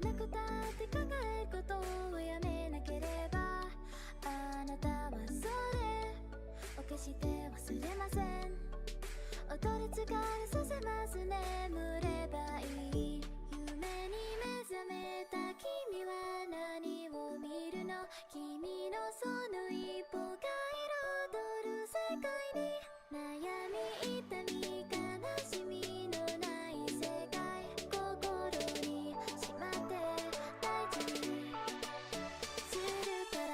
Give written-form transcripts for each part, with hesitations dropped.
なくたって考えることをやめなければ、あなたはそれを決して忘れません。踊り疲れさせます眠ればいい。夢に目覚めた君は何を見るの？君のその一歩が彩る世界に、悩み痛み悲しみのない世界、心にしまって大事にするから。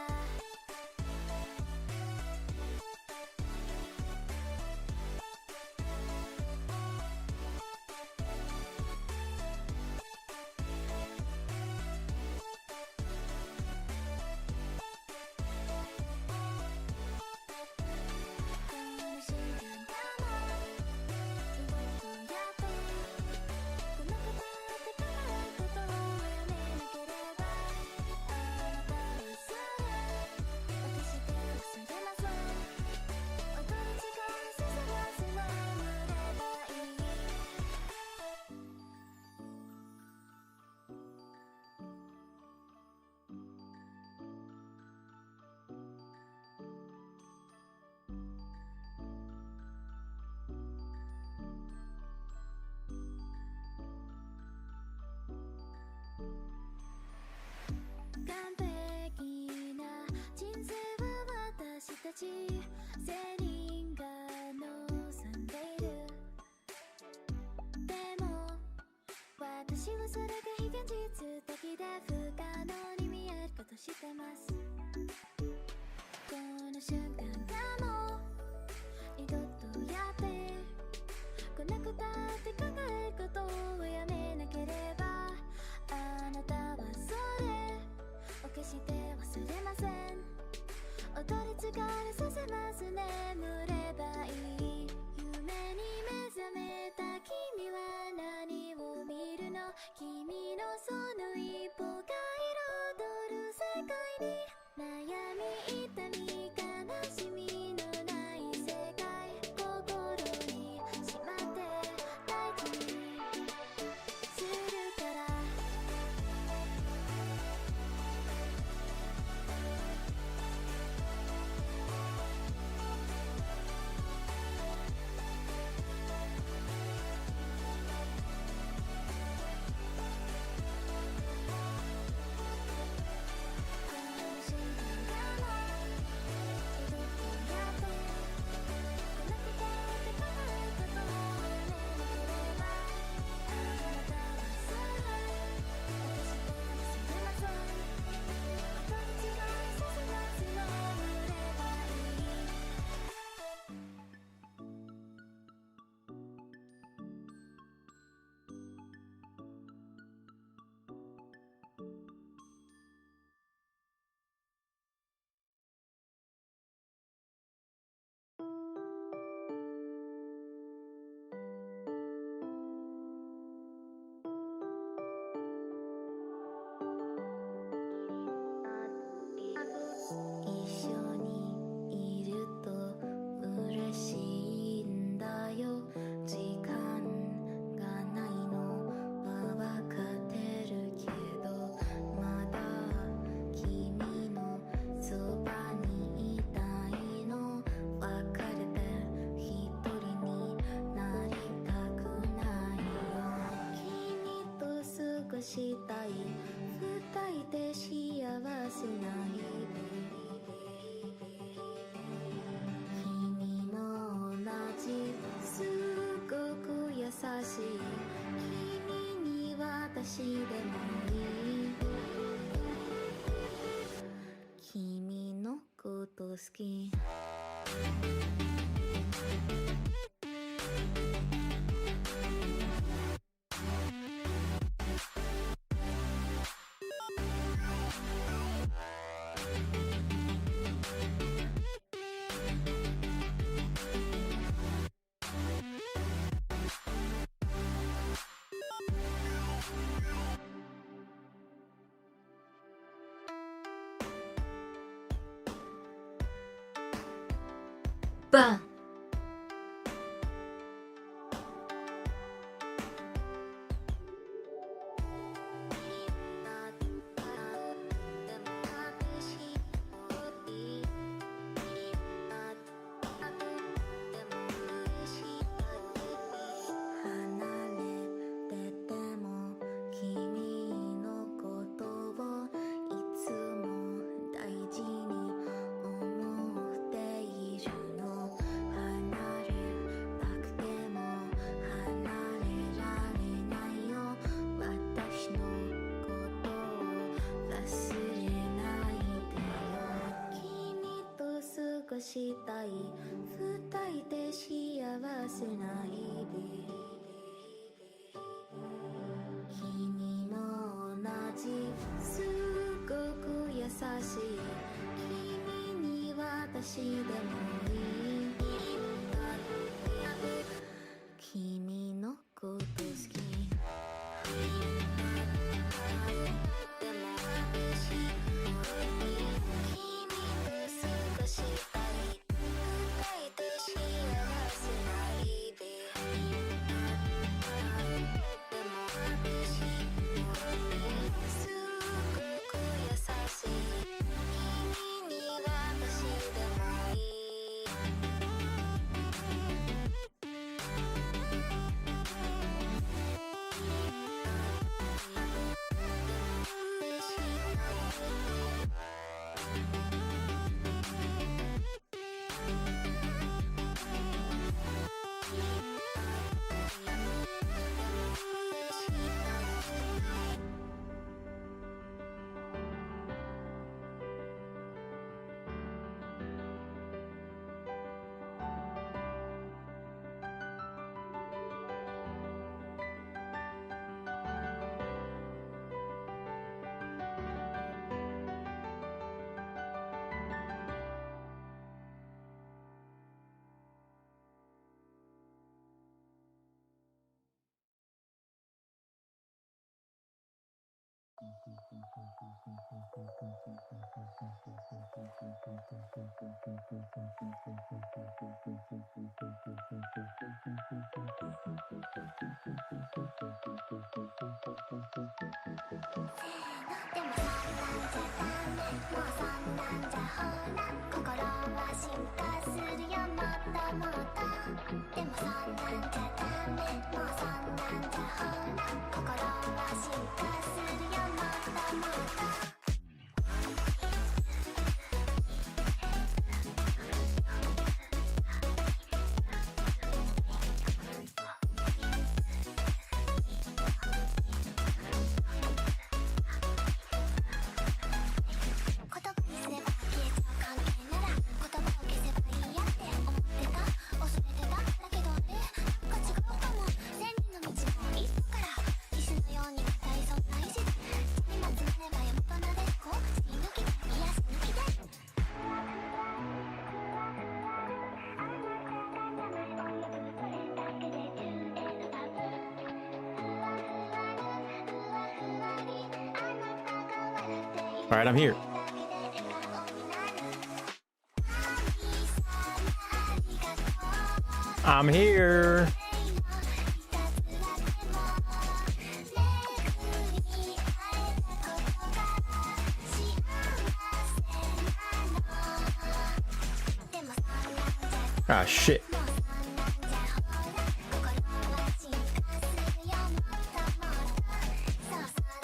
完璧な人生は私たち全人が望んでいる。でも私はそれが非現実的で不可能に見えることしてます。この瞬間がもう二度とやってこなくたって考えることをやめなければ、あなたはそれを決して忘れません。踊り疲れさせます眠ればいい。夢に目覚めた君は何を見るの？君のその一歩が彩る世界に、悩み痛み悲しみのない世界、心にしまって大事にするから。一緒にいると嬉しいんだよ。時間がないのは分かってるけど、まだ君のそばにいたいの。別れて一人になりたくないよ。君と過ごしたい二人で幸せな日々、君の同じすごく優しい君に私でもいい。君のこと好き。バン。したい二人で幸せな日々君も同じすごく優しい君に私でもいい君のこと好きAll right, I'm here. I'm here. Ah, shit.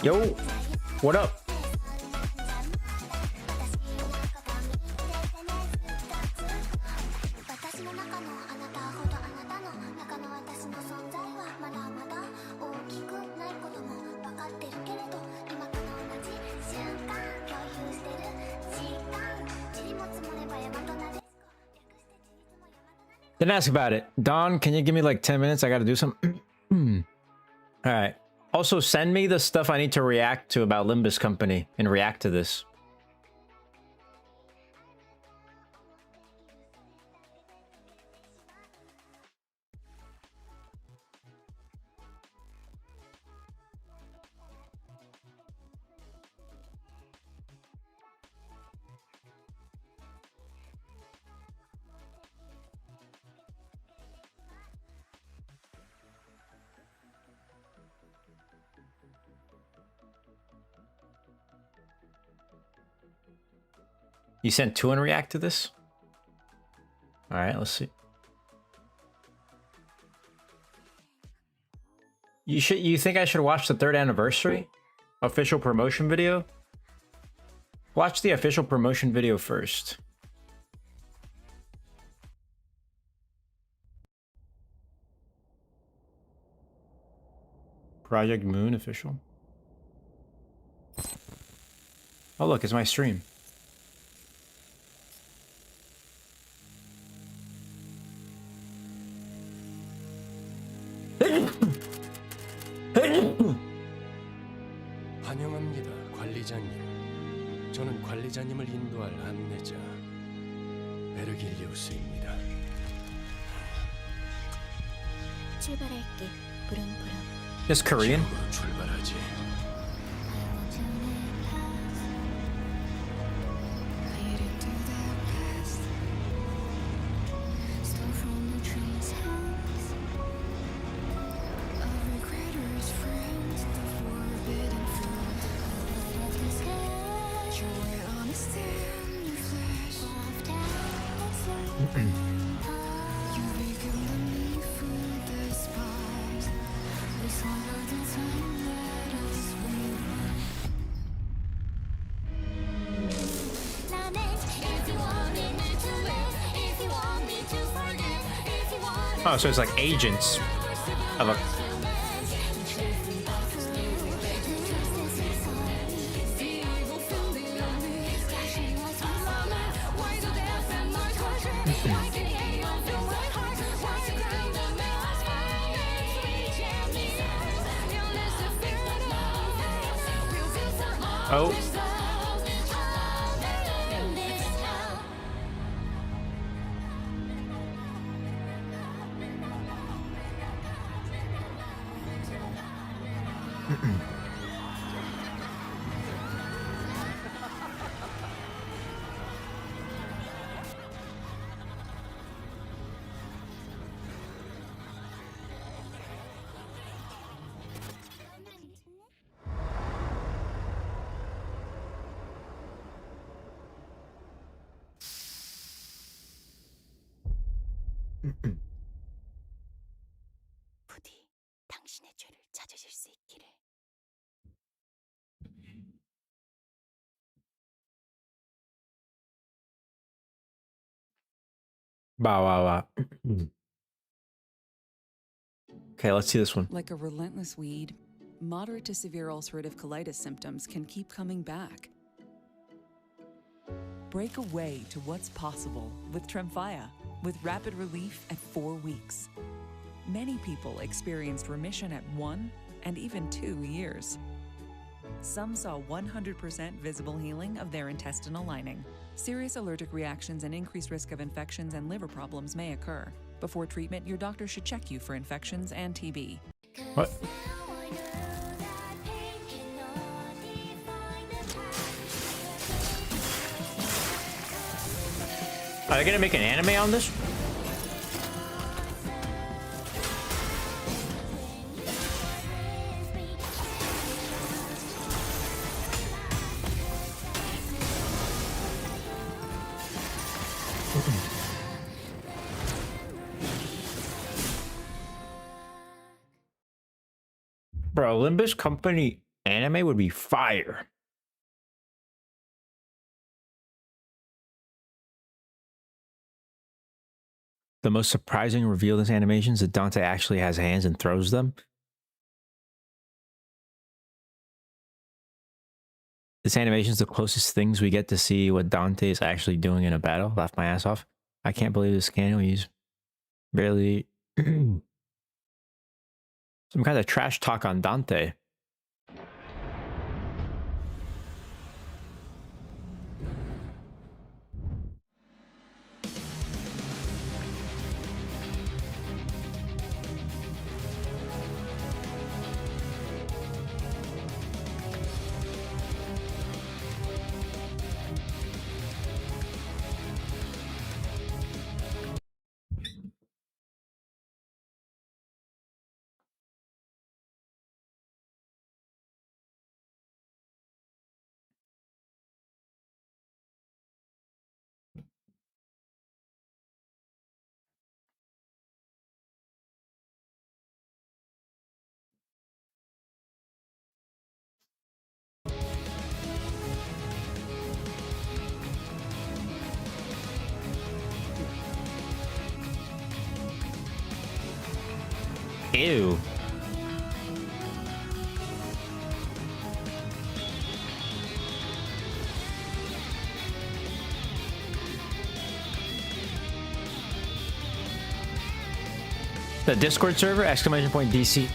Yo, what up? Didn't ask about it. Don, can you give me like 10 minutes? I gotta do something. All right. Also, send me the stuff I need to react to about Limbus Company and react to this. You sent two and react to this? All right, let's see. You think I should watch the 3rd anniversary official promotion video? Watch the official promotion video first. Project Moon official. Oh look, it's my stream. 환영합니다, 관리자님. 저는 관리자님을 인도할 안내자 베르길리우스입니다. 출발할게. 부릉부릉. It's Korean. 지금으로 출발하지. Oh, so it's like agents of a. Oh. 부디 당신의 죄를 찾으실 수 있기를. Wow, wow, wow. Okay, let's see this one. Like a relentless weed, moderate to severe ulcerative colitis symptoms can keep coming back. Break away to what's possible with Tremfya, with rapid relief at 4 weeks. Many people experienced remission at 1 and even 2 years. Some saw 100% visible healing of their intestinal lining. Serious allergic reactions and increased risk of infections and liver problems may occur. Before treatment, your doctor should check you for infections and TB. What? Are they gonna make an anime on this? Bro, Limbus Company anime would be fire. The most surprising reveal in this animation is that Dante actually has hands and throws them. This animation is the closest things we get to see what Dante is actually doing in a battle. Laughed my ass off. I can't believe this can. He's barely some kind of trash talk on Dante. Ew. The Discord server, exclamation point DC.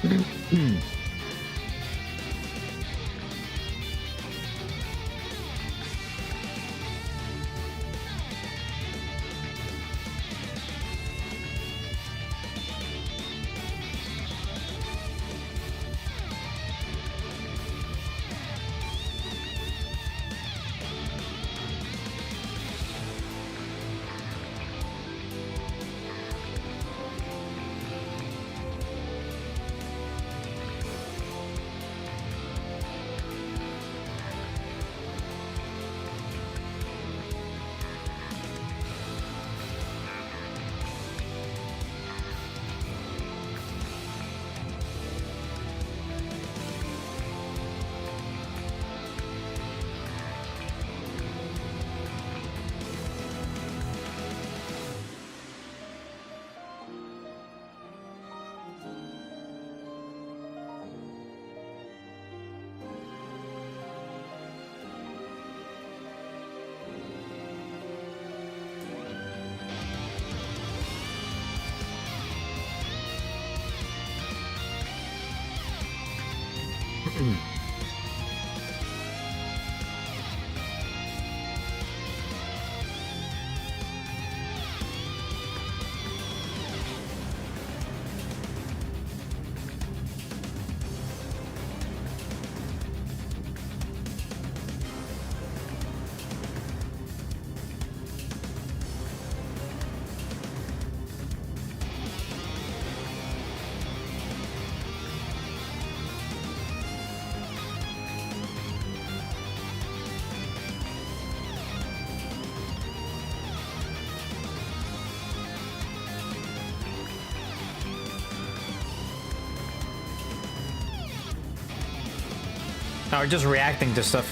Now we're just reacting to stuff.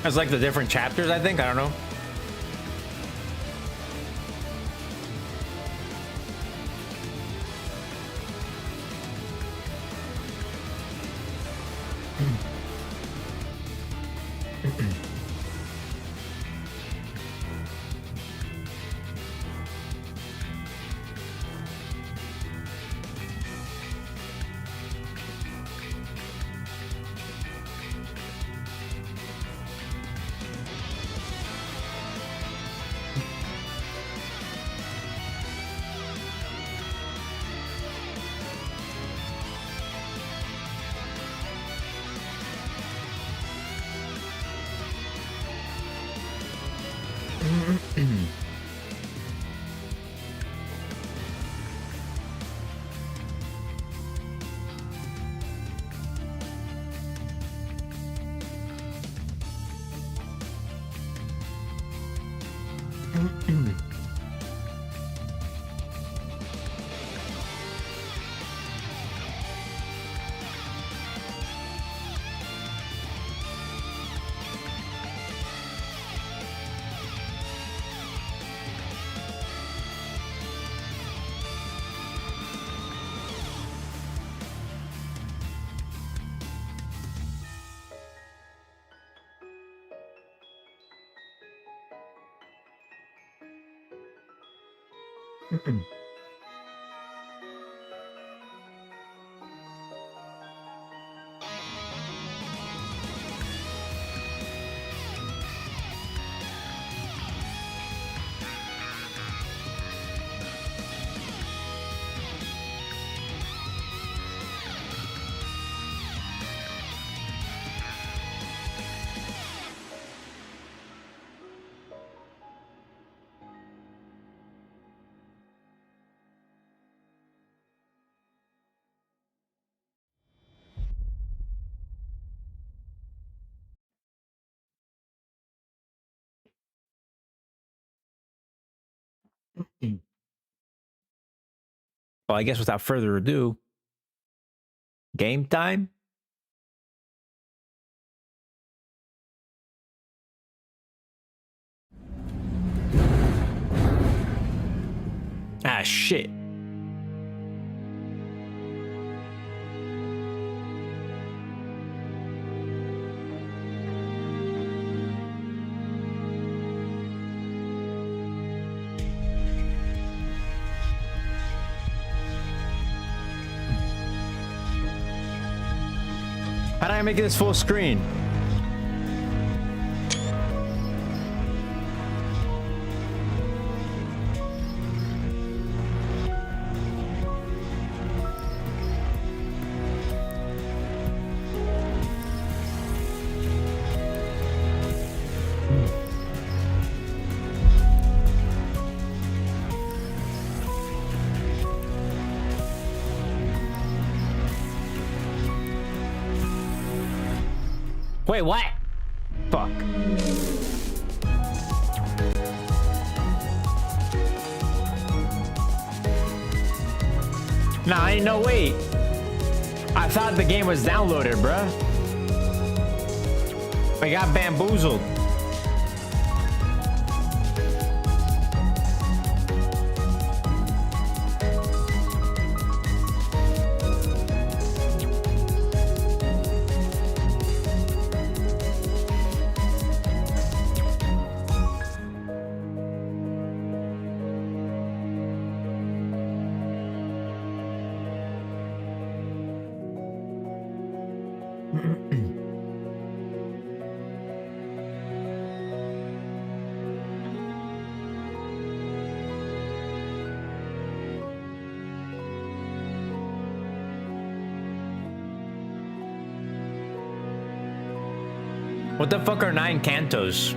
It's like the different chapters, I think. I don't know. Well, I guess without further ado, game time. Ah, shit. How do I make this full screen? Wait, what? Fuck. Nah, ain't no wait. I thought the game was downloaded, bruh. I got bamboozled. What the fuck are 9 cantos?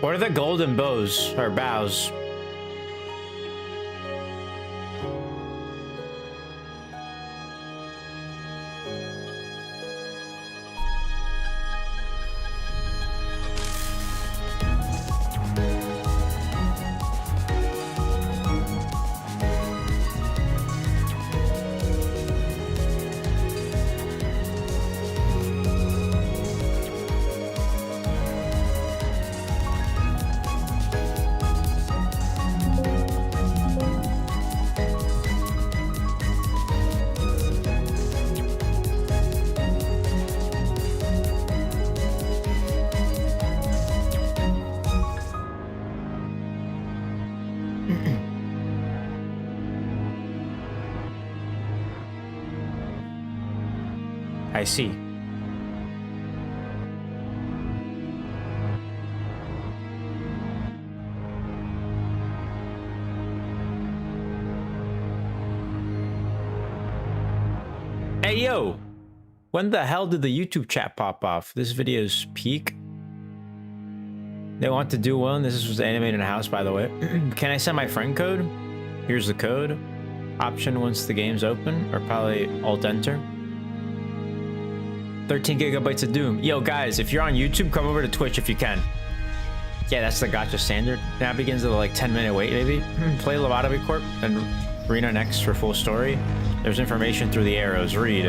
What are the golden bows or bows? I see. Hey yo! When the hell did the YouTube chat pop off? This video's peak. They want to do one. This was animated in a house, by the way. Can I send my friend code? Here's the code. Option once the game's open, or probably Alt-Enter. 13 gigabytes of Doom. Yo, guys, if you're on YouTube, come over to Twitch if you can. Yeah, that's the gacha standard. Now begins with a like 10-minute wait, maybe. Play Lobotomy Corp and Arena next for full story. There's information through the arrows. Read.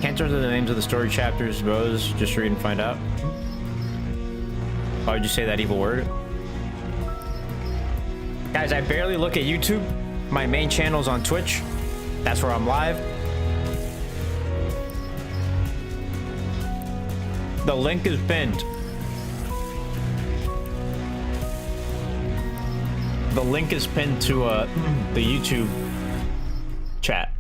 Can't enter the names of the story chapters, bows. Just read and find out. Why would you say that evil word? Guys, I barely look at YouTube. My main channel's on Twitch. That's where I'm live. The link is pinned. The link is pinned to the YouTube chat.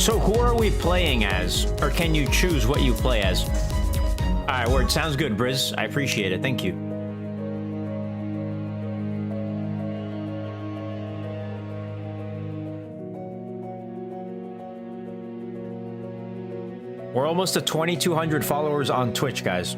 So who are we playing as? Or can you choose what you play as? Alright, word. Sounds good, Briz. I appreciate it. Thank you. We're almost to 2,200 followers on Twitch, guys.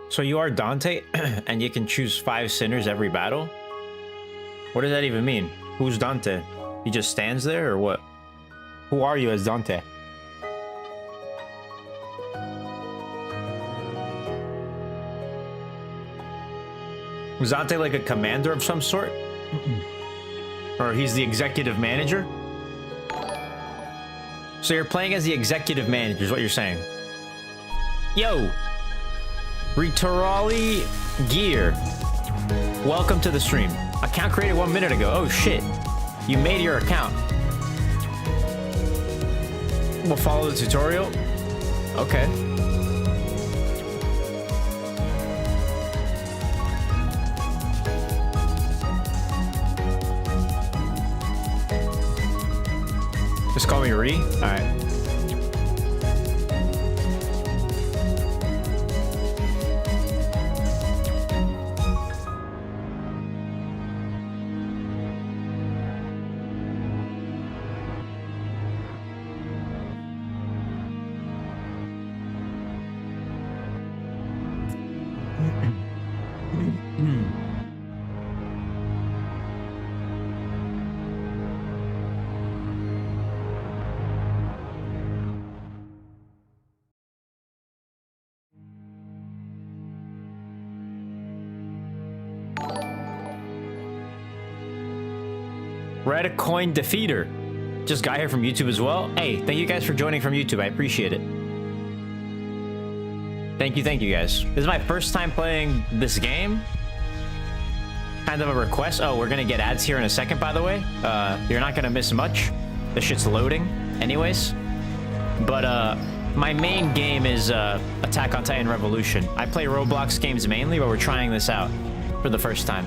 So you are Dante, and you can choose 5 sinners every battle? What does that even mean? Who's Dante? He just stands there, or what? Who are you as Dante? Was Dante like a commander of some sort? Or he's the executive manager? So you're playing as the executive manager is what you're saying. Yo! Ritorali Gear. Welcome to the stream. Account created 1 minute ago. Oh shit. You made your account. We'll follow the tutorial. Okay. Just call me Ree? Alright. Red Coin Defeater. Just got here from YouTube as well. Hey, thank you guys for joining from YouTube. I appreciate it. Thank you guys. This is my first time playing this game. Kind of a request. Oh, we're gonna get ads here in a second, by the way. You're not gonna miss much. The shit's loading anyways. But my main game is Attack on Titan Revolution. I play Roblox games mainly, but we're trying this out for the first time.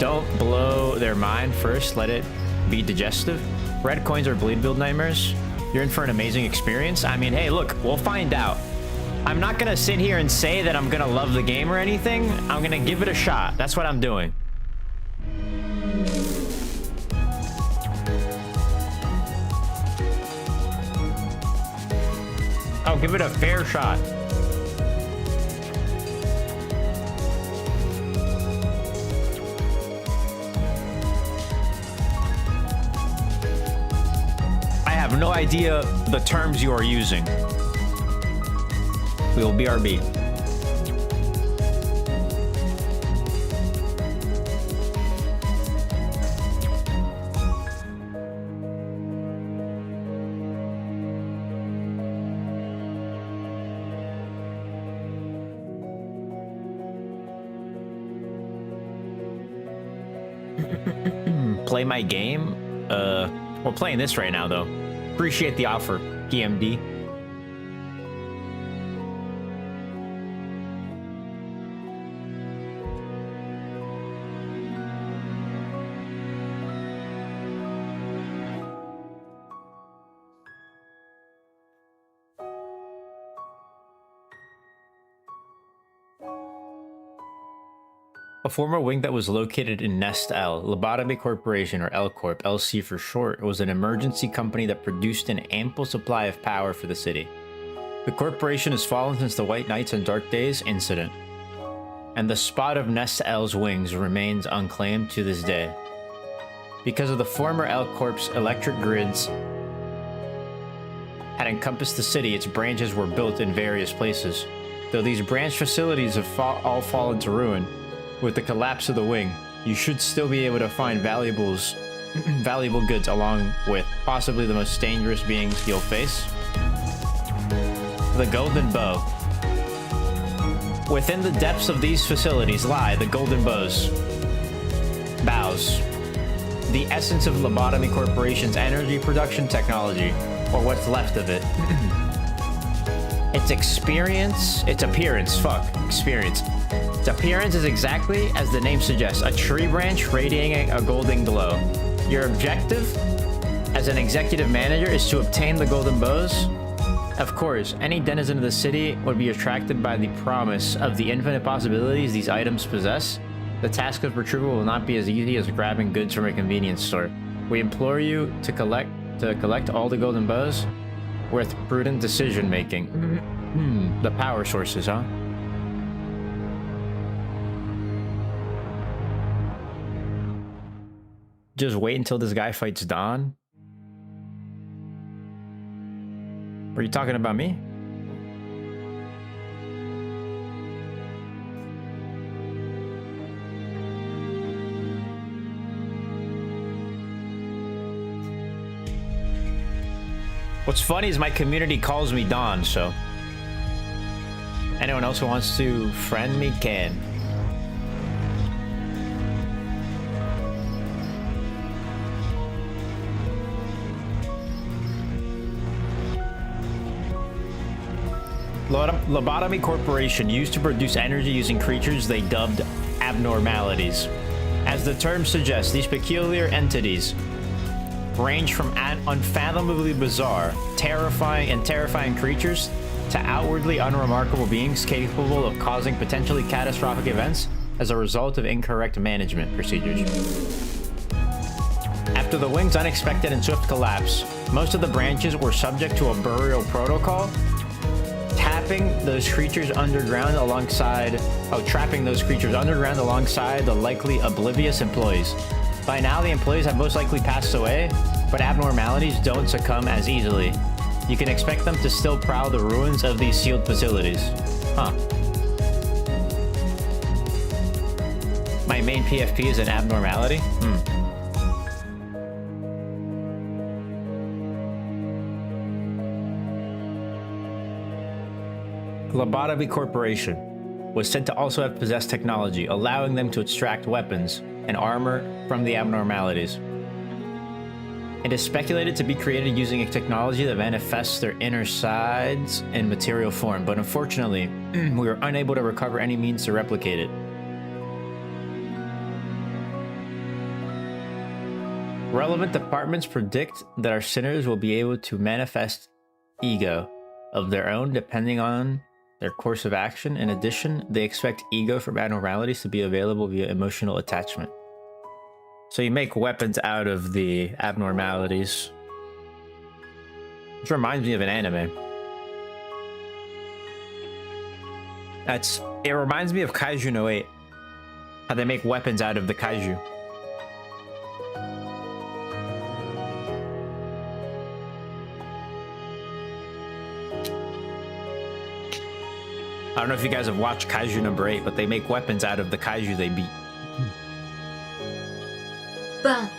Don't blow their mind first, let it be digestive. Red coins are bleed build nightmares. You're in for an amazing experience. I mean, hey, look, we'll find out. I'm not gonna sit here and say that I'm gonna love the game or anything. I'm gonna give it a shot. That's what I'm doing. I'll give it a fair shot. I have no idea the terms you are using. We will BRB. Play my game? We're playing this right now, though. Appreciate the offer, PMD. A former wing that was located in Nest L, Lobotomy Corporation, or L Corp, LC for short, was an emergency company that produced an ample supply of power for the city. The corporation has fallen since the White Nights and Dark Days incident, and the spot of Nest L's wings remains unclaimed to this day. Because of the former L Corp's electric grids had encompassed the city, its branches were built in various places. Though these branch facilities have all fallen to ruin, With the collapse of the wing, you should still be able to find valuable goods along with possibly the most dangerous beings you'll face. The Golden Bow. Within the depths of these facilities lie the Golden Bows. The essence of Lobotomy Corporation's energy production technology, or what's left of it. Its appearance is exactly as the name suggests, a tree branch radiating a golden glow. Your objective as an executive manager is to obtain the Golden Bows. Of course, any denizen of the city would be attracted by the promise of the infinite possibilities these items possess. The task of retrieval will not be as easy as grabbing goods from a convenience store. We implore you to collect all the Golden Bows with prudent decision making. The power sources, huh? Just wait until this guy fights Don? Were you talking about me? What's funny is my community calls me Don, so anyone else who wants to friend me can. Lobotomy Corporation used to produce energy using creatures they dubbed abnormalities. As the term suggests, these peculiar entities range from unfathomably bizarre, terrifying creatures to outwardly unremarkable beings capable of causing potentially catastrophic events as a result of incorrect management procedures. After the wing's unexpected and swift collapse, most of the branches were subject to a burial protocol, trapping those creatures underground alongside the likely oblivious employees. By now, the employees have most likely passed away, but abnormalities don't succumb as easily. You can expect them to still prowl the ruins of these sealed facilities. Huh. My main PFP is an abnormality? Lobotomy Corporation was said to also have possessed technology, allowing them to extract weapons and armor from the abnormalities. It is speculated to be created using a technology that manifests their inner sides in material form, but unfortunately, we were unable to recover any means to replicate it. Relevant departments predict that our sinners will be able to manifest ego of their own depending on their course of action. In addition, they expect ego from abnormalities to be available via emotional attachment. So you make weapons out of the abnormalities. Which reminds me of an anime. It reminds me of Kaiju no 8. How they make weapons out of the kaiju. I don't know if you guys have watched Kaiju number 8, but they make weapons out of the kaiju they beat. Bang.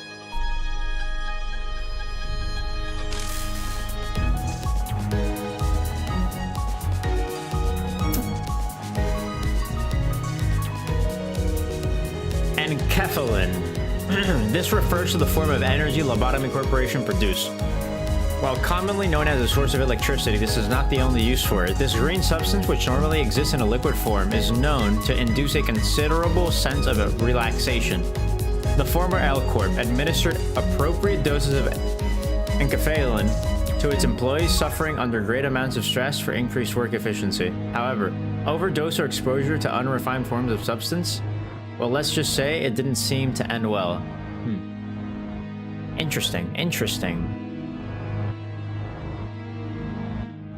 Enkephalin. This refers to the form of energy Lobotomy Corporation produced. While commonly known as a source of electricity, this is not the only use for it. This green substance, which normally exists in a liquid form, is known to induce a considerable sense of relaxation. The former L Corp administered appropriate doses of enkephalin to its employees suffering under great amounts of stress for increased work efficiency. However, overdose or exposure to unrefined forms of substance, well, let's just say it didn't seem to end well. Interesting.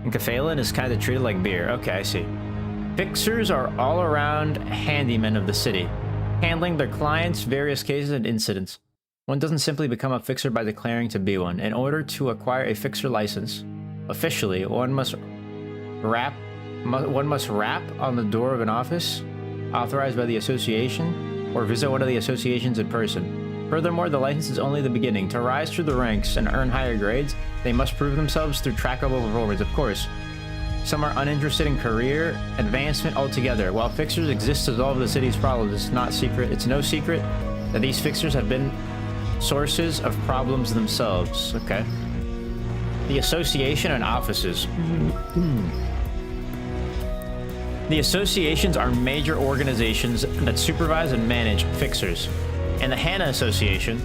Enkephalin is kind of treated like beer. Okay, I see. Fixers are all-around handymen of the city, handling their clients' various cases and incidents. One doesn't simply become a fixer by declaring to be one. In order to acquire a fixer license, officially, one must rap on the door of an office authorized by the association, or visit one of the associations in person. Furthermore, the license is only the beginning. To rise through the ranks and earn higher grades, they must prove themselves through trackable performance, of course. Some are uninterested in career advancement altogether. While fixers exist to solve the city's problems, it's no secret that these fixers have been sources of problems themselves. Okay. The association and offices. The associations are major organizations that supervise and manage fixers. And the HANA Association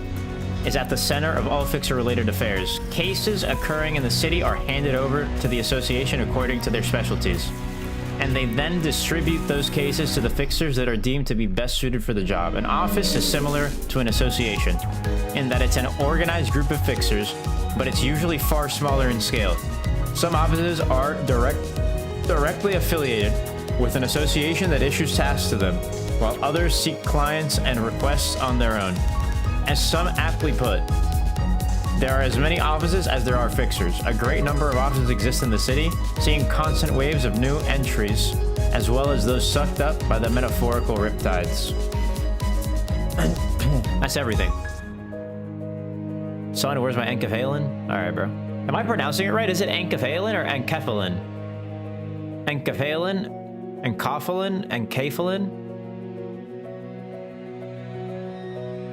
is at the center of all fixer-related affairs. Cases occurring in the city are handed over to the association according to their specialties. And they then distribute those cases to the fixers that are deemed to be best suited for the job. An office is similar to an association in that it's an organized group of fixers, but it's usually far smaller in scale. Some offices are directly affiliated with an association that issues tasks to them, while others seek clients and requests on their own. As some aptly put, there are as many offices as there are fixers. A great number of offices exist in the city, seeing constant waves of new entries, as well as those sucked up by the metaphorical riptides. That's everything. Son, where's my enkephalin? Alright, bro. Am I pronouncing it right? Is it enkephalin or enkephalin? Enkephalin? Enkephalin? Enkephalin?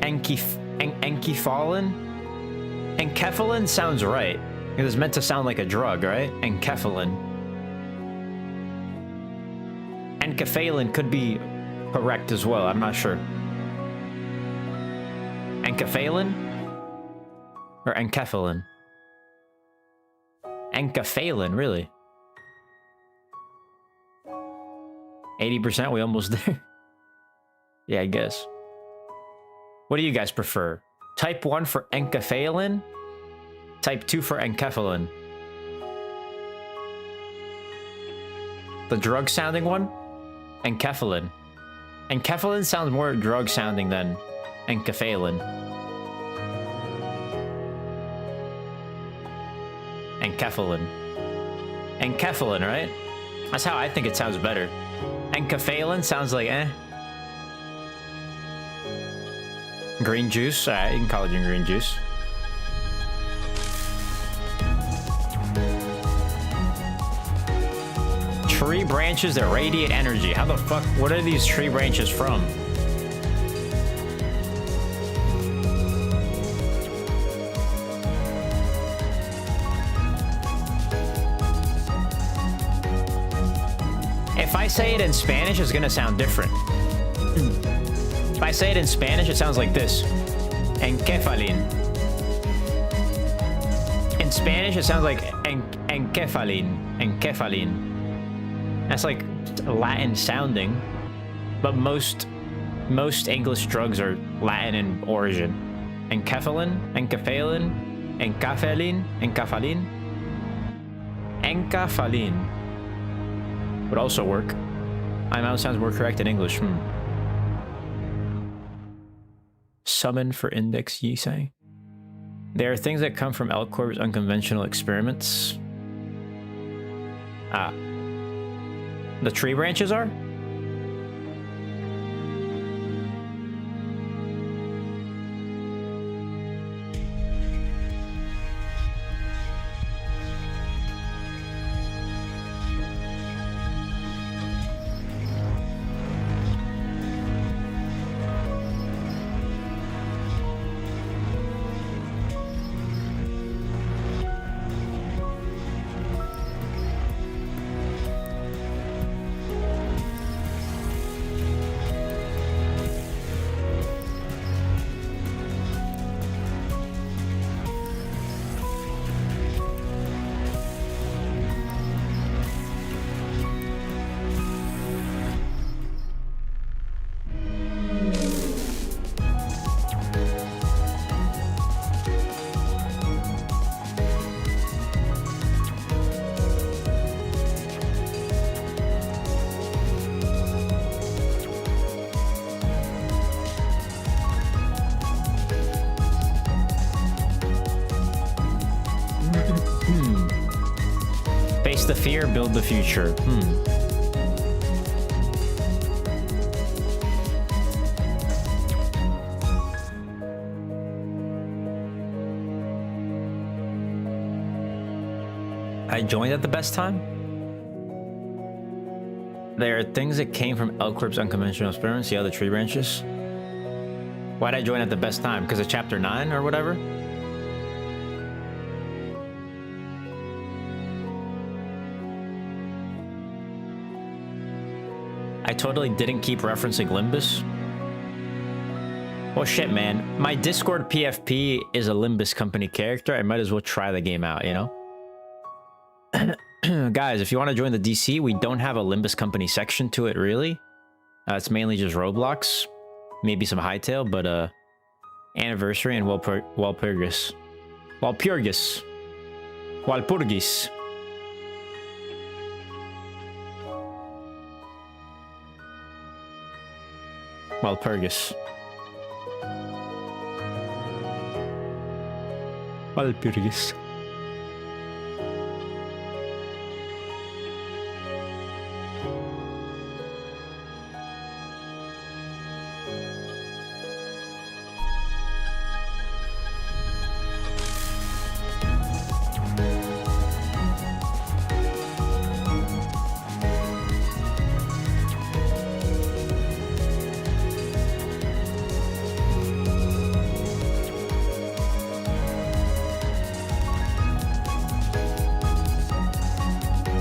Enkephalin? Enkephalin sounds right. Because it's meant to sound like a drug, right? Enkephalin. Enkephalin could be correct as well. I'm not sure. Enkephalin? Or enkephalin? Enkephalin, really? 80%? We almost there? Yeah, I guess. What do you guys prefer? Type 1 for enkephalin? Type 2 for enkephalin? The drug-sounding one? Enkephalin. Enkephalin sounds more drug-sounding than enkephalin. Enkephalin. Enkephalin, right? That's how I think it sounds better. Enkephalin sounds like eh. Green juice? Alright, you can call it green juice. Tree branches that radiate energy. How the fuck? What are these tree branches from? If I say it in Spanish, it's gonna sound different. If I say it in Spanish, it sounds like this. Enkephalin. In Spanish, it sounds like enkephalin. Enkephalin. That's like Latin sounding, but most English drugs are Latin in origin. Enkephalin, enkephalin, enkephalin, enkephalin. Enkephalin would also work. My mouth sounds more correct in English. Summon for index, ye say? There are things that come from L-Corp's unconventional experiments. Ah. The tree branches are? Face the fear, build the future. I joined at the best time? There are things that came from L-Corp's unconventional experiments, the other tree branches. Why'd I join at the best time? Because of chapter 9 or whatever? I totally didn't keep referencing Limbus. Well, shit, man. My Discord PFP is a Limbus Company character. I might as well try the game out, you know? Guys, if you want to join the DC, we don't have a Limbus Company section to it, really. It's mainly just Roblox. Maybe some Hightail, but, Anniversary and Walpurgis. Walpurgis. Walpurgis. Walpurgis. Walpurgis.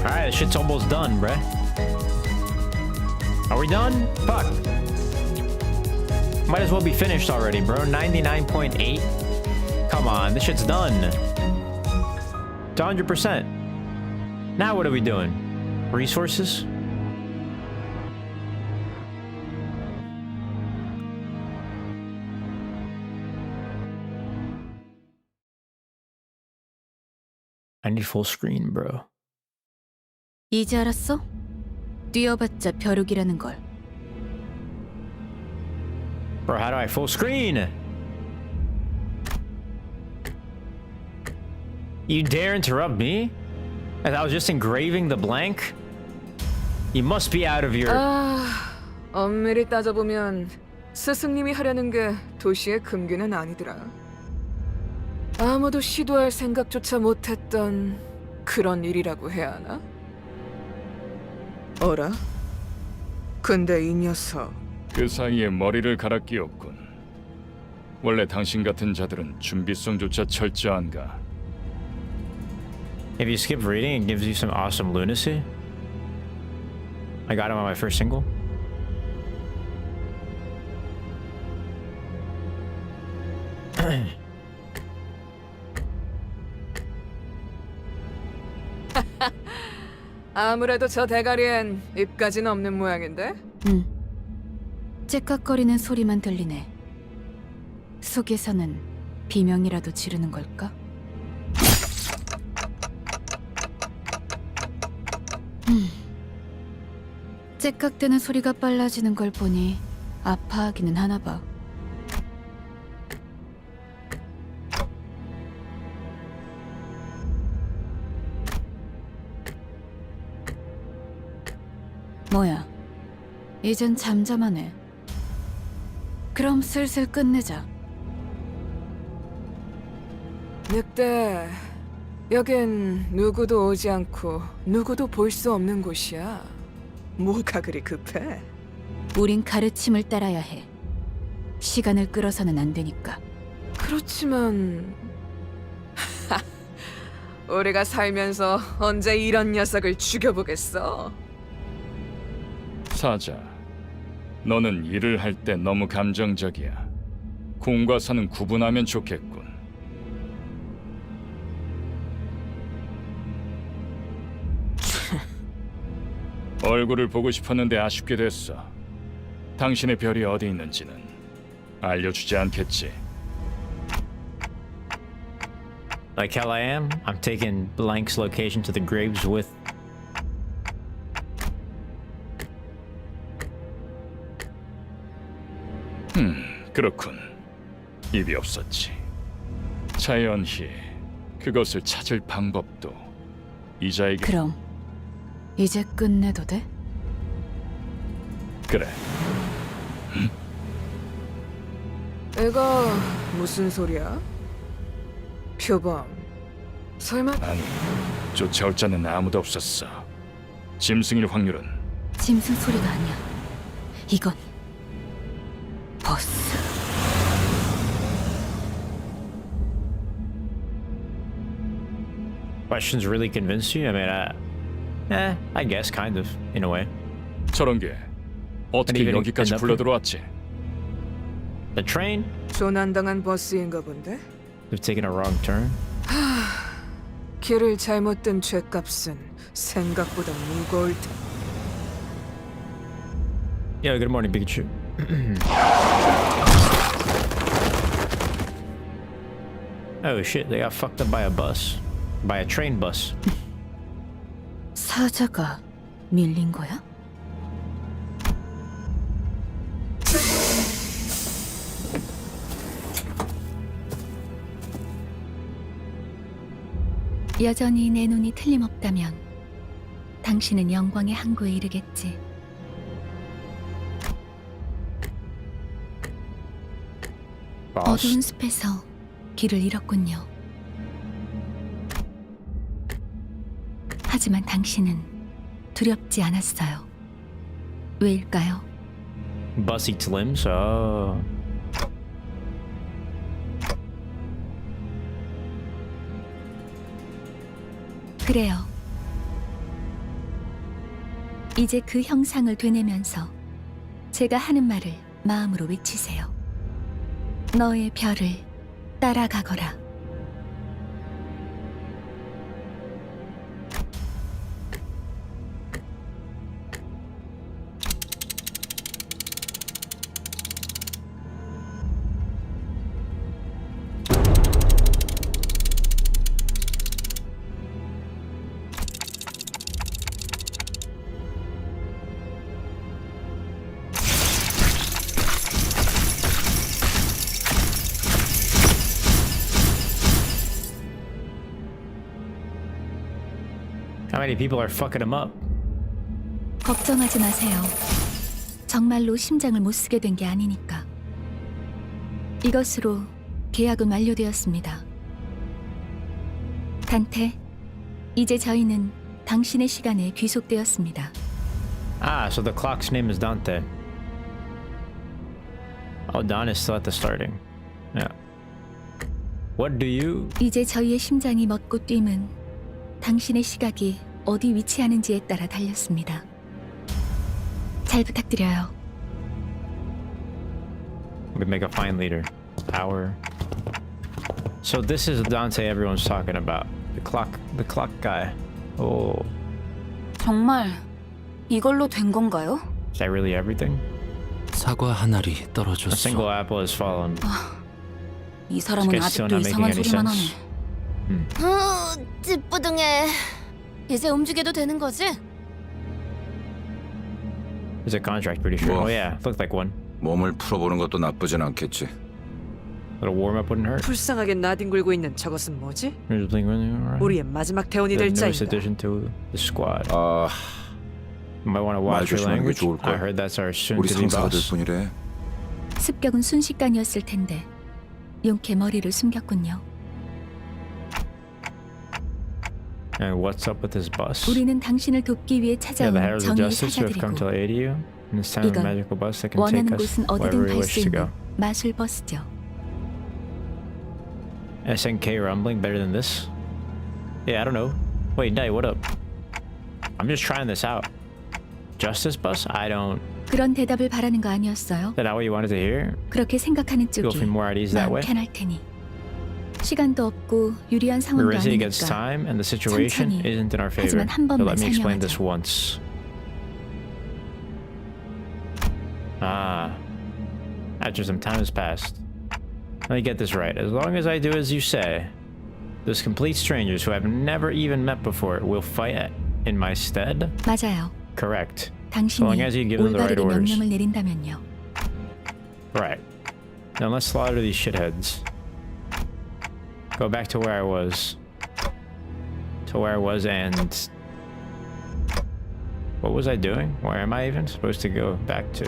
Alright, shit's almost done, bruh. Are we done? Fuck. Might as well be finished already, bro. 99.8. Come on, this shit's done. It's 100%. Now what are we doing? Resources? I need full screen, bro. 이제 알았어? 뛰어봤자 벼룩이라는 걸. Bro, how do I full screen? You dare interrupt me? As I was just engraving the blank? You must be out of your... 엄밀히 따져보면 스승님이 하려는 게 도시의 금기는 아니더라. 아무도 시도할 생각조차 못했던 그런 일이라고 해야 하나? 어라? 근데 이 녀석 그 사이에 머리를 갈아 끼웠군. 원래 당신 같은 자들은 준비성조차 철저한가? If you skip reading, it gives you some awesome lunacy. I got him on my first single. 아무래도 저 대가리엔 입까지는 없는 모양인데? 째깍거리는 소리만 들리네. 속에서는 비명이라도 지르는 걸까? 째깍대는 소리가 빨라지는 걸 보니 아파하기는 하나 봐. 뭐야? 이젠 잠잠하네. 그럼 슬슬 끝내자. 늑대, 여긴 누구도 오지 않고 누구도 볼 수 없는 곳이야. 뭐가 그리 급해? 우린 가르침을 따라야 해. 시간을 끌어서는 안 되니까. 그렇지만... 우리가 살면서 언제 이런 녀석을 죽여보겠어? 사자, 너는 일을 할 때 너무 감정적이야. 공과 사는 구분하면 좋겠군. 얼굴을 보고 싶었는데 아쉽게 됐어. 당신의 별이 어디 있는지는 알려주지 않겠지. Like hell I am, I'm taking Blank's location to the graves with... 그렇군. 입이 없었지. 자연히 그것을 찾을 방법도 이자에게... 그럼 이제 끝내도 돼? 그래. 이거 무슨 소리야? 표범, 설마... 아니, 쫓아올 자는 아무도 없었어. 짐승일 확률은 짐승 소리가 아니야. 이건 버스. Questions really convince you? I mean, I guess kind of, in a way. 저런 게 어떻게 even 여기까지 end up 불러 들어왔지? The train? 조난당한 버스인가 본데? We've taken a wrong turn. 길을 잘못 든 죗값은 생각보다 무거울 테. Yeah, good morning, Pikachu. Oh shit, they got fucked up by a bus. By a train bus. 사자가 밀린 거야? 여전히 내 눈이 틀림없다면 당신은 영광의 항구에 이르겠지. Boss. 어두운 숲에서 길을 잃었군요. 하지만 당신은 두렵지 않았어요. 왜일까요? Bus eats limbs? Oh. 그래요. 이제 그 형상을 되뇌면서 제가 하는 말을 마음으로 외치세요. 너의 별을 따라가거라. How many people are fucking him up? 걱정하지 마세요. 정말로 심장을 못 쓰게 된 게 아니니까. 이것으로 계약은 완료되었습니다. 단테, 이제 저희는 당신의 시간에 귀속되었습니다. Ah, so the clock's name is Dante. Oh, Don is still at the starting. Yeah. What do you... 이제 저희의 심장이 멎고 뛰면 당신의 시각이 어디 위치하는지에 따라 달렸습니다. 잘 부탁드려요. We make a fine leader. Power. So this is Dante everyone's talking about. The clock guy. Oh, 정말 이걸로 된 건가요? is that really everything? 사과 한 알이 A 떨어졌어. single apple has fallen. 이 사람은 This guy's still 아직도 not 이상한 making any 소리만 하네. sense. 찌뿌둥해. 이제 움직여도 되는 거지? It's a contract, pretty sure. Well. Oh yeah, looked like one. 몸을 풀어보는 것도 나쁘진 않겠지. Little warm up wouldn't hurt. 불쌍하게 나뒹굴고 있는 저것은 뭐지? Here's the thing, alright. 우리의 마지막 대원이 The 될 newest 자인가? addition to the squad. 아, You might want to watch your 조심하는 게 language. 좋을 I 거야. heard that's our 우리 soon-to-be 상사가 될 boss. 뿐이래. 습격은 순식간이었을 텐데 용케 머리를 숨겼군요. And what's up with this bus? 우리는 당신을 돕기 위해 Yeah, 찾아온 the heralds of 정의의 justice who have come to 사자들이고 aid you. In this time of 이건 magical bus that can take 원하는 us 곳은 wherever 어디든 we 갈 wish 수 to go. 있는 마술 버스죠. SNK rumbling better than this? Yeah, I don't know. Wait, Day, what up? I'm just trying this out. Justice bus? I don't... 그런 대답을 바라는 거 아니었어요? Is that not what you wanted to hear? 그렇게 생각하는 You'll 쪽이 feel more at ease that 마음 way? 편할 테니. 시간도 없고 유리한 We're 상황도 racing against 아니니까 time, and the situation 천천히, isn't in our favor. 하지만 한 So 번만 let me explain 설명하자. this once. Ah. After some time has passed. Let me get this right. As long as I do as you say, those complete strangers who I've never even met before will fight in my stead? 맞아요. Correct. So long as you 당신이 give them the right 올바르게 orders. 명령을 내린다면요. Right. Now let's slaughter these shitheads. Go back to where I was. To where I was and... What was I doing? Where am I even supposed to go back to?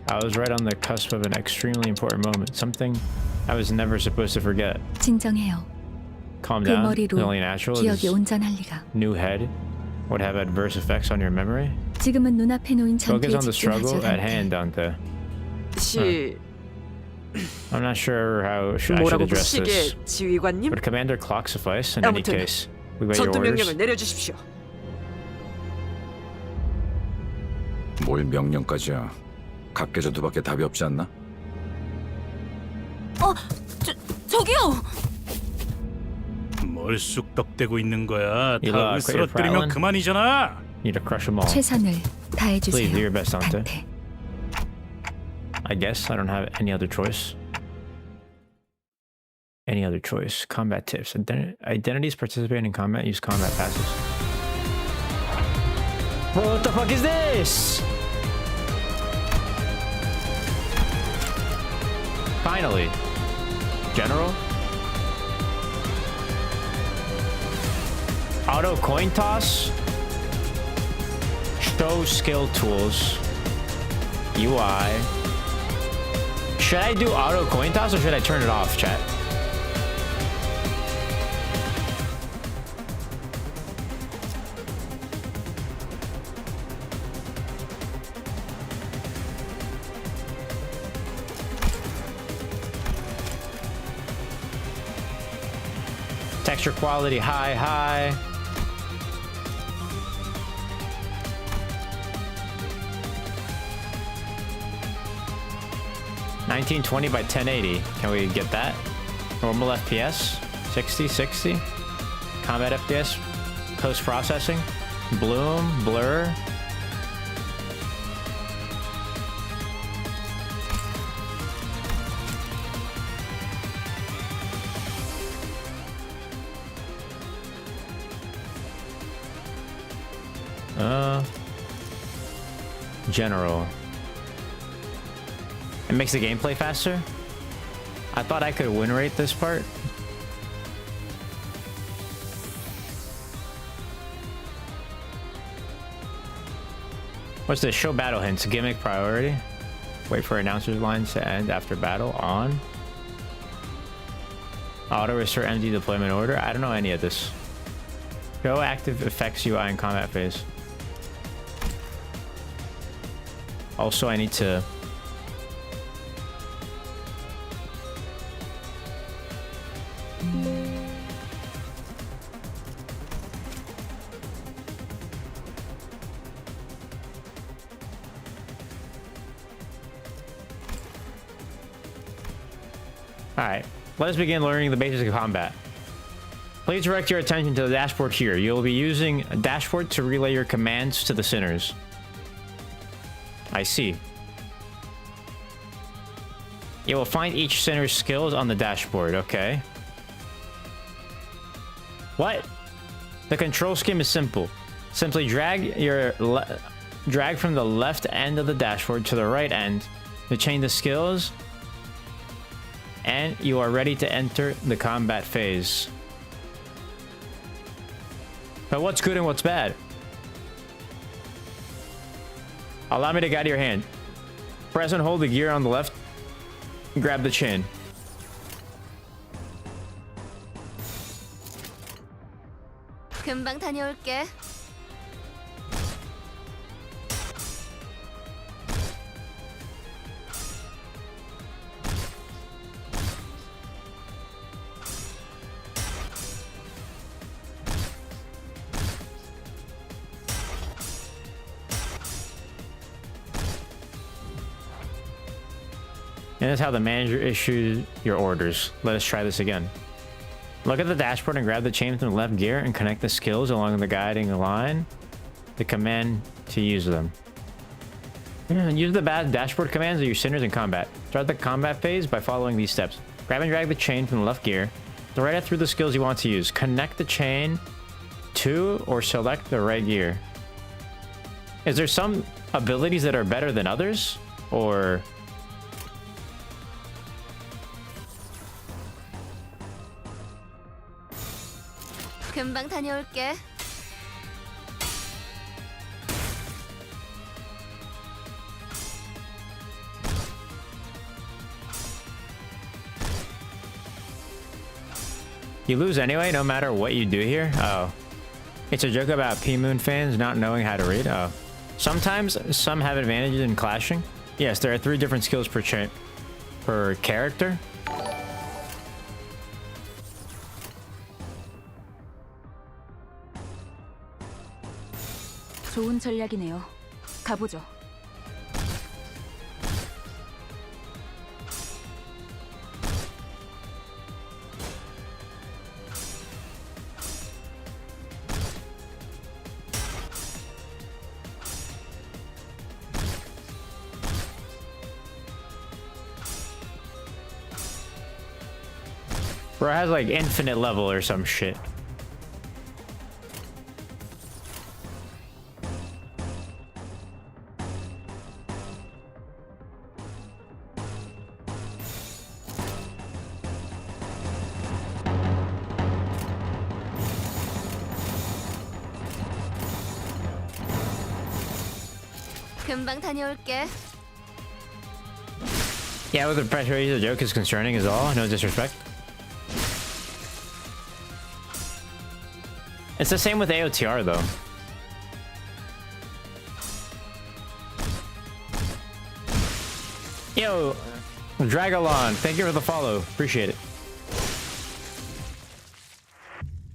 I was right on the cusp of an extremely important moment. Something I was never supposed to forget. 진정해요. calm 그 down. 머리로 The only natural 기억이 is 온전할 리가. new head would have adverse effects on your memory. 지금은 눈앞에 놓인 Focus 전투에 on the struggle 집중하죠, at 단테. hand, Dante. 시 I'm not sure how I should 뭐라고 address this. 부르시게 지휘관님? Would Commander clock suffice in any 아무튼 case? We wait your 전투 orders. 명령을 내려주십시오. 뭘 명령까지야. 각계전투밖에 답이 없지 않나? 저기요. 뭘 쑥덕대고 있는 거야? 일로 다 와, 으스러뜨리면 quick, 그만이잖아. Need to crush them all. 최선을 다해주세요, Please do your best, Dante. 단테. I guess I don't have any other choice. Any other choice? Combat tips. Identities participating in combat. Use combat passes. What the fuck is this? Finally. General? Auto coin toss? Show skill tools. UI. Should I do auto coin toss or should I turn it off, chat? Texture quality high. 1920 by 1080. Can we get that? Normal FPS, 60. Combat FPS, post processing, bloom, blur. General. It makes the gameplay faster. I thought I could win rate this part. What's this? Show battle hints. Gimmick priority. Wait for announcer's lines to end after battle. On. Auto restore empty deployment order. I don't know any of this. Show active effects UI in combat phase. Also, I need to... Alright, let us begin learning the basics of combat. Please direct your attention to the dashboard here. You will be using a dashboard to relay your commands to the sinners. I see. You will find each sinner's skills on the dashboard, okay. What? The control scheme is simple. Simply drag from the left end of the dashboard to the right end to change the skills, and you are ready to enter the combat phase. But what's good and what's bad? Allow me to guide your hand. Press and hold the gear on the left. Grab the chain. 금방 다녀올게. And that's how the manager issues your orders. Let us try this again. Look at the dashboard and grab the chain from the left gear and connect the skills along the guiding line. The command to use them. Use the dashboard commands of your sinners in combat. Start the combat phase by following these steps. Grab and drag the chain from the left gear. Right through the skills you want to use. Connect the chain to or select the right gear. Is there some abilities that are better than others? Or... 금방 다녀올게. You lose anyway, no matter what you do here? Oh. It's a joke about P-Moon fans not knowing how to read? Oh. Sometimes some have advantages in clashing. Yes, there are 3 different skills per character. 좋은 전략이네요. 가보죠. Bro has like infinite level or some shit. 금방 다녀올게. Yeah, with the pressure, the joke is concerning as all. No disrespect. It's the same with AOTR though. Yo, Dragalon, thank you for the follow. Appreciate it.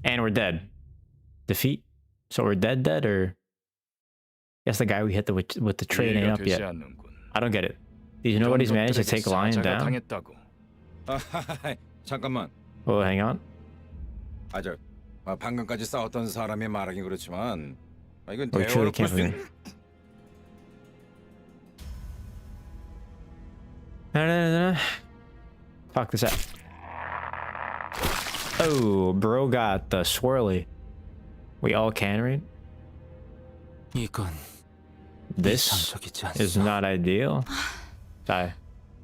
And we're dead. Defeat? So we're dead, or? Guess the guy we hit with the trade ain't up yet. I don't get it. Did nobody's managed to take Lion down? 잠깐만. Oh, hang on. 방금까지 싸웠던 사람이 말하긴 그렇지만 이건 We truly can't win. Fuck this out. Oh, bro got the swirly. We all can read. 이건 This 이상적이지 않소. is not ideal. Die.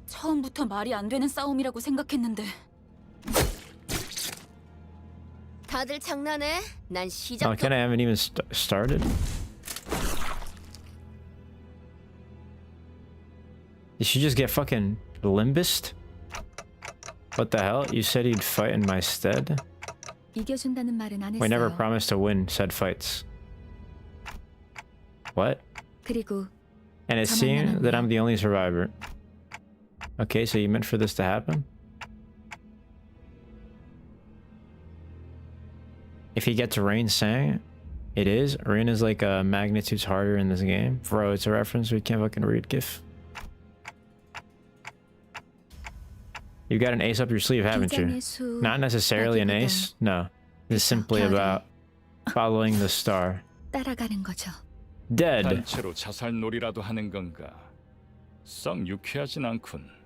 처음부터 말이 안 되는 싸움이라고 생각했는데. 다들 장난해? 난 시작. Oh, can I haven't even started? Did she just get fucking limbused? What the hell? You said you'd fight in my stead? 이겨준다는 말은 안 했어요. We never promised to win said fights. What? 그리고 And it seemed that I'm the only survivor. Okay, so you meant for this to happen? If you get to Rain Sang, it is. Rain is like a magnitudes harder in this game. Bro, it's a reference we can't fucking read, GIF. You got an ace up your sleeve, haven't you? Not necessarily an ace. No. It's simply about following the star. 따라가는 거죠. Dead. 단체로 자살놀이라도 하는 건가? 썩 유쾌하진 않군.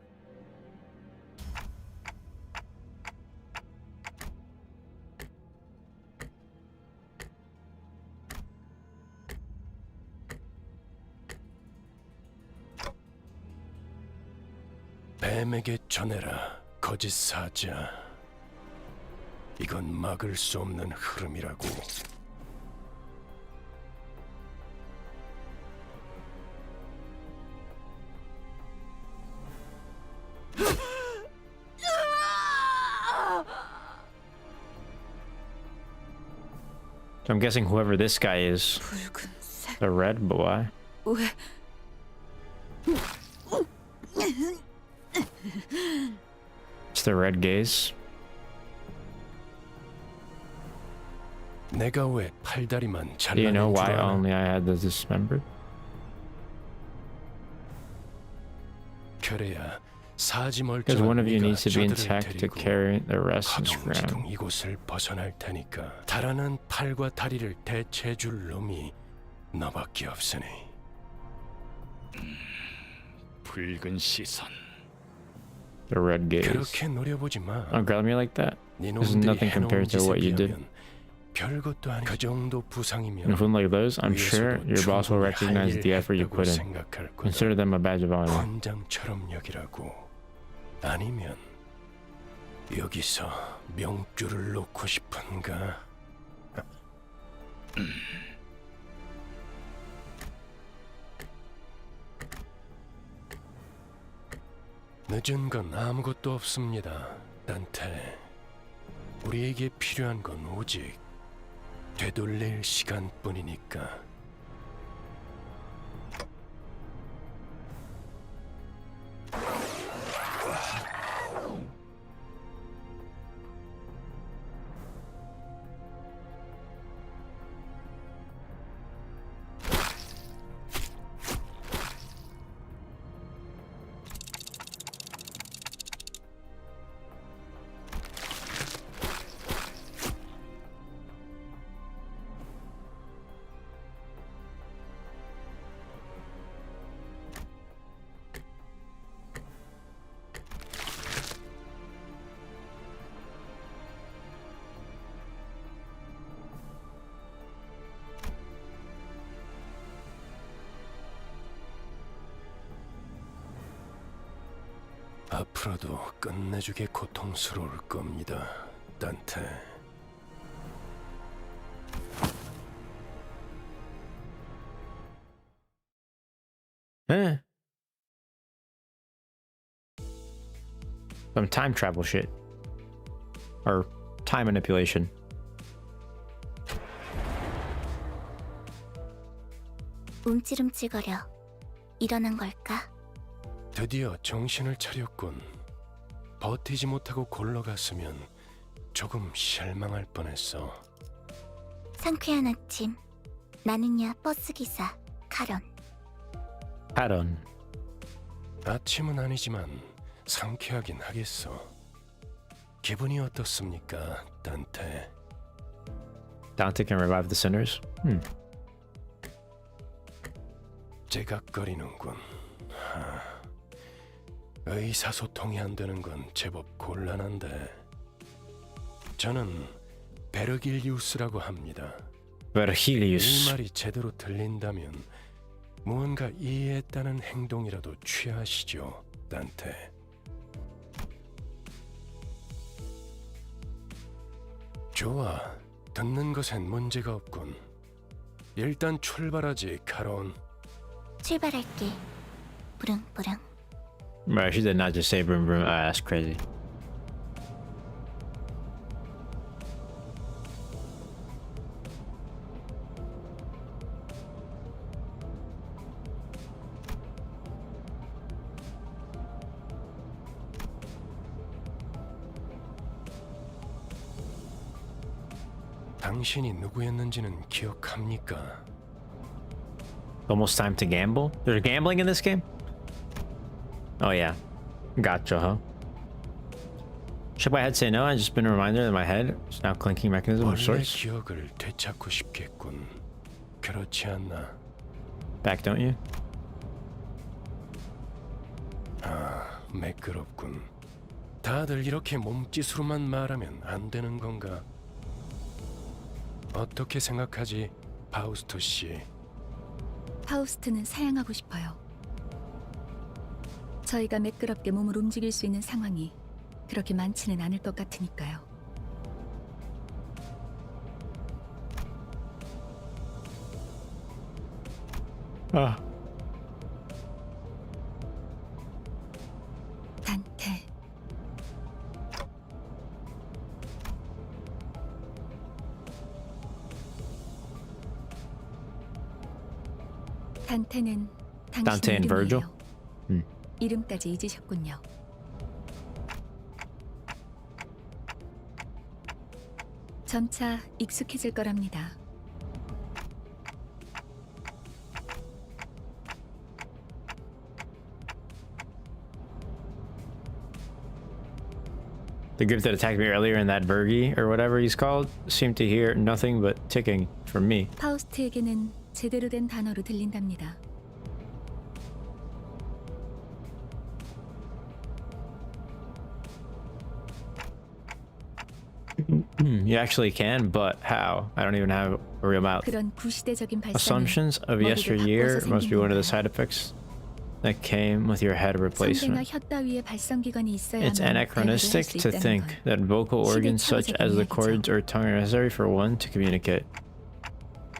뱀에게 전해라, 거짓 사자. 이건 막을 수 없는 흐름이라고. So I'm guessing whoever this guy is. 붉은색. The red boy. 왜? It's the red gaze. 내가 왜 팔다리만 Do you know 잘라낸 줄 why 알아? only I had this dismembered? 결해야 사지 Because 멀쩡한 one of you 네가 needs to be 저들을 intact to 데리고 carry the rest and 파동지둥 scram. 이곳을 벗어날 테니까 달아난 팔과 다리를 대체해줄 놈이 너밖에 없으니. 붉은 시선. The red gaze. 그렇게 노려보지 마. Don't grab me like that. 네 This is 놈들이 nothing compared to 해놓은 what you 짓에 did. 비하면 별것도 아니. 그 정도 부상이면 And with one like those, I'm sure 위에서도 your boss will 충분히 recognize 할 the 일을 effort you 했다고 put in. 생각할 거다. Consider them a badge of honor. 권장처럼 여기라고. 아니면 여기서 명줄을 놓고 싶은가? 늦은 건 아무것도 없습니다, 단테. 우리에게 필요한 건 오직 되돌릴 시간뿐이니까. 앞으로도 끝내주게 고통스러울 겁니다, 단테. Eh. Some time travel shit. Or time manipulation. 움찔움찔거려. 일어난 걸까? 드디어 정신을 차렸군. 버티지 못하고 골러갔으면 조금 실망할 뻔했어. 상쾌한 아침. 나는야 버스기사 카런. Pattern. 아침은 아니지만 상쾌하긴 하겠어. 기분이 어떻습니까, 단테? Dante can revive the sinners. 제각거리는군. 의사소통이 안 되는 건 제법 곤란한데. 저는 베르길리우스라고 합니다. 이 Vergilius. 말이 제대로 들린다면 무언가 이해했다는 행동이라도 취하시죠, 단테. 좋아, 듣는 것엔 문제가 없군. 일단 출발하지, 카론. 출발할게. 부릉부릉. Right, she did not just say broom broom. Ah, that's crazy. 당신이 누구였는지는 기억합니까? Almost time to gamble? There's gambling in this game? Oh yeah. Gotcha, huh? Should my head say no? I've just been a reminder that my head is now clinking mechanism of 원래 sorts. 기억을 되찾고 싶겠군. 그렇지 않나? Back, don't you? 아, 매끄럽군. 다들 이렇게 몸짓으로만 말하면 안 되는 건가? 어떻게 생각하지, 파우스토 씨? 파우스트는 사양하고 싶어요. 저희가 매끄럽게 몸을 움직일 수 있는 상황이 그렇게 많지는 않을 것 같으니까요. Ah. 단테. 단테는 Dante 당신의 and Virgil? 이름이에요. 이름까지 잊으셨군요. 점차 익숙해질 거랍니다. The group that attacked me earlier in that Bergie or whatever he's called seemed to hear nothing but ticking from me. 파우스트에게는 제대로 된 단어로 들린답니다. You actually can, but how? I don't even have a real mouth. 그런 구시대적인 발상은 Assumptions of 머리를 yesteryear 바꿔서 must be 생긴 one of the 건가요? side effects that came with your head 성대나 replacement. 혀 따위의 발성기관이 있어야만 It's 대화를 anachronistic 할수 to 있다는 think 건 that vocal organs such as the 시대착오적인 chords or tongue are necessary for one to communicate.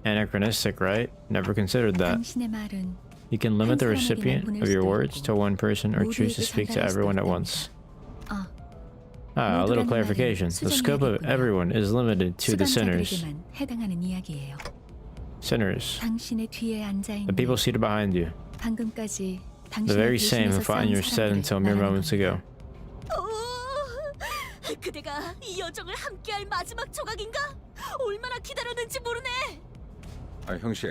Anachronistic, right? Never considered that. 당신의 말은 You can limit the 한 사람에게만 recipient 보낼 of your 수도 words 있고 to one person or choose to 모두에게 speak to 전달할 수도 everyone at 있답니다. once. Ah, a little 모두라는 clarification. 말은 The scope of 수정해야겠군요. everyone is limited to the sinners. 수감자들에게만 해당하는 이야기예요. Sinners. 당신의 뒤에 앉아 The 있는 people seated behind you. 방금까지 The 당신을 very same who 대신해서 fought in your stead 싸운 until mere 사람들을 moments 말하는 ago. 그대가 이 여정을 함께할 마지막 조각인가? 얼마나 기다렸는지 모르네. 아 형씨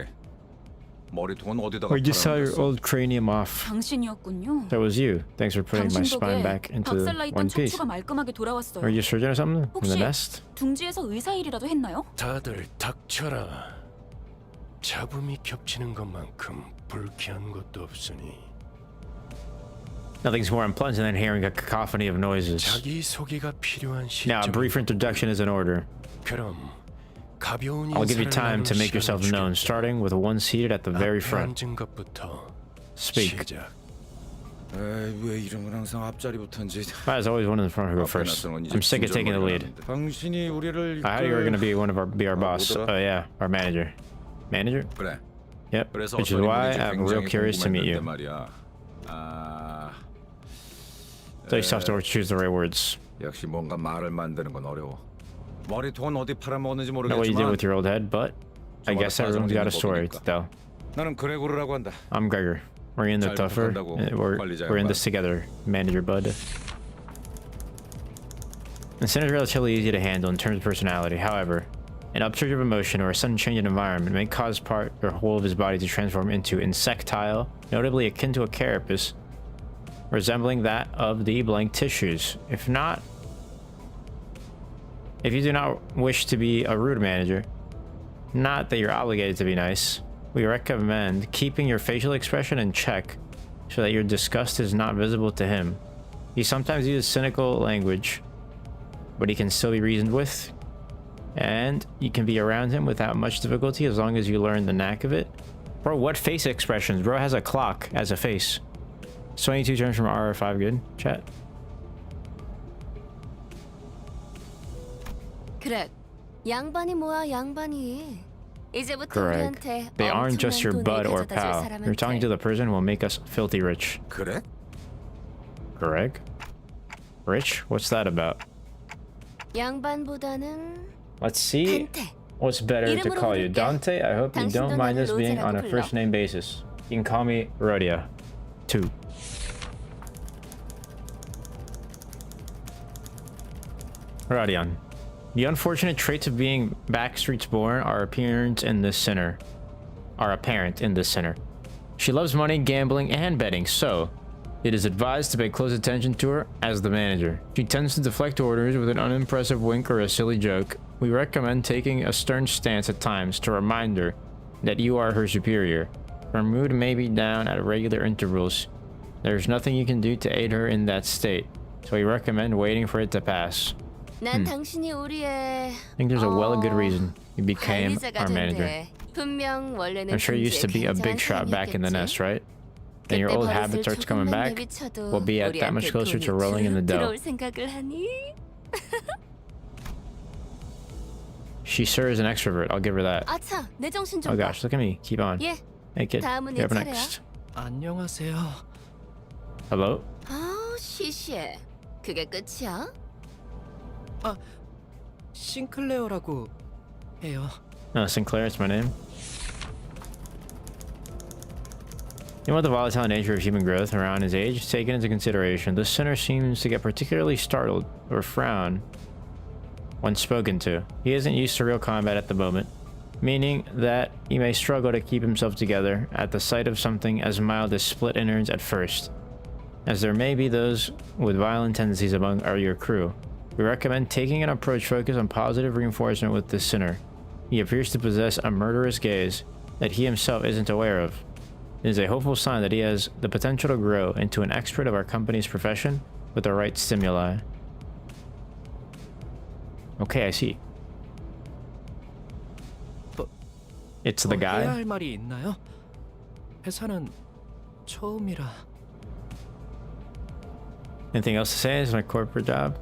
머리통은 어디다가 We just saw your 팔아놨어? old cranium off. 당신이었군요. That was you. Thanks for putting my 당신 spine 덕에 back into 박살나 one 있던 piece. 척추가 말끔하게 돌아왔어요. Are you a surgeon or something? From the 혹시 nest? 둥지에서 의사 일이라도 했나요? 다들 닥쳐라. 잡음이 겹치는 것만큼 불쾌한 것도 없으니 Nothing's more unpleasant than hearing a cacophony of noises. 자기 소개가 필요한 Now, a 시점. brief introduction is in order. 그럼 가벼운 I'll give you 인사를 time to 나눌 make yourself 시간을 known, 주겠다. starting with one seated at the very 앞에 front. 앉은 것부터 Speak. 시작. 에이 왜 이름은 항상 앞자리부터인지. As always, one in the front who go first. I'm sick of taking the lead. 당신이 우리를 I heard you were going to be be our boss. 뭐더라? Oh yeah, our manager. Manager? 그래. Yep. 그래서 Which is 어떤 why 인물인지 I'm real 굉장히 curious to meet 궁금했는데 you. 말이야. 아, So you still have to choose the right words. 역시 뭔가 말을 만드는 건 어려워. 머리통은 어디 팔아먹었는지 Not what you did 모르겠지만 with your old head, but I guess everyone's got a story to tell. 나는 그레고르라고 한다. I'm Gregor. We're in the 잘 tougher. 부탁한다고, We're in this together, manager bud. The Sinner's relatively easy to handle in terms of personality. However, an upsurge of emotion or a sudden change in environment may cause part or whole of his body to transform into insectile, notably akin to a carapace, resembling that of the blank tissues. If you do not wish to be a rude manager, not that you're obligated to be nice, we recommend keeping your facial expression in check so that your disgust is not visible to him. He sometimes uses cynical language, but he can still be reasoned with, and you can be around him without much difficulty as long as you learn the knack of it. Bro, what face expressions? Bro has a clock as a face. 22 turns from R5, good? Chat. 그래, 양반이 뭐야 양반이. 이제부터 Greg. 우리한테 They aren't just your 엄청난 bud 돈을 or 가져다 줄 pal. You're talking to 사람한테 the person who will make us filthy rich. 그래? Greg? Rich? What's that about? 양반보다는 Let's see. 단테. What's better to 이름으로 call you? 부를게. Dante? I hope you 당신도 don't mind 나를 us being on a 로제라고 first 불러. name basis. You can call me Rodia. 2. Rodion. The unfortunate traits of being Backstreet's born are apparent in this sinner. She loves money, gambling, and betting, so it is advised to pay close attention to her as the manager. She tends to deflect orders with an unimpressive wink or a silly joke. We recommend taking a stern stance at times to remind her that you are her superior. Her mood may be down at regular intervals. There's nothing you can do to aid her in that state, so we recommend waiting for it to pass. 난 당신이 우리의 I think there's a good reason you became 관리자가 our manager. 된대. 분명 원래는 I'm sure you used to be a big shot back in the nest, right? And your old habit starts coming back. We'll be at that much closer to rolling in the dough. 들어올 생각을 하니? She sure is an extrovert. I'll give her that. 아차, 내 정신 좀 Oh 봐. gosh, look at me. Keep on. 예, Hey kid, 다음은 you're 내 up 차례야. next. 안녕하세요. Hello? 아, 시시해. 그게 끝이야? 싱클레어라고 해요. No, Sinclair, it's my name. Even with the volatile nature of human growth around his age taken into consideration, the sinner seems to get particularly startled or frown when spoken to. He isn't used to real combat at the moment, meaning that he may struggle to keep himself together at the sight of something as mild as split innards at first, as there may be those with violent tendencies among your crew. We recommend taking an approach focused on positive reinforcement with this sinner. He appears to possess a murderous gaze that he himself isn't aware of. It is a hopeful sign that he has the potential to grow into an expert of our company's profession with the right stimuli. Okay, I see. It's the 해야 guy. 할 말이 있나요? 회사는 처음이라. Anything else to say? Is my corporate job?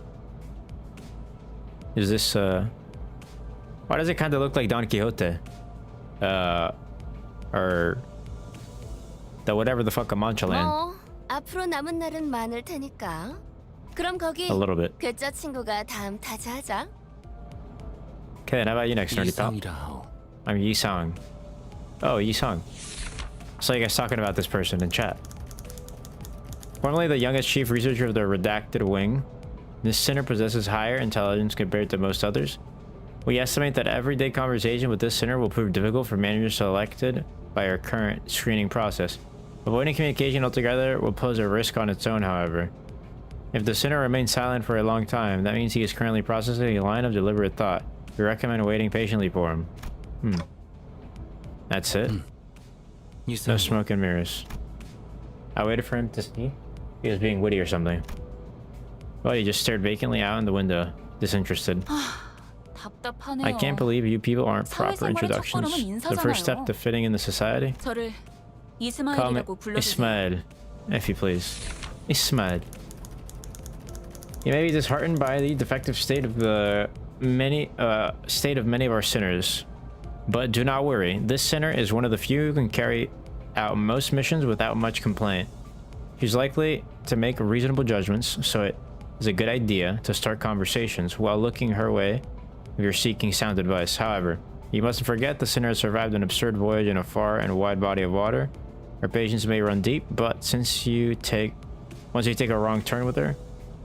Is this why does it kind of look like Don Quixote? Or the whatever the fuck a Mancha land. 앞으로 남은 날은 많을 테니까 그럼 거기 A little bit. 괴짜 친구가 다음 타자하자. Okay, then how about you next, Nerdy Pal? I'm Yisang. Oh, Yisang. So you guys talking about this person in chat. Formerly the youngest chief researcher of the redacted wing, this sinner possesses higher intelligence compared to most others. We estimate that everyday conversation with this sinner will prove difficult for managers selected by our current screening process. Avoiding communication altogether will pose a risk on its own, however. If the sinner remains silent for a long time, that means he is currently processing a line of deliberate thought. We recommend waiting patiently for him. That's it? No smoke and mirrors. I waited for him to speak. He was being witty or something. Well, he just stared vacantly out in the window, disinterested. I can't believe you people aren't proper introductions. The first step to fitting into society? 저를 Call me 이스마일이라고 불러주세요. Ismail, if you please. Ismail. You may be disheartened by the defective state of many of our sinners, but do not worry. This sinner is one of the few who can carry out most missions without much complaint. He's likely to make reasonable judgments, so it is a good idea to start conversations while looking her way if you're seeking sound advice. However, you mustn't forget the sinner has survived an absurd voyage in a far and wide body of water. Her patience may run deep, but once you take a wrong turn with her,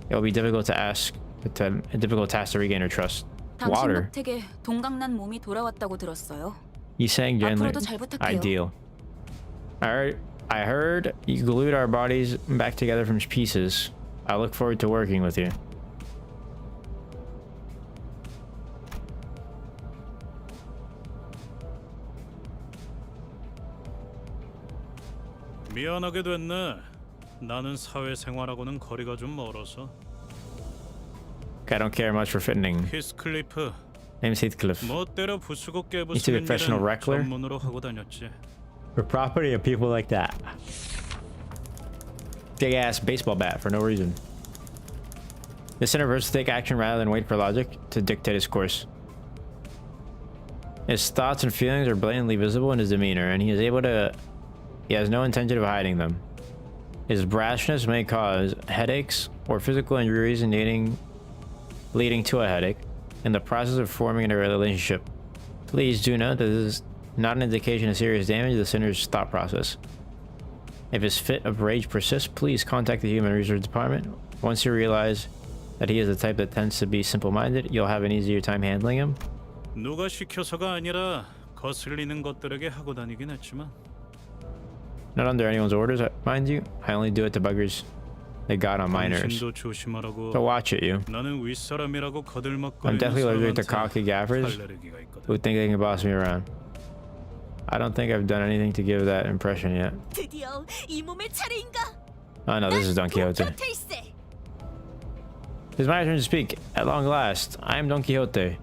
it will be difficult task to regain her trust. 당신 Water. 덕택에 동강난 몸이 돌아왔다고 들었어요. You sang gently. 앞으로도 잘 부탁해요. Ideal. I heard you glued our bodies back together from pieces. I look forward to working with you. 미안하게 됐네. 나는 사회생활하고는 거리가 좀 멀어서. I don't care much for fitting. 히스클리프. Name's Heathcliff. 멋대로 부수고 Used to be a 깨부수는 professional 일은 wrestler. 전문으로 하고 다녔지. For property of people like that. Big ass baseball bat for no reason. The sinner prefers to take action rather than wait for logic to dictate his course. His thoughts and feelings are blatantly visible in his demeanor, and he has no intention of hiding them. His brashness may cause headaches or physical injuries leading to a headache in the process of forming a relationship. Please do note that this is not an indication of serious damage to the sinner's thought process. If his fit of rage persists, please contact the Human Resources Department. Once you realize that he is the type that tends to be simple-minded, you'll have an easier time handling him. 누가 시켜서가 아니라 거슬리는 것들에게 하고 다니긴 했지만. Not under anyone's orders, mind you. I only do it to buggers that got on my nerves. 당신도 조심하라고. So watch it, you. 나는 윗사람이라고 거들먹거리는 I'm definitely allergic to 사람한테 cocky gaffers 알레르기가 있거든. who think they can boss me around. I don't think I've done anything to give that impression yet. 드디어 이 몸의 차례인가? Oh no, this is Don Quixote. 테이스. It's my turn to speak. At long last, I am Don Quixote.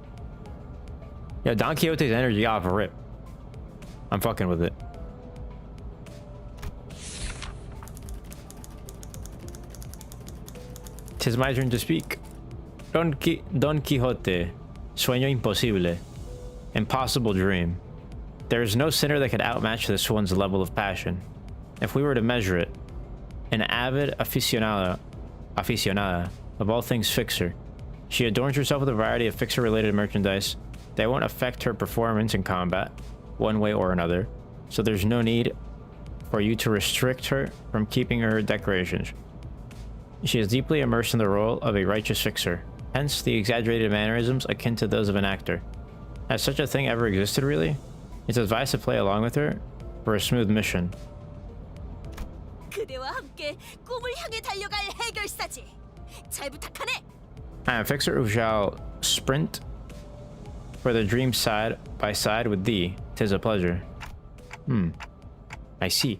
Yeah, Don Quixote's energy off a rip. I'm fucking with it. Tis my turn to speak. Don Quixote. Sueño imposible. Impossible dream. There is no sinner that could outmatch this one's level of passion. If we were to measure it, an avid aficionada of all things Fixer, she adorns herself with a variety of Fixer-related merchandise that won't affect her performance in combat, one way or another, so there's no need for you to restrict her from keeping her decorations. She is deeply immersed in the role of a righteous Fixer, hence the exaggerated mannerisms akin to those of an actor. Has such a thing ever existed, really? It's advised to play along with her for a smooth mission. 그대와 함께 꿈을 향해 달려갈 해결사지. 잘 부탁하네. I am a Fixer who shall sprint for the dream side by side with thee. 'Tis a pleasure. I see.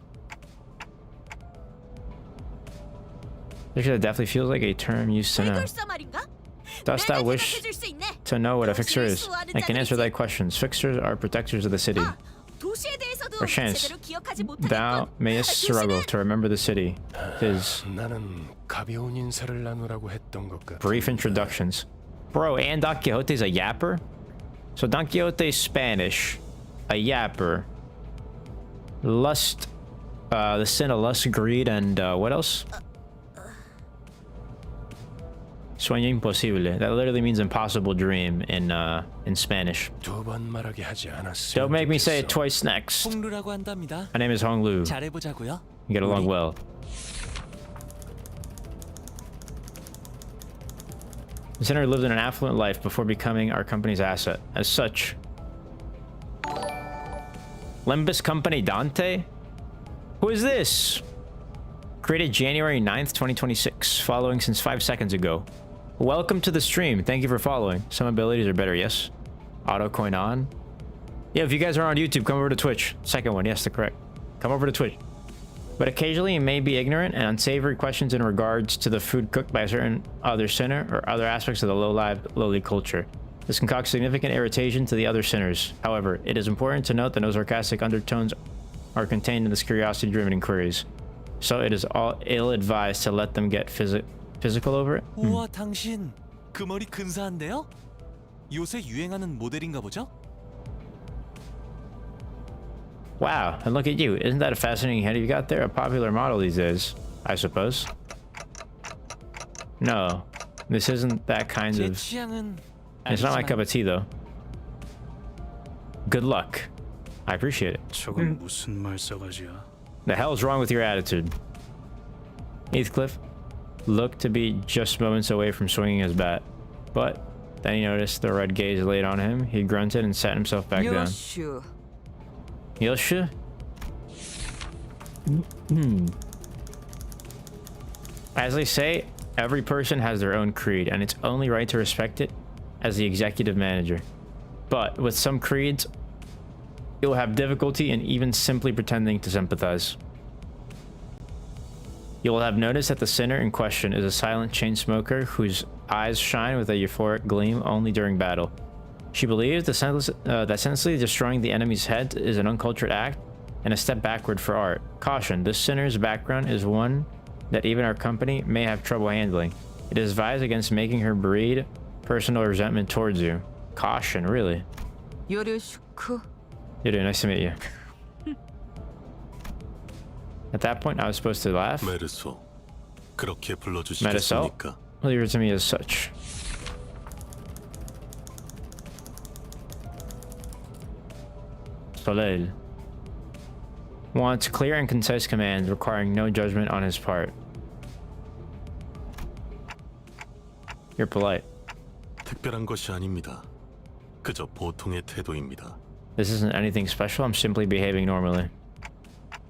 Actually, that definitely feels like a term used to know. 해결사 말인가? Dost thou 내가 wish 대답해줄 수 있네. to know what a Fixer is? I can answer thy questions. Fixers are protectors of the city. 아, 도시에 대해서도 Perchance 제대로 기억하지 thou 못하겠군. mayest struggle to remember the city. 'Tis 나는 가벼운 인사를 나누라고 했던 것 같아. brief introductions. Bro, and Don Quixote's a yapper? So Don Quixote's Spanish, a yapper. Lust, the sin of lust, greed, and what else? Sueño imposible. That literally means impossible dream in Spanish. 두 번 말하게 하지 않았으면 Don't make me say it 좋겠어. twice next. 홍루라고 한답니다. My name is Hong Lu. 잘해보자고요. You get along well. The senator lived an affluent life before becoming our company's asset. As such, Limbus Company Dante? Who is this? Created January 9th, 2026, following since 5 seconds ago. Welcome to the stream. Thank you for following. Some abilities are better, yes. Auto coin on. Yeah, if you guys are on YouTube, come over to Twitch. Second one, yes, the correct. Come over to Twitch. But occasionally you may be ignorant and unsavory questions in regards to the food cooked by a certain other sinner or other aspects of the lowly culture. This can cause significant irritation to the other sinners. However, it is important to note that no sarcastic undertones are contained in this curiosity-driven inquiries. So it is all ill-advised to let them get physical over it. 우와, 당신 그 머리 근사한데요? 요새 유행하는 모델인가 보죠? Wow, and look at you. Isn't that a fascinating head you got there? A popular model these days, I suppose. No, this isn't that kind 제 of... 취향은 It's not my cup of tea, though. Good luck. I appreciate it. 저건 무슨 말싸가지야? The hell's wrong with your attitude? Heathcliff looked to be just moments away from swinging his bat, but then he noticed the red gaze laid on him. He grunted and sat himself back down. 요슈. Yosha? As they say, every person has their own creed, and it's only right to respect it as the executive manager. But with some creeds, you'll have difficulty in even simply pretending to sympathize. You will have noticed that the sinner in question is a silent chain smoker whose eyes shine with a euphoric gleam only during battle. She believes that senselessly destroying the enemy's head is an uncultured act and a step backward for art. Caution, this sinner's background is one that even our company may have trouble handling. It is advised against making her breed personal resentment towards you. Caution, really. 요르슈크. Yudu, nice to meet you. At that point, I was supposed to laugh. 메르소, 그렇게 Medisol? 불러주시겠습니까? Well, you were to me as such. Soleil wants clear and concise commands requiring no judgment on his part. You're polite. 특별한 것이 아닙니다. 그저 보통의 태도입니다. This isn't anything special. I'm simply behaving normally.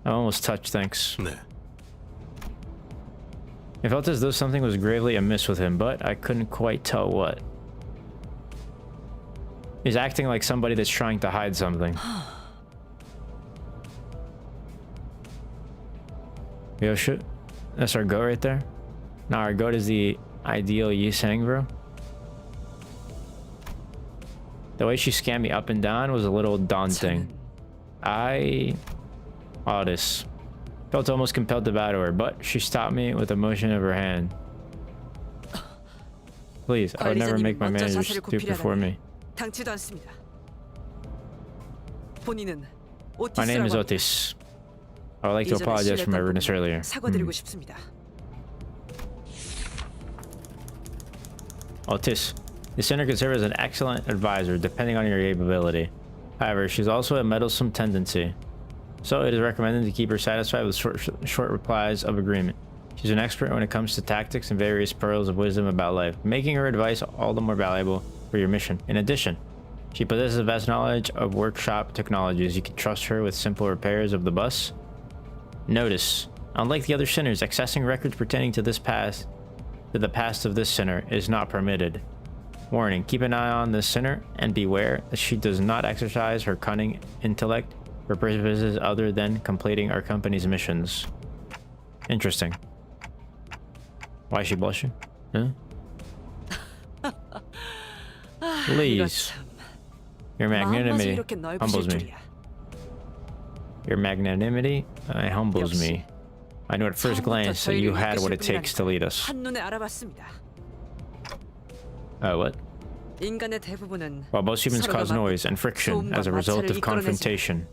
I'm almost touched, thanks. 네, I felt as though something was gravely amiss with him, but I couldn't quite tell what. He's acting like somebody that's trying to hide something. Yo, shit. That's our goat right there. Now our goat is the ideal Yisang, bro. The way she scanned me up and down was a little daunting. Otis felt almost compelled to bow to her, but she stopped me with a motion of her hand. Please, I would never make my manager stoop before me. 당치도 않습니다. 본인은 My name is 오티스라고 합니다. Otis. I would like to apologize for my rudeness earlier. 사과드리고 싶습니다. Otis. The sinner could serve as an excellent advisor, depending on your capability. However, she's also a meddlesome tendency. So it is recommended to keep her satisfied with short replies of agreement. She's an expert when it comes to tactics and various pearls of wisdom about life, making her advice all the more valuable for your mission. In addition, she possesses vast knowledge of workshop technologies. You can trust her with simple repairs of the bus. Notice, unlike the other sinners, accessing records pertaining to the past of this sinner is not permitted. Warning, keep an eye on this sinner and beware that she does not exercise her cunning intellect for purposes other than completing our company's missions. Interesting. Why is she blushing? Huh? Please. Your magnanimity humbles me. Your magnanimity humbles me. I knew at first glance that you had what it takes to lead us. 한눈에 알아봤습니다. What? 인간의 대부분은 While most humans cause noise and friction as a result of confrontation,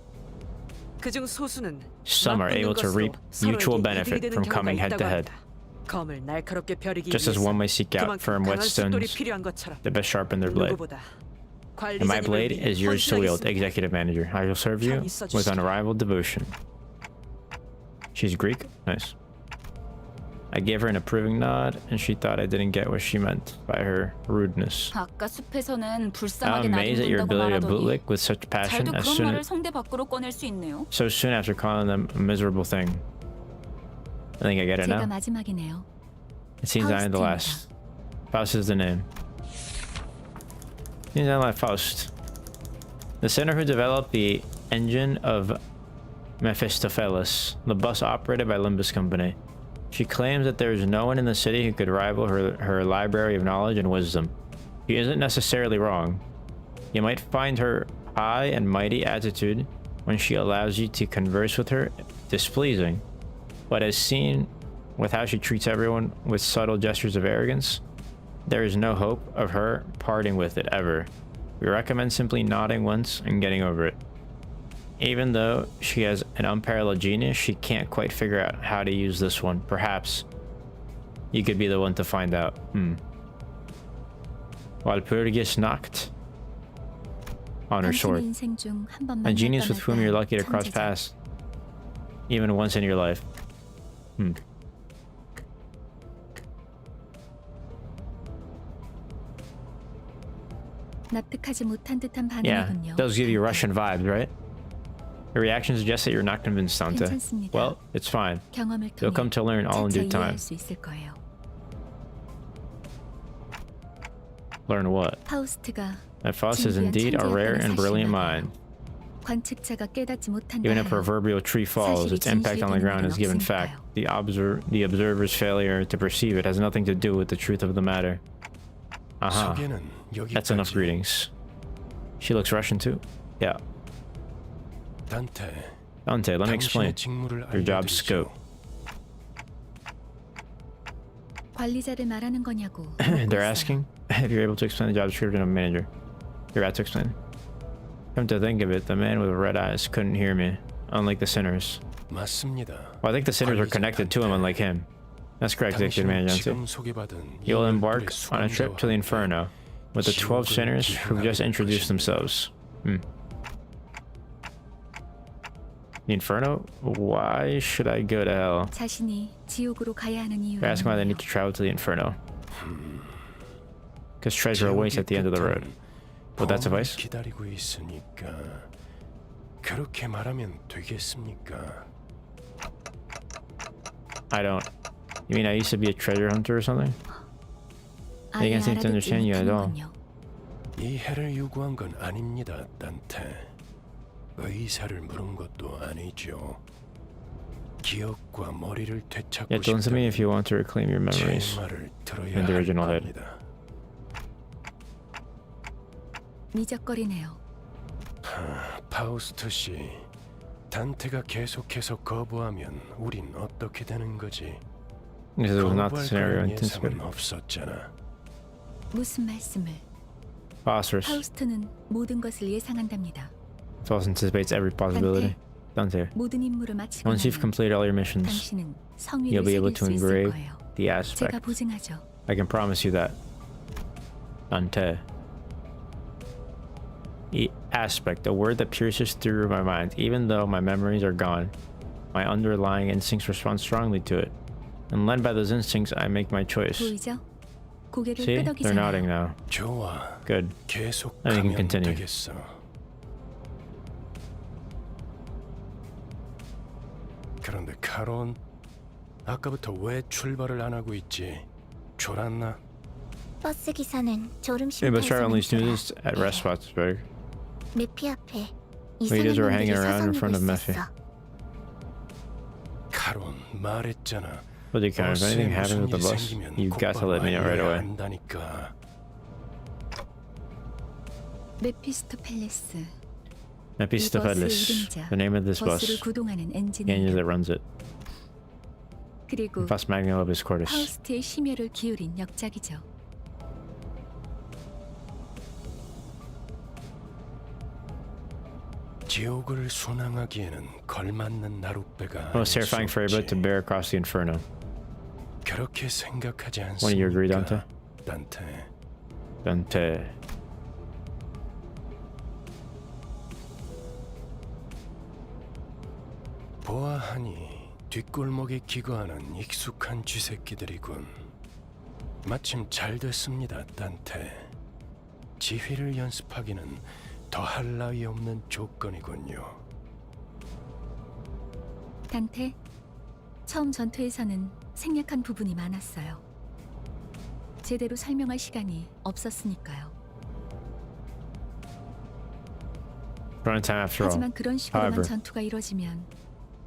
그중 소수는 some are able to reap mutual benefit from coming head to head. 검을 날카롭게 펴리기 Just as 위해서 one may seek out 그만큼 firm 강한 숫돌이 whetstones, 필요한 것처럼 the best sharpen their blade. 누구보다 And my blade 관리자님을 is 위해 yours to wield, 헌신하겠습니다. executive manager. I will serve you with unrivaled devotion. She's Greek? Nice. I gave her an approving nod, and she thought I didn't get what she meant by her rudeness. 아까 숲에서는 I'm 불쌍하게 amazed at your 나를 ability to 말하더니 bootlick with such passion 잘도 as 그런 soon 말을 성대 밖으로 꺼낼 수 있네요. so soon after calling them a miserable thing. I think I get it 제가 now. 마지막이네요. It seems I am the last. Faust is the name. Seems I'm like Faust. The sinner who developed the engine of Mephistopheles, the bus operated by Limbus Company. She claims that there is no one in the city who could rival her library of knowledge and wisdom. She isn't necessarily wrong. You might find her high and mighty attitude when she allows you to converse with her displeasing, but as seen with how she treats everyone with subtle gestures of arrogance, there is no hope of her parting with it ever. We recommend simply nodding once and getting over it. Even though she has an unparalleled genius, she can't quite figure out how to use this one. Perhaps you could be the one to find out. Walpurgis Nacht on her sword. A genius with whom you're lucky to cross paths even once in your life. 납득하지 못한 듯한 Yeah, 반응이군요. those give you Russian vibes, right? Your reaction suggests that you're not convinced, Dante. 괜찮습니다. Well, it's fine. 경험을 You'll come 통해 to learn all in 차차 due time. 이해할 수 있을 거예요. Learn what? 파우스트가 That Faust is 진귀한 indeed a rare and 천재였다는 brilliant 사실만으로 mind. 관측자가 깨닫지 못한다 Even a 하여 proverbial tree falls, its impact on the ground is given fact. The observer's failure to perceive it has nothing to do with the truth of the matter. Aha. 소개는 That's enough 여기까지. greetings. She looks Russian too? Yeah. 단테, Dante, let me explain. 당신의 직무를 Your job 알려드리죠. scope. 관리자를 말하는 거냐고. They're asking if you're able to explain the job description of manager. You're about to explain. Come to think of it, the man with red eyes couldn't hear me, unlike the sinners. 맞습니다. Well, I think the sinners are connected to him, unlike him. That's correct, executive 당신은 manager. 지금 소개받은 이 You'll embark 열둘의 on a trip to the Inferno with the 12 sinners who've just introduced themselves. The Inferno? Why should I go to hell? 자신이 지옥으로 가야 하는 이유는 They're asking why they need to travel to the Inferno. Because treasure awaits at the end of the road. Would that suffice? 기다리고 있으니까 그렇게 말하면 되겠습니까? I don't. You mean I used to be a treasure hunter or something? 아예 can't seem to 알아듣지 understand you at all. 못하는군요. 이해를 요구한 건 아닙니다, 단테. 의사를 물은 것도 아니죠. 기억과 머리를 되찾고 Yeah, listen to me if you want to reclaim your 제 memories 말을 들어야 in the 할 original head. 겁니다. 미적거리네요. 파우스트 씨, 단테가 계속해서 거부하면 우린 어떻게 되는 거지? Because it was not the 거부할 scenario 거란 anticipated. 예상은 없었잖아. 무슨 말씀을? Phosphorus. 파우스트는 모든 것을 예상한답니다. Faust anticipates every possibility. Dante. 모든 임무를 마치고 Once you've 나면 completed all your missions, 당신은 you'll 성위를 be able 새길 to 수 있을 engrave 거예요. the 제가 aspect. 보증하죠. I can promise you that. Dante. The aspect, a word that pierces through my mind. Even though my memories are gone, my underlying instincts respond strongly to it. And led by those instincts, I make my choice. 보이죠? 고개를 See? They're nodding 끄덕이잖아요. now. 좋아. Good. 계속 Now you can 가면 continue. 되겠어. 그런데 카론, 아까부터 왜 출발을 안 하고 있지? 졸았나? 버스 기사는 졸음 Yeah, but Charlotte only 심파에서 snoozes at rest spots, Berg. 메피 앞에 Leaders 이상한 were hanging 놈들이 around in front of 서성이고 Mephi. 있었어. 카론, 말했잖아. What do you count? If anything 버스에 happens with the 무슨 bus, 일이 생기면 you got to let me know right 곧바로 away. 알려야 한다니까. 메피스토펠레스. Mephistopheles, the name of this 버스를 bus, 구동하는 the engine 엔진입니다. that runs it. 그리고 Fast Magnum of his Cordis. 파우스트의 심혈을 기울인 역작이죠. 지옥을 순항하기에는 걸맞는 나룻배가 Most terrifying ferryboat to bear across the Inferno. 그렇게 생각하지 When you agree, Dante? 않습니까, 단테? Dante. 보아하니 뒷골목에 기거하는 익숙한 쥐새끼들이군. 마침 잘 됐습니다, 단테. 지휘를 연습하기는 더할 나위 없는 조건이군요. 단테, 처음 전투에서는 생략한 부분이 많았어요. 제대로 설명할 시간이 없었으니까요. Run time after all. 하지만 그런 식으로만 However, 전투가 이뤄지면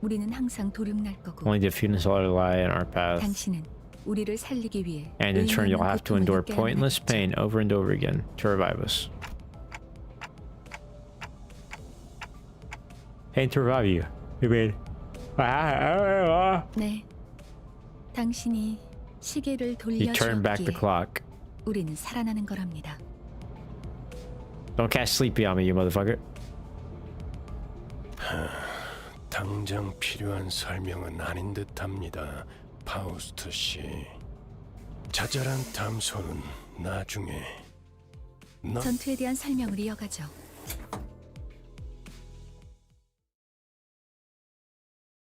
우리는 항상 도륙날 거고 only defeating will lie in our path, 당신은 우리를 살리기 위해 and in turn you'll have to 고통을 endure 느껴야 pointless 하겠죠. pain over and over again to revive us. Pain to revive you. You mean? 네, 당신이 시계를 You turn back the 돌려주었기에 clock. 우리는 살아나는 거랍니다. Don't cast sleepy on me, you motherfucker. 당장 필요한 설명은 아닌 듯합니다, 파우스트 씨. 자잘한 담소는 나중에. 전투에 대한 설명을 이어가죠.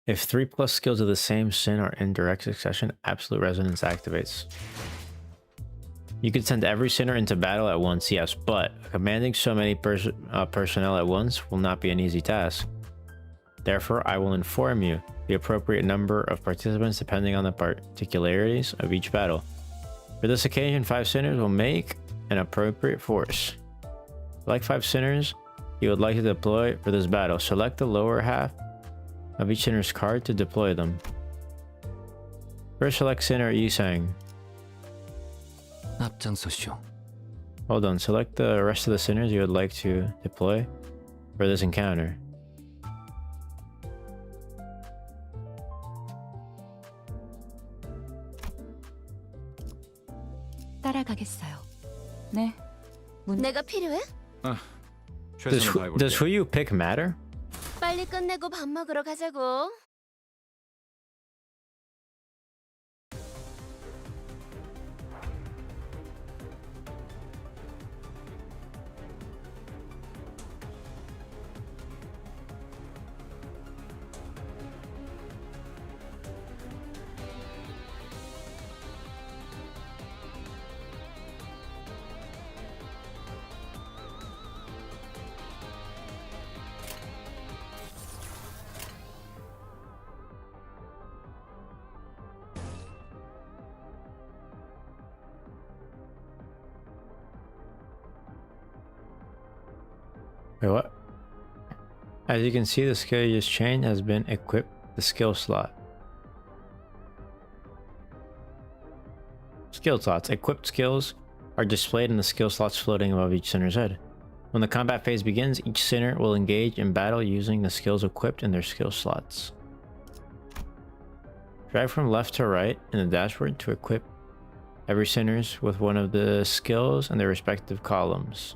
If 3+ skills of the same sin are in direct succession, absolute resonance activates. You can send every sinner into battle at once, yes, but commanding so many personnel at once will not be an easy task. Therefore, I will inform you the appropriate number of participants depending on the particularities of each battle. For this occasion, 5 sinners will make an appropriate force. Like 5 sinners you would like to deploy for this battle. Select the lower half of each sinner's card to deploy them. First, select sinner Yisang. 앞장서시오. Hold on, select the rest of the sinners you would like to deploy for this encounter. 따라가겠어요. 네. 내가 필요해? Does who you pick matter? 빨리 끝내고 밥 먹으러 가자고. Wait, what? As you can see, the skill you just changed has been equipped the skill slot. Skill slots. Equipped skills are displayed in the skill slots floating above each sinner's head. When the combat phase begins, each sinner will engage in battle using the skills equipped in their skill slots. Drag from left to right in the dashboard to equip every sinner's with one of the skills in their respective columns.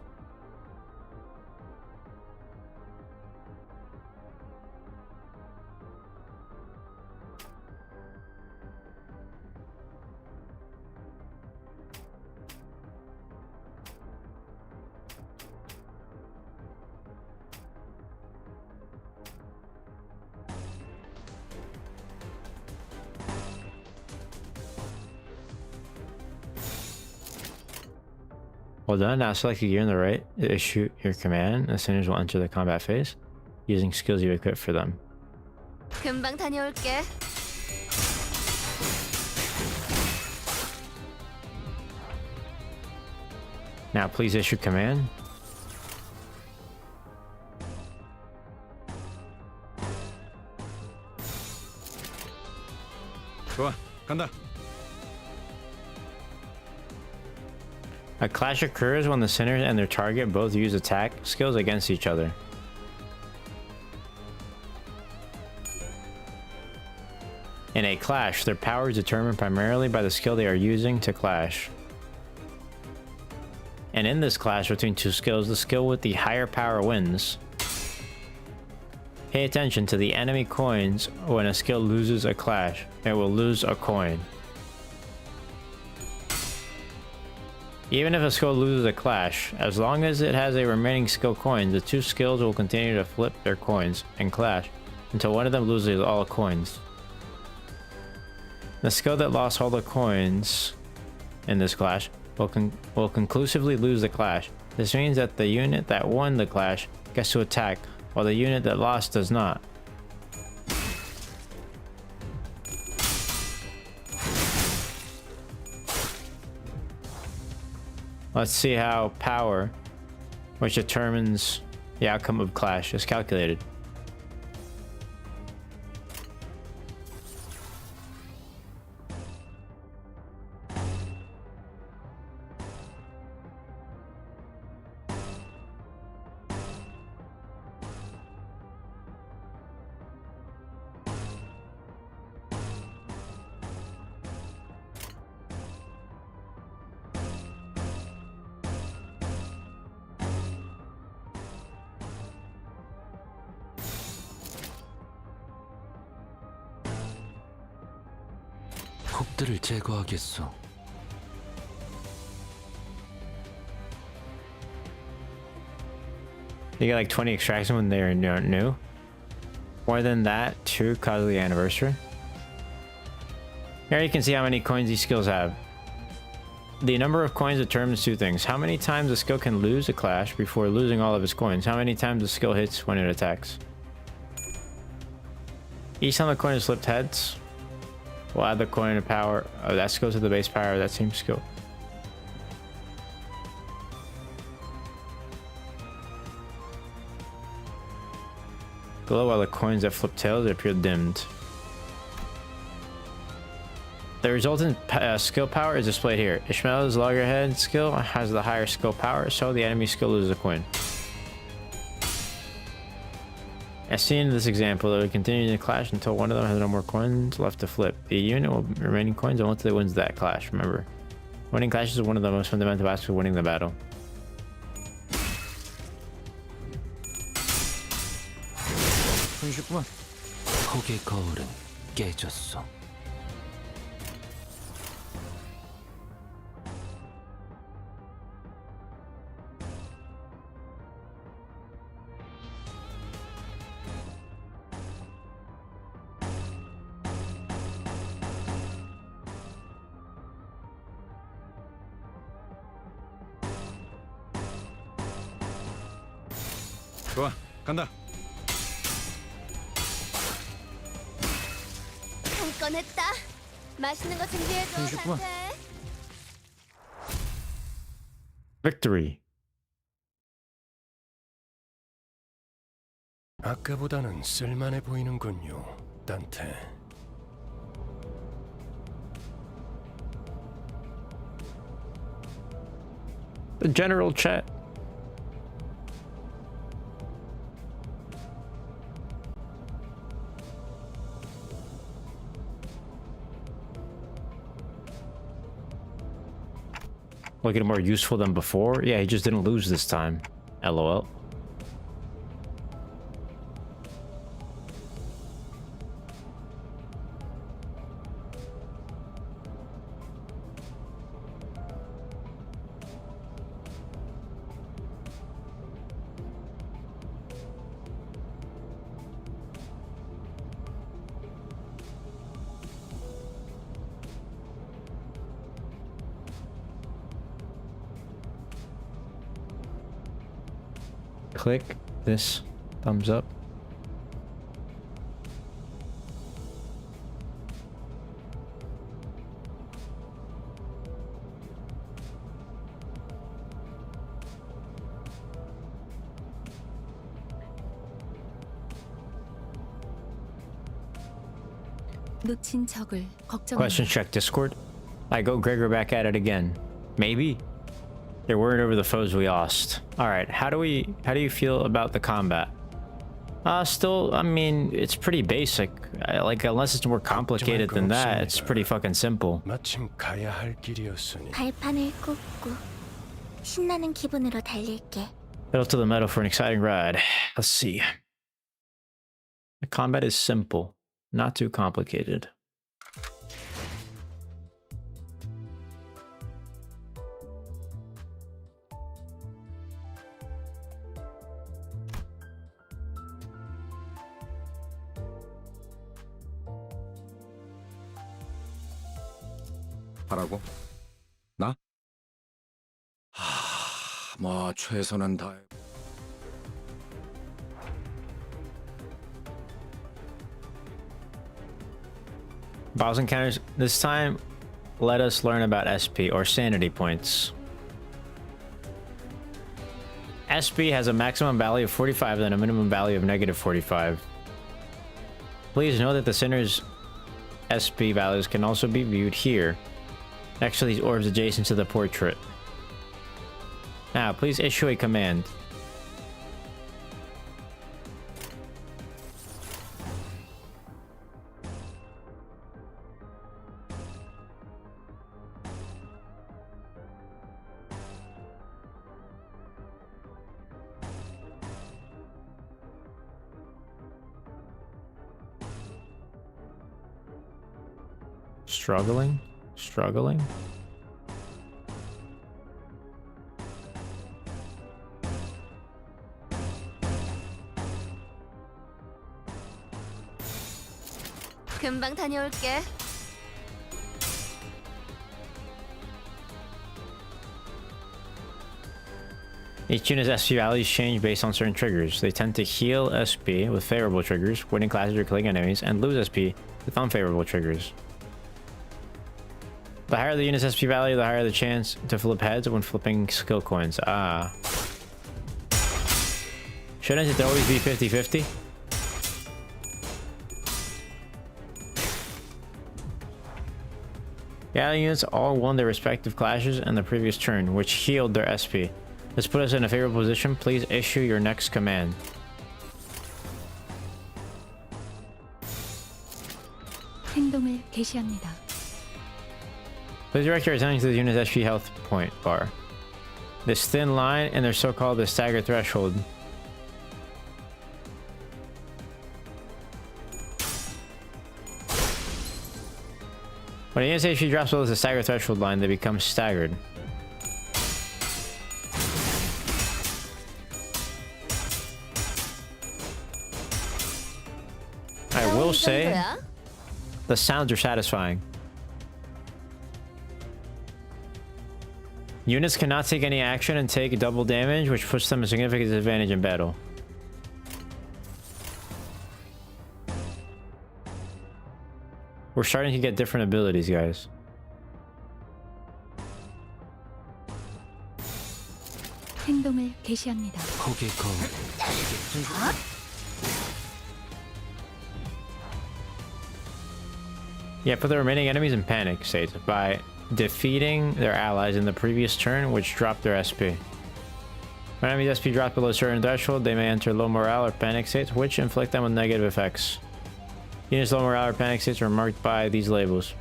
Well done. Now select a gear on the right, issue your command, and the sinners will enter the combat phase using skills you equip for them. 금방 다녀올게. Now please issue command. 좋아, 간다. A clash occurs when the sinners and their target both use attack skills against each other. In a clash, their power is determined primarily by the skill they are using to clash. And in this clash between two skills, the skill with the higher power wins. Pay attention to the enemy coins when a skill loses a clash. It will lose a coin. Even if a skill loses a clash, as long as it has a remaining skill coin, the two skills will continue to flip their coins and clash until one of them loses all coins. The skill that lost all the coins in this clash will conclusively lose the clash. This means that the unit that won the clash gets to attack, while the unit that lost does not. Let's see how power, which determines the outcome of clash, is calculated. 폭들을 제거하겠소. You get like 20 extraction when they're new. More than that, 2 cause of the anniversary. Here you can see how many coins these skills have. The number of coins determines 2 things. How many times a skill can lose a clash before losing all of its coins. How many times the skill hits when it attacks. Each time the coin is flipped heads, we'll add the coin to power of that skill to the base power of that same skill. Below, while the coins that flip tails appear dimmed. The resultant skill power is displayed here. Ishmael's loggerhead skill has the higher skill power, so the enemy skill loses a coin. As seen in this example, they will continue to clash until one of them has no more coins left to flip. The unit will remaining coins until it wins that clash. Remember, winning clashes is one of the most fundamental aspects of winning the battle. 폭의 거울은 깨졌어. 좋아, 간다. 한 건 했다. 맛있는 거 준비해줘, 상태. Victory. 아까보다는 쓸만해 보이는군요, 단테. The general chat. Looking more useful than before? Yeah, he just didn't lose this time. LOL. Click this thumbs up. 놓친 적을 걱정. Question check Discord. I go Gregor back at it again. Maybe? They're worried over the foes we lost. Alright, how do you feel about the combat? Still, I mean, it's pretty basic. Like, unless it's more complicated than that, it's pretty fucking simple. 마침 가야 할 길이었으니. 발판을 꽂고 신나는 기분으로 달릴게. Pedal to the metal for an exciting ride. Let's see. The combat is simple, not too complicated. 하라고? 나? 뭐 최선은 다해. Boss encounters. This time, let us learn about SP, or sanity points. SP has a maximum value of 45 and a minimum value of negative 45. Please note that the sinner's SP values can also be viewed here, next to these orbs adjacent to the portrait. Now, please issue a command. Struggling? 금방 다녀올게. Each unit's SP values change based on certain triggers. They tend to heal SP with favorable triggers, winning classes or killing enemies, and lose SP with unfavorable triggers. The higher the unit's SP value, the higher the chance to flip heads when flipping skill coins. Ah. Shouldn't it always be 50-50? The allied units all won their respective clashes in the previous turn, which healed their SP. This put us in a favorable position. Please issue your next command. 행동을 개시합니다. Please direct your attention to the unit's SP health point bar. This thin line and their so-called the stagger threshold. When a unit's HP drops below the stagger threshold line, they become staggered. I will say, the sounds are satisfying. Units cannot take any action and take double damage, which puts them at a significant disadvantage in battle. We're starting to get different abilities, guys. 행동을 개시합니다. 폭의 거울 Yeah, put the remaining enemies in panic states by defeating their allies in the previous turn, which dropped their SP. When enemies' SP drop below a certain threshold, they may enter low morale or panic states, which inflict them with negative effects. Units low morale or panic states are marked by these labels.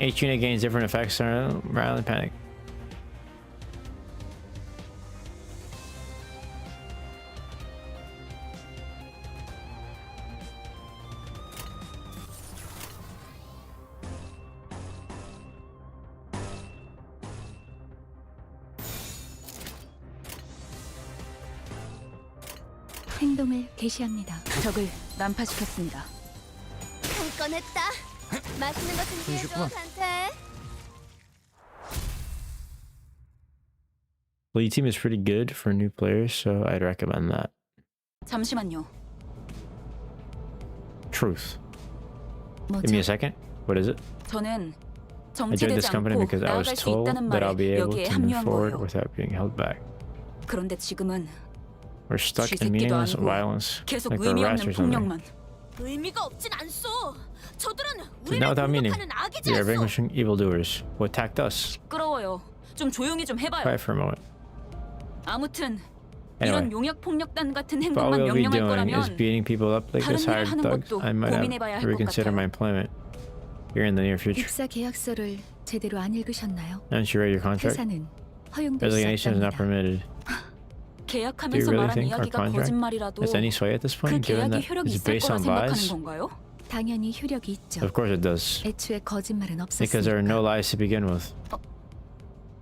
Each unit gains different effects on morale and panic. 행동을 개시합니다. 적을 난파시켰습니다. 한 건 했다. 맛있는 거 준비해줘, 단테. Well, your team is pretty good for new players, so I'd recommend that. 잠시만요. Truth. Give me a second. What is it? 저는 I joined this company because I was told that I'll be able to move forward without being held back. 그런데 지금은 We're stuck in meaningless violence, 계속 like we're 의미 rats 없는 or something. 폭력만. 의미가 없진 않소. 저들은 But 우리를 now without meaning, 공격하는 we are 악이지. vanquishing evildoers who attacked us. 시끄러워요. 좀 조용히 좀 해봐요. Quiet for a moment. 아무튼 Anyway, 이런 용역 폭력단 같은 if all 행동만 we'll be 명령할 doing is 거라면 beating people up like this 다른 일을 hired 하는 thugs, 것도 I might 고민해봐야 have 할 to 것 reconsider 같아요. my employment here in the near future. 입사 계약서를 제대로 안 읽으셨나요? Haven't you read your contract? 회사는 허용될 수 Resignation is not 없답니다. permitted. Do you 계약하면서 really 말한 think our 이야기가 contract 거짓말이라도 has any sway at this 그 point, given 계약이 that 효력이 it's 있을 based 거라 on 생각하는 lies? 건가요? 당연히 효력이 있죠. Of course it does. 애초에 거짓말은 Because there are no 없었으니까. lies to begin with.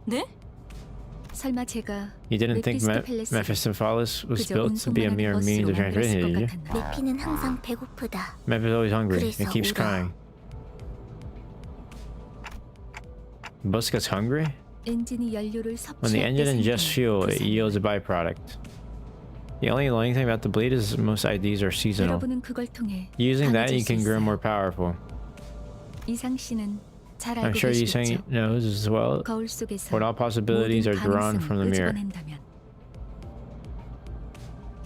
네? 설마 제가 You didn't think 메피스토 팰리스를 Mephistopheles was 그저 built to be a 운송만 mere 하는 means of 것으로 만들었을 transmission, did 것 you? 같았나요? 메피는 항상 배고프다. Meph is always hungry 그래서 and keeps 울어. crying. Bus gets hungry? 엔진이 연료를 When the 섭취할 engine 때 ingests 생기는 fuel, it 부상. yields a byproduct. The only annoying thing about the bleed is most IDs are seasonal. 여러분은 그걸 통해 Using that, 강해질 you 수 can grow 있어요. more powerful. 이상 씨는 잘 I'm 알고 sure 계시겠죠? Yiseng knows as well. 거울 속에서 What all possibilities 모든 are drawn 가능성을 from the mirror. 끄집어낸다면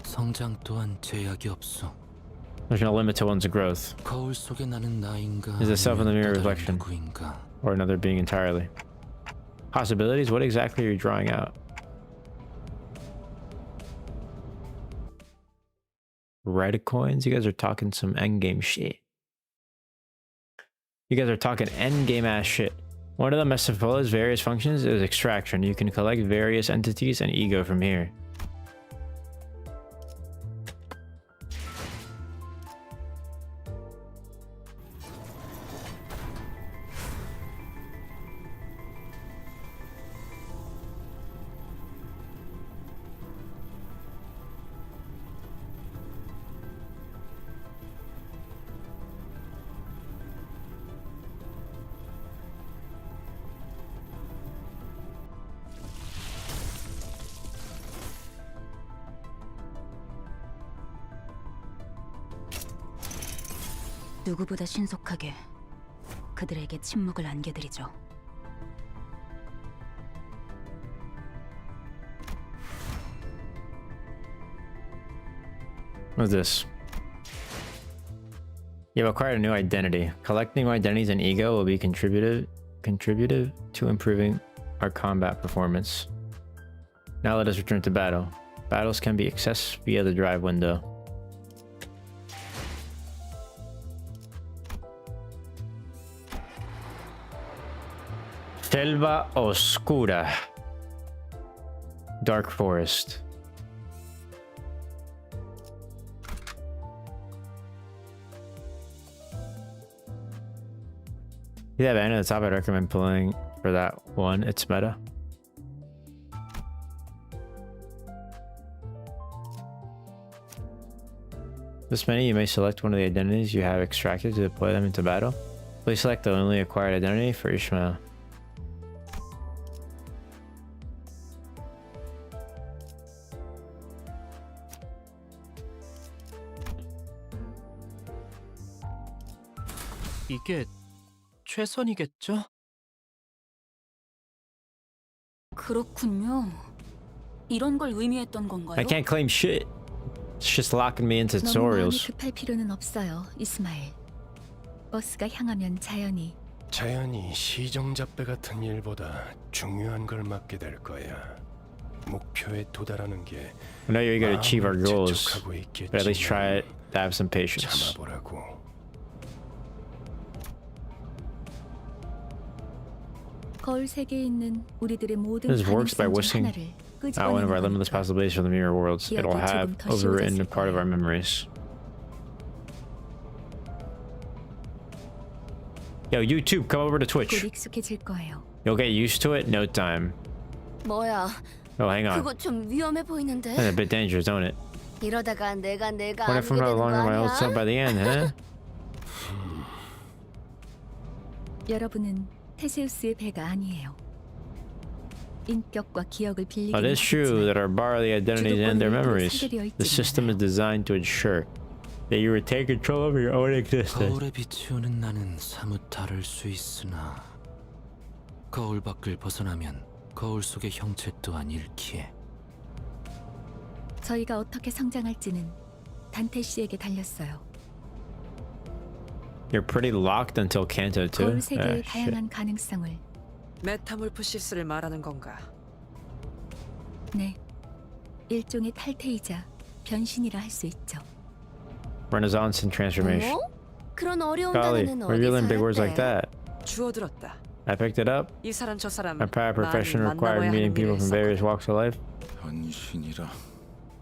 성장 또한 제약이 없어. There's no limit to one's growth. 거울 속에 나는 나인가 Is the self in the mirror 아니면 또 다른 reflection? 누구인가? Or another being entirely. Possibilities? What exactly are you drawing out? Red coins? You guys are talking some endgame shit. You guys are talking endgame ass shit. One of the Mestapola's various functions is extraction. You can collect various entities and ego from here. 누구보다 신속하게 그들에게 침묵을 안겨드리죠. What's this? You've acquired a new identity. Collecting identities and ego will be contributive to improving our combat performance. Now let us return to battle. Battles can be accessed via the drive window. Selva Oscura. Dark Forest. Yeah, man, at the top, I'd recommend pulling for that one. It's meta. This menu, you may select one of the identities you have extracted to deploy them into battle. Please select the only acquired identity for Ishmael. 이게 최선이겠죠? 그렇군요. 이런 걸 의미했던 건가요? I can't claim shit. It's just locking me into 너무 마음이 tutorials. 급할 필요는 없어요, 이스마엘. 버스가 향하면 자연히 시정잡배 같은 일보다 중요한 걸 맡게 될 거야. 목표에 도달하는 게 I know you're eager to achieve our 마음을 goals, 재촉하고 but at least try to have some patience. 참아보라고. 거울 세계에 있는 우리들의 모든 This works by 가능성 중 whisking 하나를 one of our limitless 끄집어내는 possibilities from the mirror worlds. It'll 기억이 have 조금 더 overwritten a 쉬워졌을 part of our 거예요. memories. Yo, YouTube, come over to 곧 Twitch. 익숙해질 거예요. You'll get used to it, no time. 뭐야? Oh, hang on. 그거 좀 위험해 보이는데. That's a bit dangerous, don't it? 이러다가 내가 What if I'm 아니게 no 되는 거 longer my old self 아니야? by the end, huh? 여러분은 테세우스의 배가 아니에요. 인격과 기억을 빌리기 It is true that our borrowed identities and their memories. The system is designed to ensure that you retain control of your own existence. 거울에 비추는 나는 사뭇 다를 수 있으나 거울 밖을 벗어나면 거울 속의 형체 또한 잃기에. 저희가 어떻게 성장할지는 단테 씨에게 달렸어요. You're pretty locked until Kanto too. 거울 세계의 shit. 다양한 가능성을 메타몰프시스를 말하는 건가? 네, 일종의 탈퇴이자 변신이라 할 수 있죠. Renaissance and transformation. 어? 그런 어려운 Golly, 단어는 where you learn big words 어디서 like that? 주워들었다. I picked it up. 이 사람 저 사람 My prior profession 많이 required 만나봐야 meeting 하는 people 일이 from various 있었거든. walks of life. 변신이라.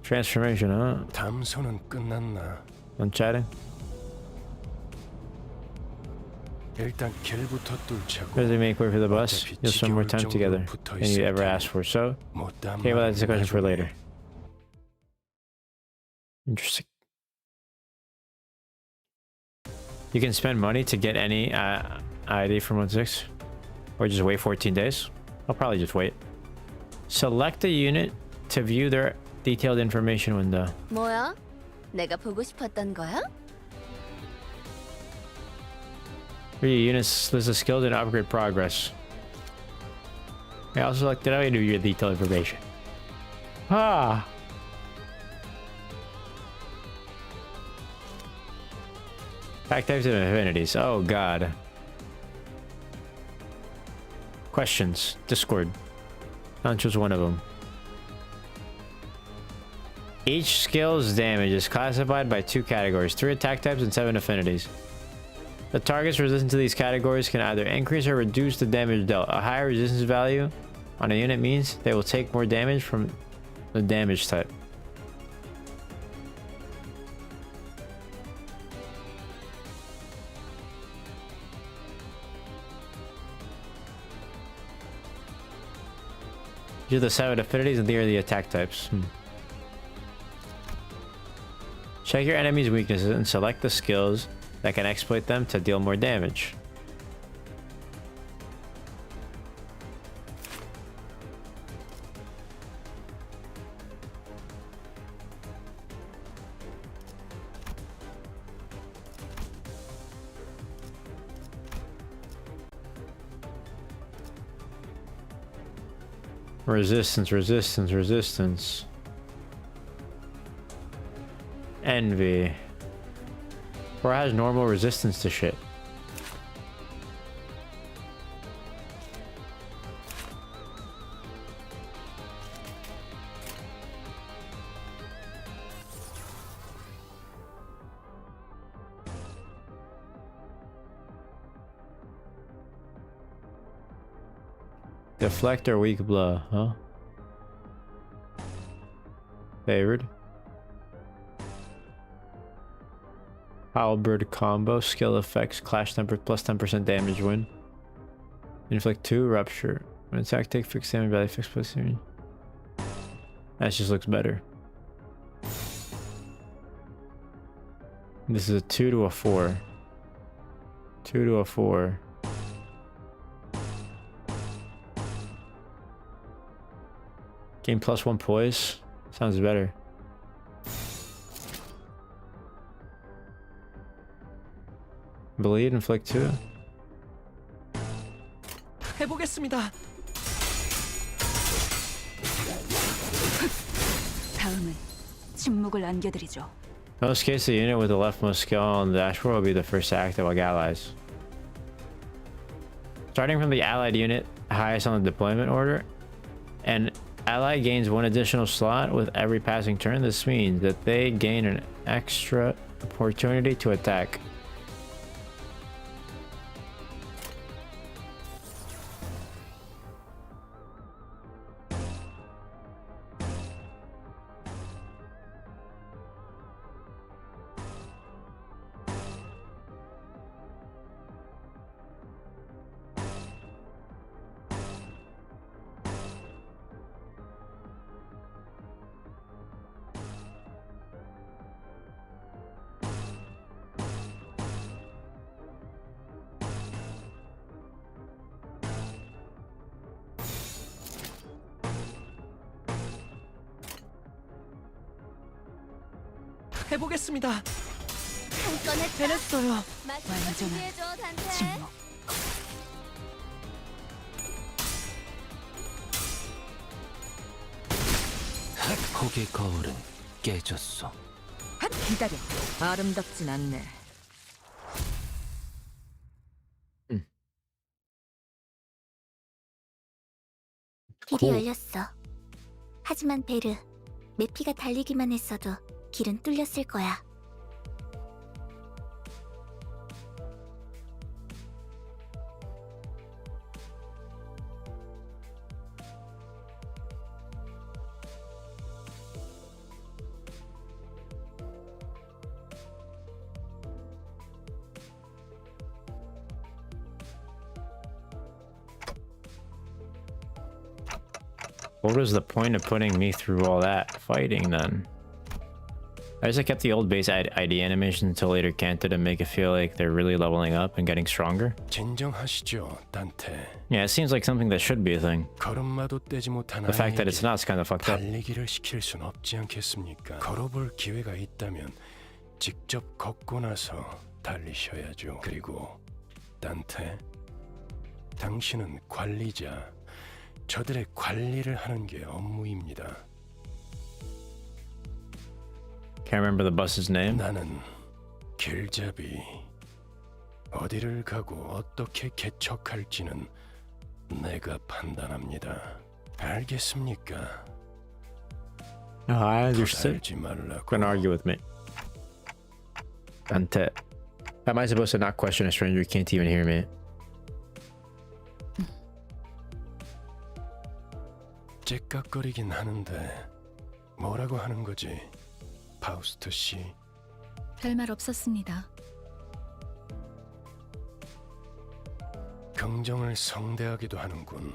Transformation, huh? 담소는 끝났나? I'm chatting. 일단 길부터 뚫자고. As we make way for the bus, you'll spend more time together than you ever asked for. So, okay, well, that's a question for later. Interesting. You can spend money to get any ID from 1.6. Or just wait 14 days? I'll probably just wait. Select a unit to view their detailed information window. 뭐야? 내가 보고 싶었던 거야? View units, list of skills and upgrade progress. I also selected how to view your detailed information. Ah! Attack types and affinities. Oh god. Questions. Discord. I'll choose one of them. Each skill's damage is classified by 2 categories, 3 attack types and 7 affinities. The targets resistant to these categories can either increase or reduce the damage dealt. A higher resistance value on a unit means they will take more damage from the damage type. These are the 7 affinities and they are the attack types. Check your enemy's weaknesses and select the skills that can exploit them to deal more damage. Resistance, resistance, resistance. Envy. Or has normal resistance to shit. Deflect or weak blow, huh? Favored. Halberd combo, skill effects, clash temper, plus 10% damage win. Inflict 2, rupture. When attack take fixed damage value, fixed plus damage. That just looks better. This is a 2 to a 4. 2 to a 4. Gain +1 poise. Sounds better. Bleed, inflict 2. 해보겠습니다. 다음은 침묵을 안겨드리죠. In most cases, the unit with the leftmost skill on the dashboard will be the first to activate allies. Starting from the allied unit highest on the deployment order, an ally gains 1 additional slot with every passing turn. This means that they gain an extra opportunity to attack. 해보겠습니다. 꺼냈다. 해냈어요. 마지막으로 준비해줘, 단테. 침묵. 폭의 거울은 깨졌어. 기다려. 아름답진 않네. 길이 열렸어. 하지만 베르, 메피가 달리기만 했어도 길은 뚫렸을 거야. What was the point of putting me through all that fighting then? I just kept the old base ID animation until later canted to make it feel like they're really leveling up and getting stronger. 진정하시죠, 단테. Yeah, it seems like something that should be a thing. 걸음마도 떼지 못한 The fact that it's not is kind of fucked up. 달리기를 시킬 순 없지 않겠습니까? 걸어볼 기회가 있다면 직접 걷고 나서 달리셔야죠. 그리고 단테, 당신은 관리자. 저들의 관리를 하는 게 업무입니다. Can't remember the bus's name. 나는 길잡이. 어디를 가고 어떻게 개척할지는 내가 판단합니다. 알겠습니까? Oh, I understood. 달지 말라고. Gonna argue with me. Dante. How am I supposed to not question a stranger who can't even hear me? 째깍거리긴 하는데 뭐라고 하는 거지? 파우스트 씨. 별말 없었습니다. 긍정을 성대하기도 하는군.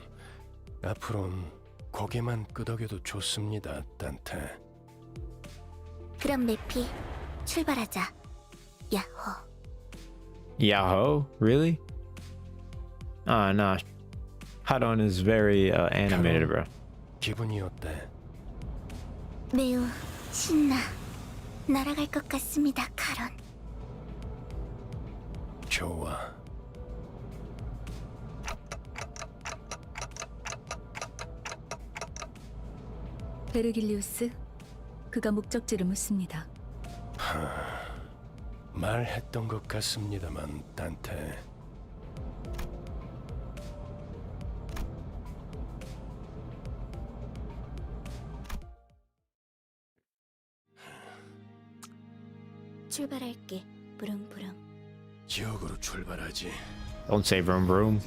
앞으론 고개만 끄덕여도 좋습니다, 단테. 그럼 내피 출발하자. 야호. Yahoo? Really? Oh, no. Hadon is very animated, bro. 기분이 어때? 매우 신나. 날아갈 것 같습니다, 카론. 좋아. 베르길리우스, 그가 목적지를 묻습니다. 말했던 것 같습니다만, 단테. 출발할게. 부릉부릉. 지옥으로 출발하지. Don't say vroom vroom.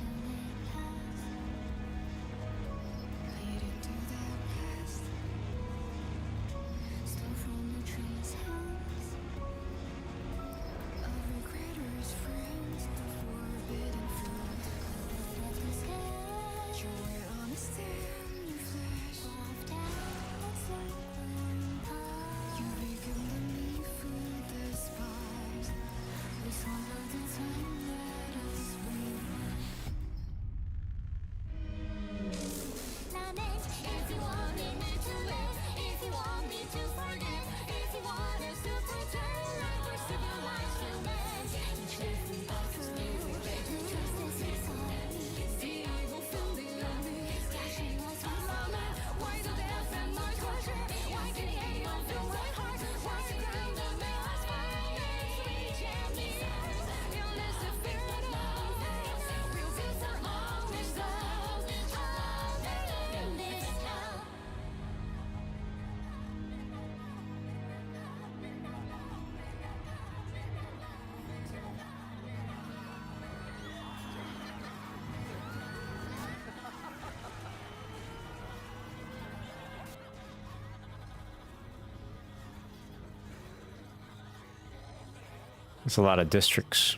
It's a lot of districts.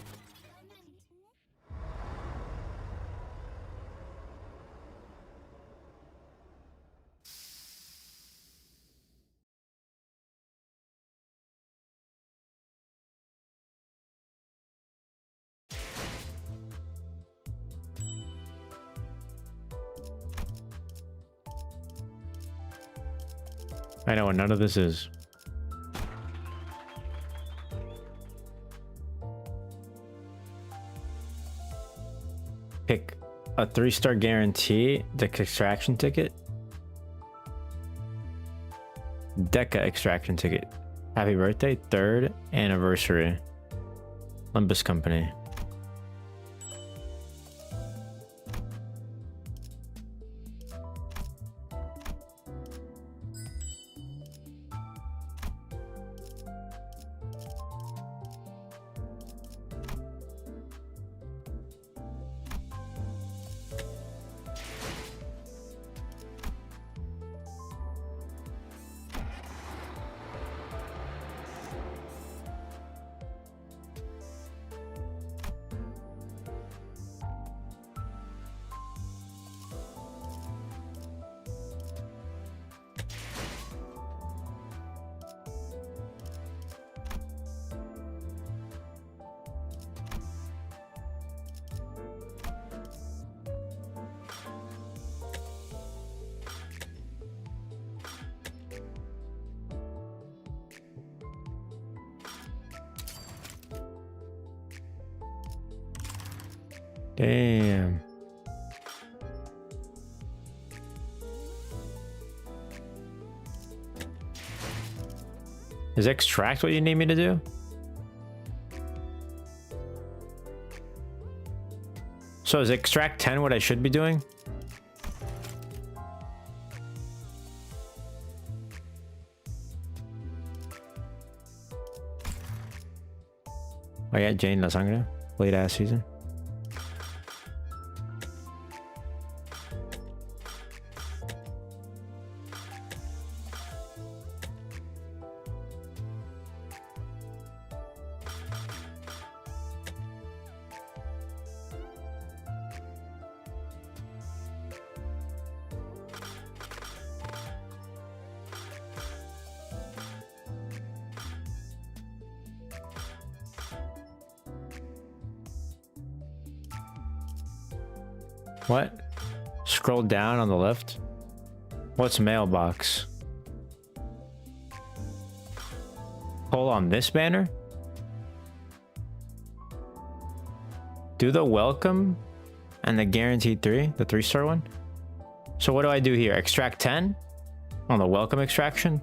I know what none of this is. Pick a 3-star guarantee, deck extraction ticket. Deca extraction ticket. Happy birthday, 3rd anniversary. Limbus Company. Damn. Is extract what you need me to do? So is extract 10 what I should be doing? Oh yeah, Jane La Sangre. Late ass season. What? Scroll down on the left. What's mailbox? Hold on this banner? Do the welcome and the guaranteed 3, the 3-star one. So what do I do here? Extract 10 on the welcome extraction.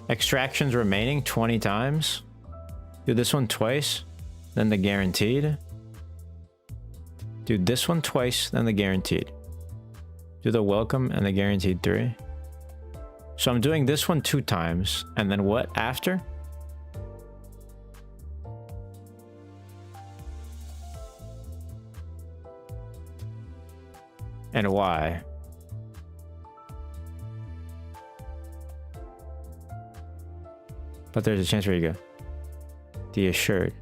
Extractions remaining 20 times. Do this one twice, then the guaranteed. Do this one twice, then the guaranteed. Do the welcome and the guaranteed 3. So I'm doing this one 2 times, and then what after? And why? But there's a chance where you go. The assured.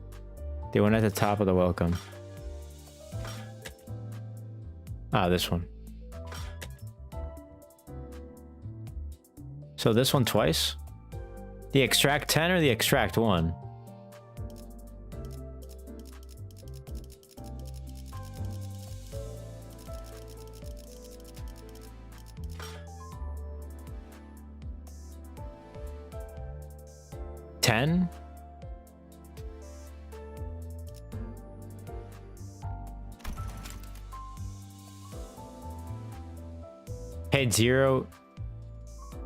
The one at the top of the welcome. Ah, this one. So this one twice? The extract 10 or the extract 1? $10? Paid 0.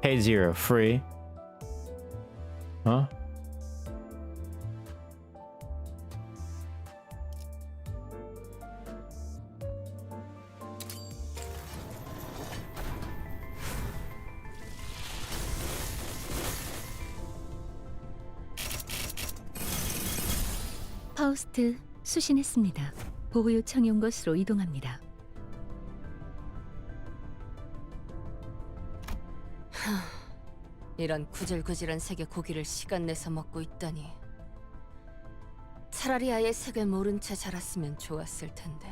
Paid 0. Free. Huh? 파우스트 수신했습니다. 보호 요청이 온 것으로 이동합니다. 이런 구질구질한 색의 고기를 시간 내서 먹고 있다니. 차라리 아예 색을 모른 채 자랐으면 좋았을 텐데.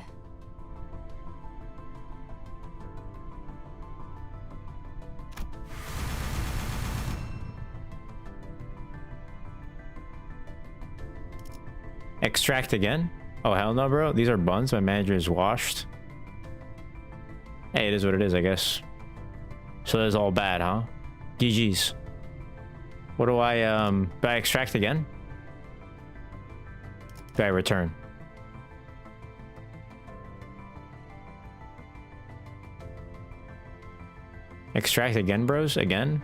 Extract again? Oh, hell no, bro. These are buns. My manager is washed. Hey, it is what it is, I guess. So that's all bad, huh? GG's. What do I extract again? Do I return? Extract again, bros? Again?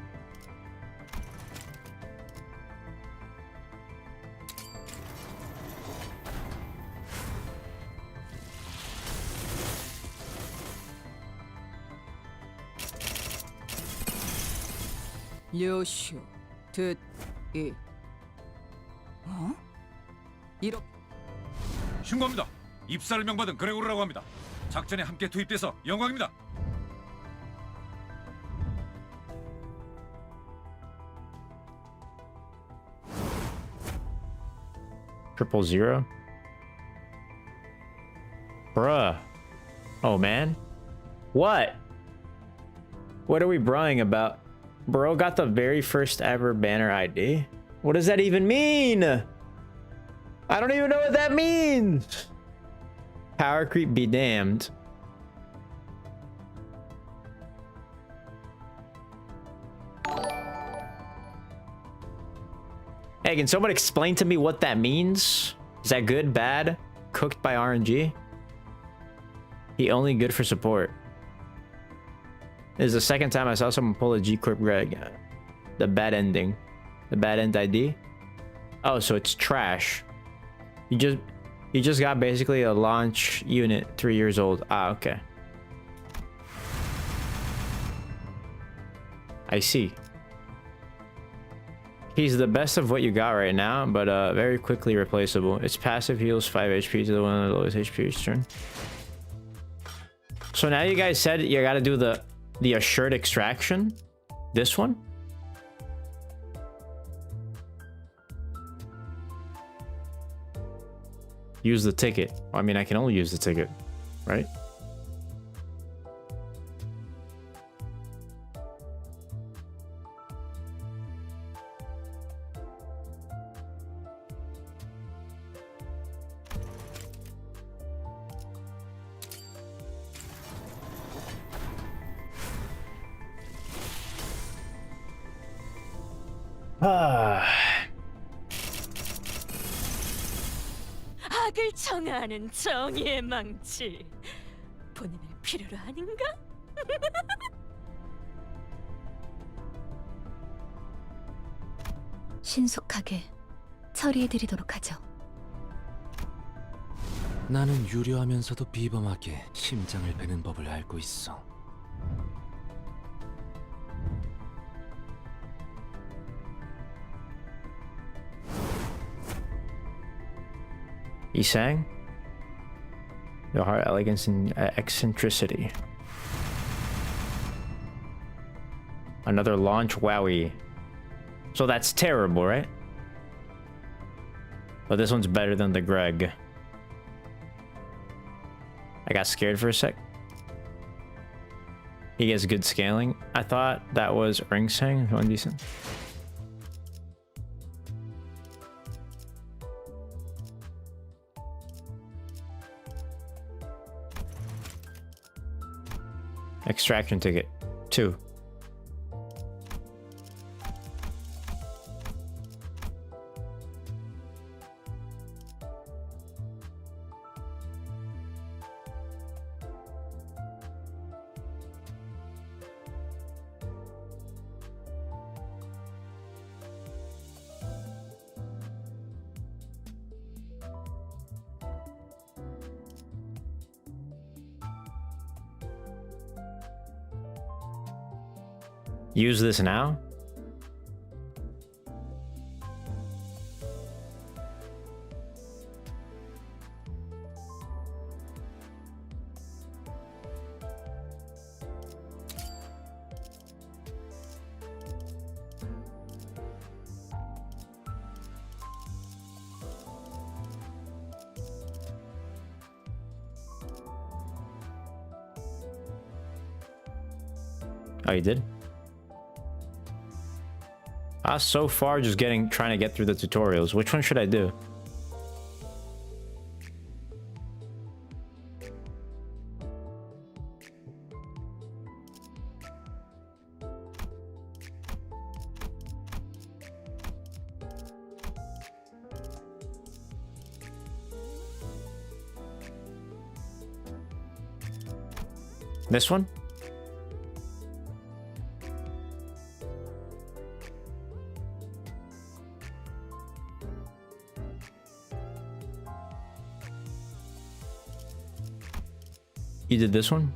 요슈 듣이 어? 이렇게 신고합니다. 입사를 명받은 그레고르라고 합니다. 작전에 함께 투입돼서 영광입니다. Triple 0? Bruh. Oh, man. What? What are we bruhing about? Bro got the very first ever banner ID? What does that even mean? I don't even know what that means. Power creep be damned. Hey, can someone explain to me what that means? Is that good, bad? cooked by RNG? He only good for support. This is the second time I saw someone pull a G Corp Greg. The bad ending. The bad end ID? Oh, so it's trash. You just got basically a launch unit 3 years old. Ah, okay. I see. He's the best of what you got right now, but very quickly replaceable. Its passive heals 5 HP to the one of the lowest HP each turn. So now you guys said you gotta do the assured extraction. This one? Use the ticket. I mean, I can only use the ticket, right? 악을 청하는 정의의 망치. 본인을 필요로 하는가? 신속하게 처리해드리도록 하죠. 나는 유려하면서도 비범하게 심장을 베는 법을 알고 있어. He sang the heart, elegance, and eccentricity. Another launch wowie. So that's terrible, right? But this one's better than the Greg. I got scared for a sec. He gets good scaling. I thought that was Ring Sang, one decent. Extraction ticket 2. Use this now? Oh, you did? So far just trying to get through the tutorials. Which one should I do? This one? You did this one?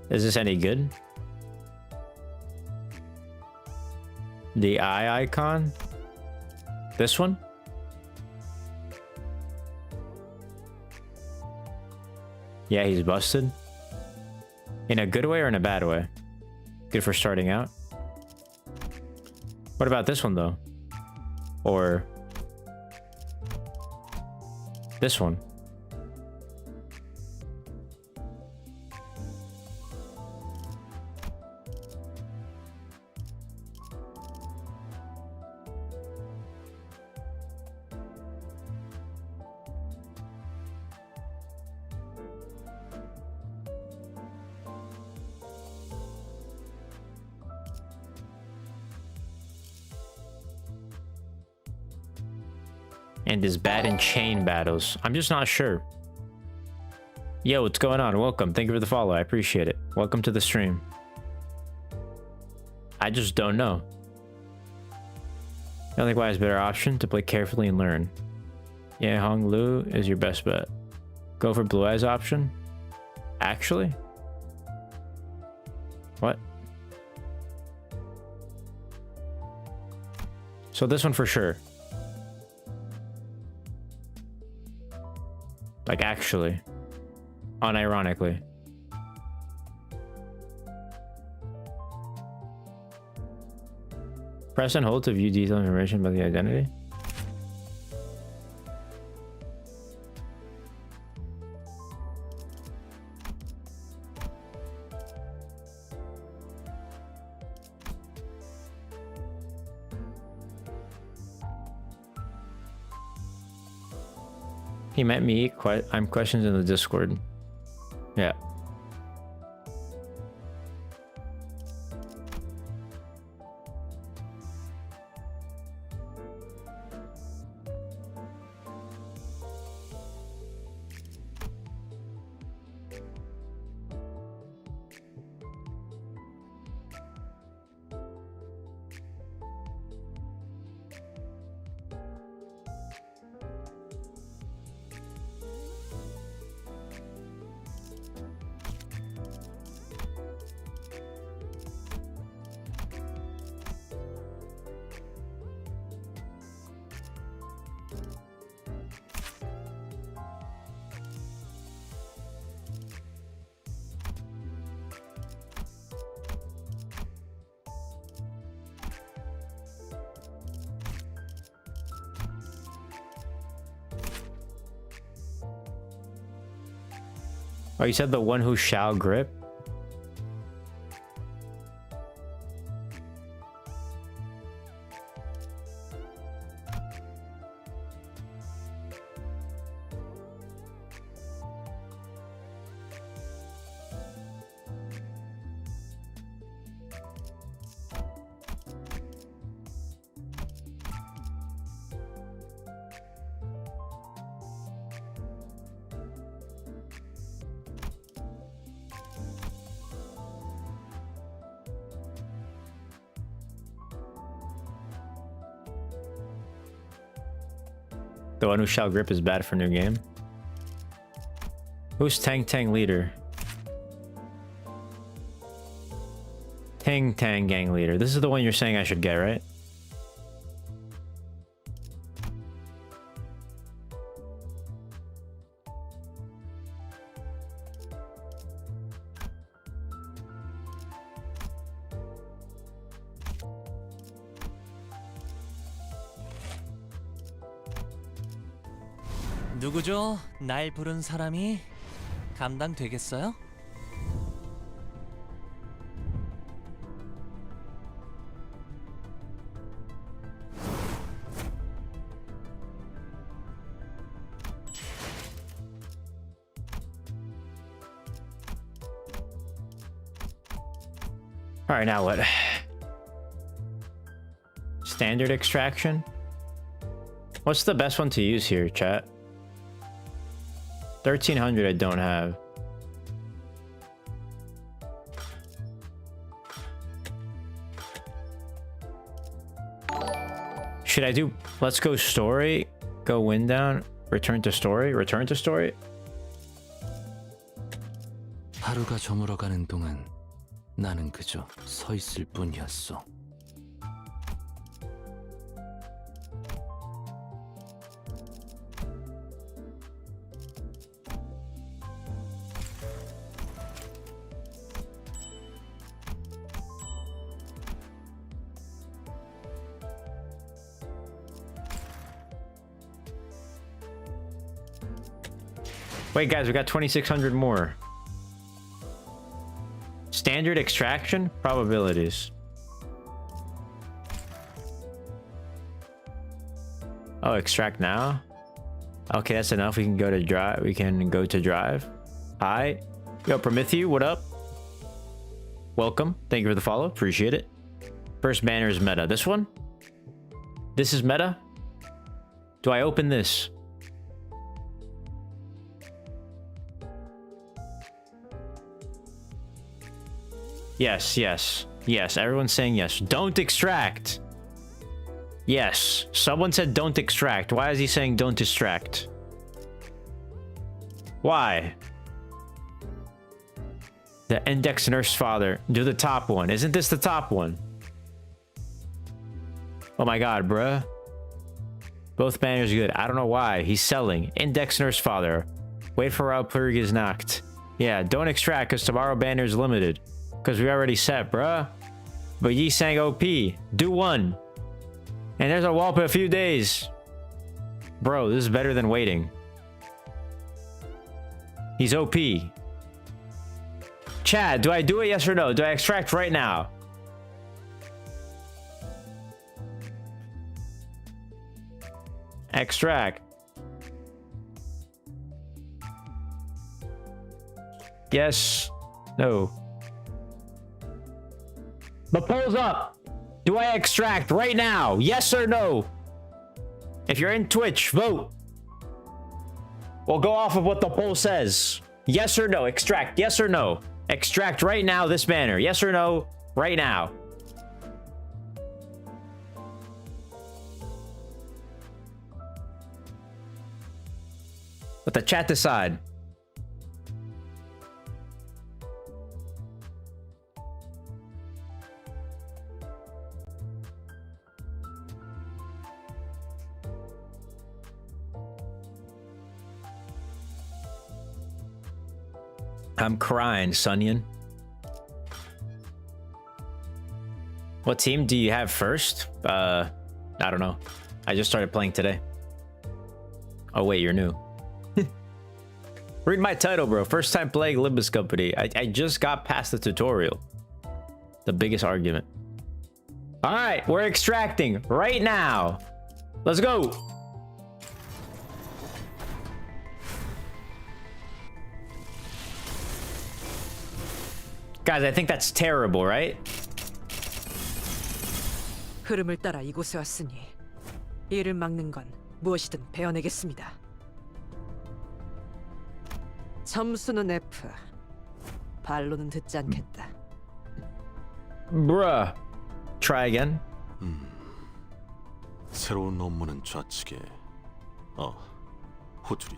Is this any good? The eye icon? This one? Yeah, he's busted. In a good way or in a bad way? Good for starting out. What about this one though? Or this one? and is bad in chain battles. I'm just not sure. Yo, what's going on? Welcome. Thank you for the follow. I appreciate it. Welcome to the stream. I just don't know. I don't think why is a better option to play carefully and learn. Yeah, Hong Lu is your best bet. Go for Blue Eyes option? Actually? What? So this one for sure. Like actually. Unironically. Press and hold to view detailed information about the identity. He met me. I'm questions in the Discord. Yeah. Oh, you said the one who shall grip? The one who shall grip is bad for new game. Who's Tang Tang leader? Tang Tang gang leader. This is the one you're saying I should get, right? 누구죠? 날 부른 사람이 감당되겠어요? All right, now what? Standard extraction? What's the best one to use here, chat? 1300 I don't have. Should I do let's go story, go wind down, return to story, return to story? 하루가 저물어가는 동안 나는 그저 서 있을 뿐이었어. Wait, guys, we got 2,600 more. Standard extraction probabilities. Oh, extract now. Okay, that's enough. We can go to drive. We can go to drive. Hi, yo, Prometheus, what up? Welcome. Thank you for the follow. Appreciate it. First banner is meta. This one. This is meta. Do I open this? Yes, yes, yes. Everyone's saying yes. Don't extract. Yes. Someone said don't extract. Why is he saying don't distract? Why? The index nurse father. Do the top one. Isn't this the top one? Oh my god, bruh. Both banners good. I don't know why. He's selling. Index nurse father. Wait for our plug is knocked. Yeah, don't extract because tomorrow banner is limited. Because we already set, bruh. But Yi sang OP. Do one. And there's a wall for a few days. Bro, this is better than waiting. He's OP. Chad, do I do it, yes or no? Do I extract right now? Extract. Yes. No. The poll's up. Do I extract right now? Yes or no? If you're in Twitch, vote. We'll go off of what the poll says. Yes or no? Extract. Yes or no? Extract right now this banner. Yes or no? Right now. Let the chat decide. I'm crying, Sunyan. What team do you have first? I don't know. I just started playing today. Oh wait, you're new. Read my title, bro. First time playing Limbus Company. I just got past the tutorial. The biggest argument. All right, we're extracting right now. Let's go. Guys, I think that's terrible, right? 흐름을 따라 이곳에 왔으니 이를 막는 건 무엇이든 베어내겠습니다. 점수는 F. 발로는 듣지 않겠다. Bruh. Try again. 새로운 업무는 좌측에. 호출이.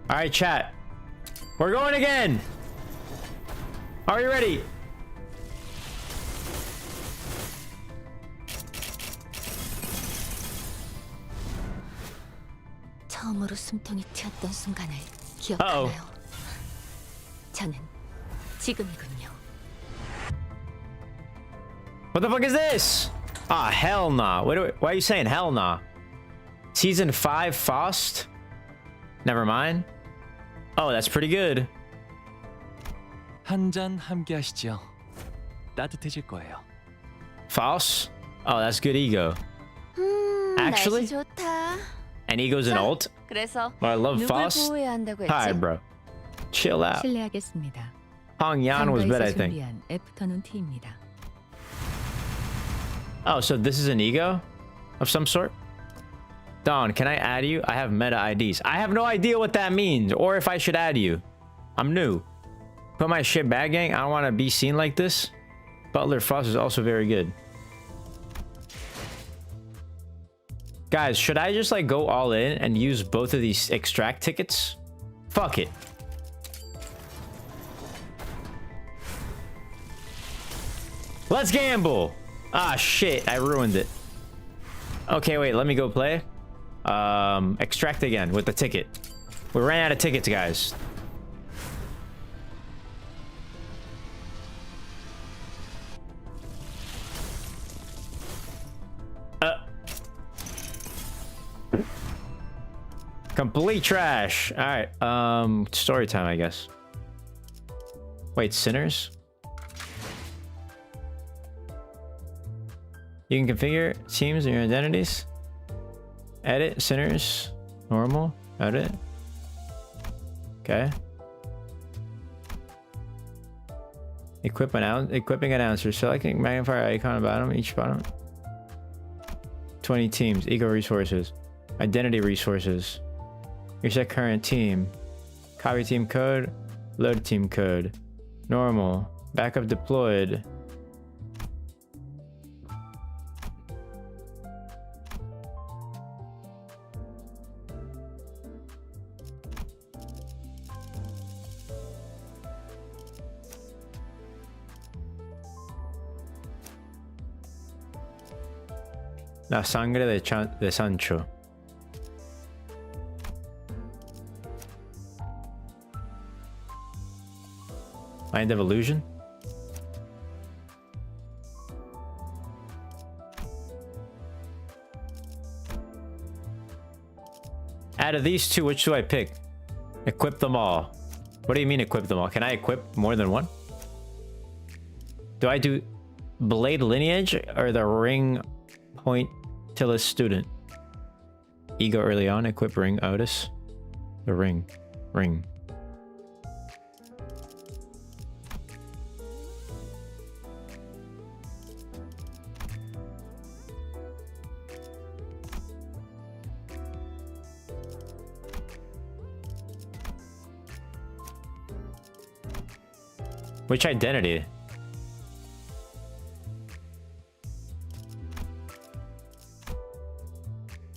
All right, chat. We're going again. Are you ready? 처음으로 숨통이 튀었던 순간을 기억하나요? 저는 지금이군요. What the fuck is this? Ah, hell nah. Why are you saying hell nah? Season 5 Faust? Never mind. Oh, that's pretty good. 한 잔 함께 하시죠. 따뜻해질 거예요. Faust? Oh, that's good ego. Actually? 날씨 좋다. And ego's an alt? 그래서 But I love 누굴 Faust. 보호해야 한다고 했지? Hi, bro. Chill out. 실례하겠습니다. Hong Yan was better, I think. 준비한 애프터눈 티입니다. Oh, so this is an ego of some sort? Don, can I add you? I have meta IDs. I have no idea what that means or if I should add you. I'm new. Put my shit back, gang. I don't want to be seen like this. Butler Frost is also very good. Guys, should I just like go all in and use both of these extract tickets? Fuck it. Let's gamble. Ah, shit. I ruined it. Okay, wait. Let me go play. Extract again with the ticket. We ran out of tickets, guys. Complete trash. All right. Story time, I guess. Wait, sinners? You can configure teams and your identities. Edit, sinners, normal, edit. Okay. Equipping announcer. Selecting magnifier icon bottom, each bottom. 20 teams. Ego resources. Identity resources. Reset current team. Copy team code. Load team code. Normal. Backup deployed. La sangre de Sancho. Mind of illusion? Out of these two, which do I pick? Equip them all. What do you mean equip them all? Can I equip more than one? Do I do Blade Lineage or the Ring Pointillist Student? Ego early on, equip Ring Otis. The Ring. Which identity?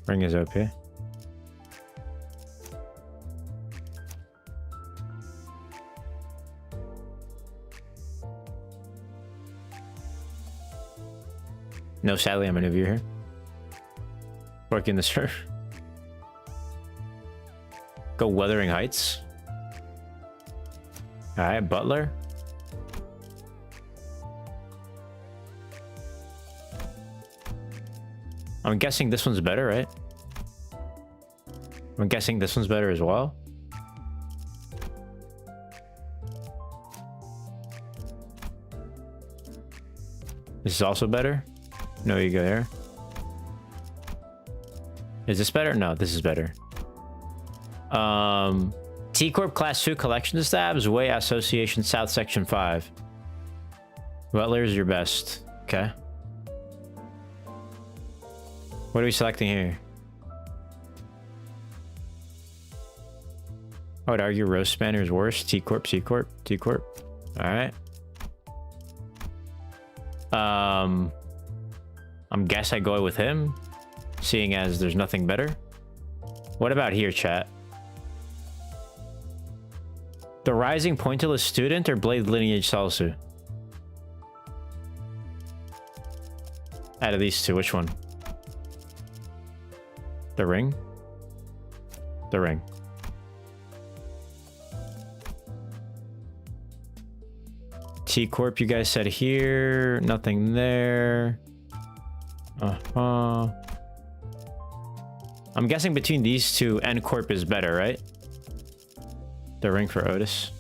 Ring is OP. No, sadly, I'm a newbie here. Working the server. Go Wuthering Heights. Alright, Butler. I'm guessing this one's better, right? I'm guessing this one's better as well. This is also better. No ego there. Is this better? No, this is better. T Corp Class 2 Collection Stabs, Way Association South Section 5. Butler is your best. Okay. What are we selecting here? I would argue Roast Spanner is worse. T Corp, C Corp, T Corp. Alright. I'm guess I go with him, seeing as there's nothing better. What about here, chat? The Rising Pointillist Student or Blade Lineage Salsu? Out of these two, which one? The Ring? The Ring. T Corp, you guys said here. Nothing there. I'm guessing between these two, N Corp is better, right? The Ring for Otis.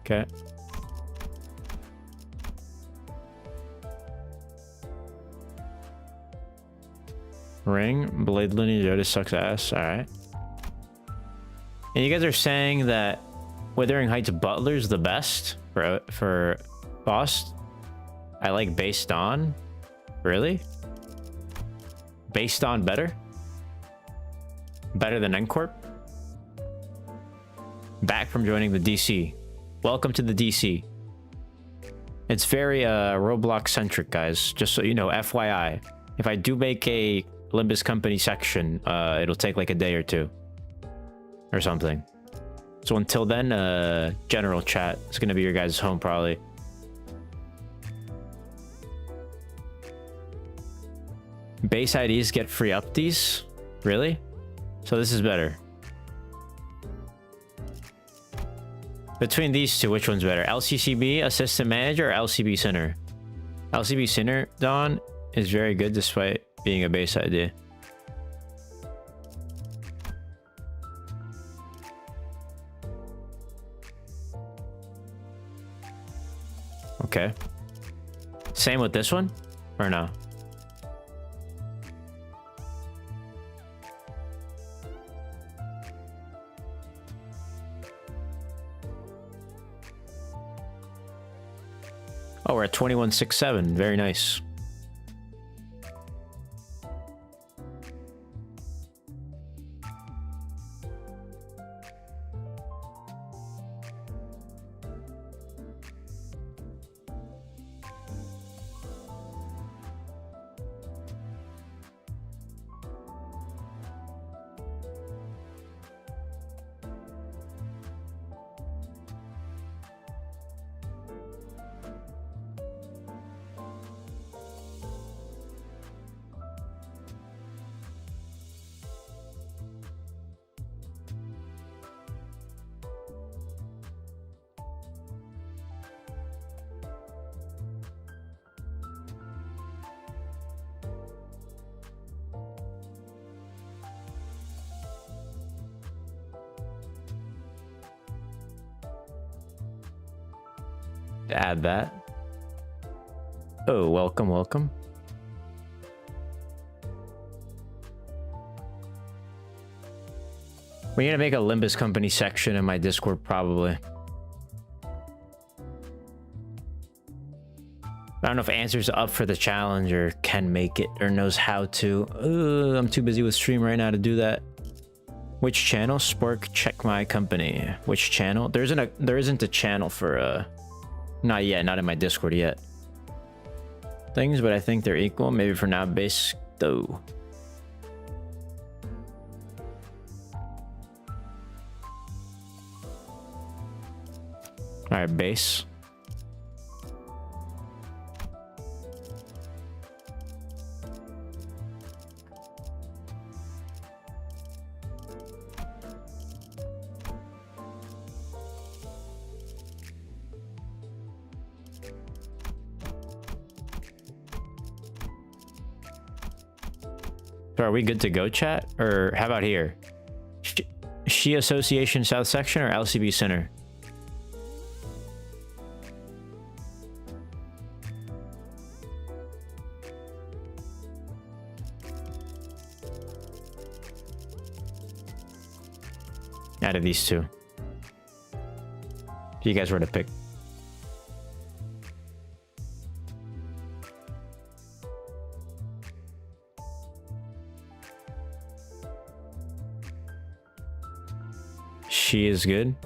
Okay. Ring, Blade Lineage, Otis sucks ass. Alright. And you guys are saying that Wuthering Heights Butler's the best for boss? I like based on? Really? Based on better? Better than N-Corp? Back from joining the DC. Welcome to the DC. It's very Roblox centric, guys. Just so you know, FYI. If I do make a Limbus Company section, it'll take like a day or two. Or something. So until then, general chat is gonna be your guys' home probably. Base IDs get free updies? Really? So this is better. Between these two, which one's better? LCCB Assistant Manager or LCB Sinner? LCB Sinner, Dawn, is very good despite being a base ID. Okay. Same with this one? Or no? Oh, we're at 2167. Very nice. Add that. Oh, welcome, welcome. We need to make a Limbus Company section in my Discord, probably. I don't know if Answer's up for the challenge or can make it or knows how to. I'm too busy with stream right now to do that. Which channel? Spork, check my company. Which channel? There isn't a channel for not yet, not in my Discord yet. Things, but I think they're equal. Maybe for now, base though. All right, base. So are we good to go, chat? Or how about here? She Association South Section or LCB Center? Out of these two. If you guys were to pick. She is good.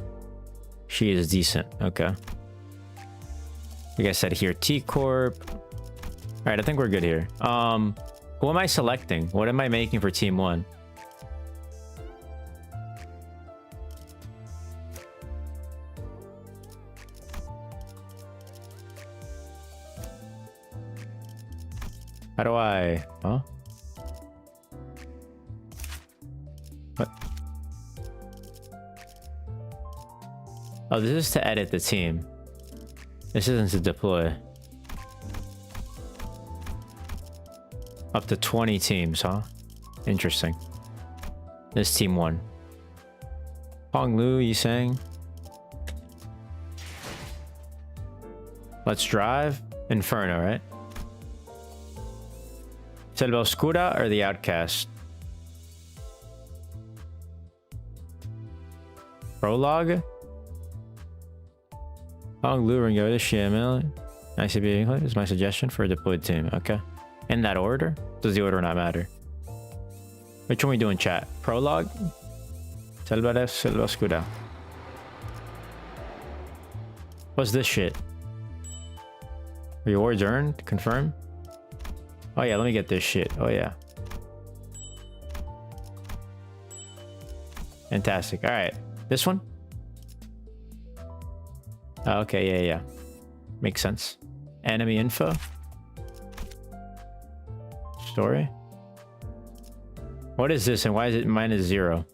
She is decent. Okay. Like I said here, T Corp. All right, I think we're good here. Who am I selecting? What am I making for Team 1? How do I... Huh? What? Oh, this is to edit the team. This isn't to deploy. Up to 20 teams, huh? Interesting. This team 1. Hong Lu, you saying? Let's drive. Inferno, right? Selva Oscura or the Outcast? Prologue? Hong Lu, Ringo, Shiamil. ICB England is my suggestion for a deployed team. Okay. In that order? Does the order not matter? Which one we do in chat? Prologue? Selva Oscura. What's this shit? Rewards earned? Confirm? Oh yeah, let me get this shit. Oh yeah. Fantastic. All right. This one? Oh, okay, yeah. Makes sense. Enemy info. Story. What is this and why is it -0?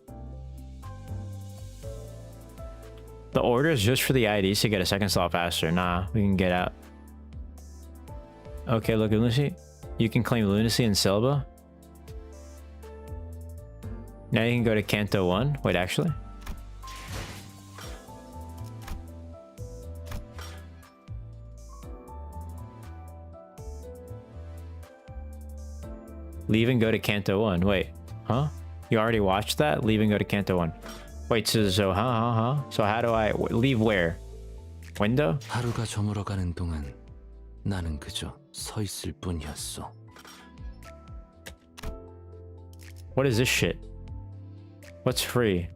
The order is just for the IDs to get a second slot faster. Nah, we can get out. Okay, look at Lunacy. You can claim Lunacy in Selva. Now you can go to Canto 1. Wait, actually. Leave and go to Canto 1. Wait, huh? You already watched that? Leave and go to Canto 1. Wait, so So how do I leave where? Window? 하루가 저물어가는 동안 나는 그저 서 있을 뿐이었어. What is this shit? What's free?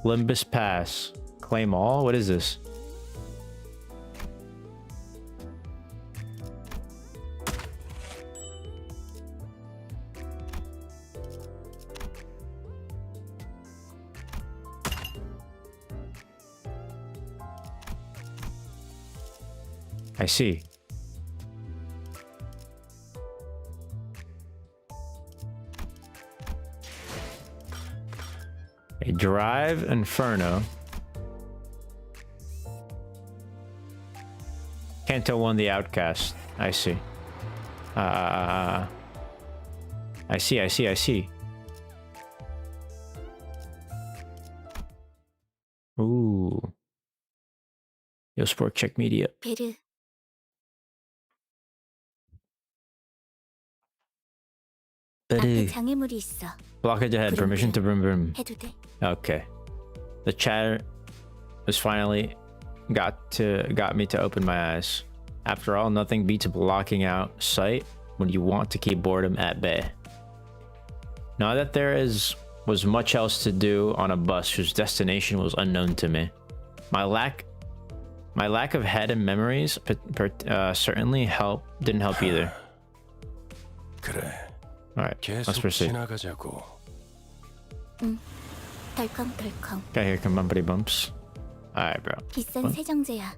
Limbus Pass. Claim all? What is this? I see. A Drive Inferno. Canto 1 the Outcast. I see. I see. Ooh. Yo, Sport Check Media. 베르, 앞에 장애물이 있어. Blockage ahead. Permission to broom broom. 해도 돼? Okay. The chatter was finally got me to open my eyes. After all, nothing beats blocking out sight when you want to keep boredom at bay. Not that there was much else to do on a bus whose destination was unknown to me. My lack of head and memories certainly didn't help either. 그래. Alright, let's 계속 proceed. 지나가자고. 덜컹덜컹. Got here come bumpity bumps. Alright, bro. 비싼 What? 세정제야.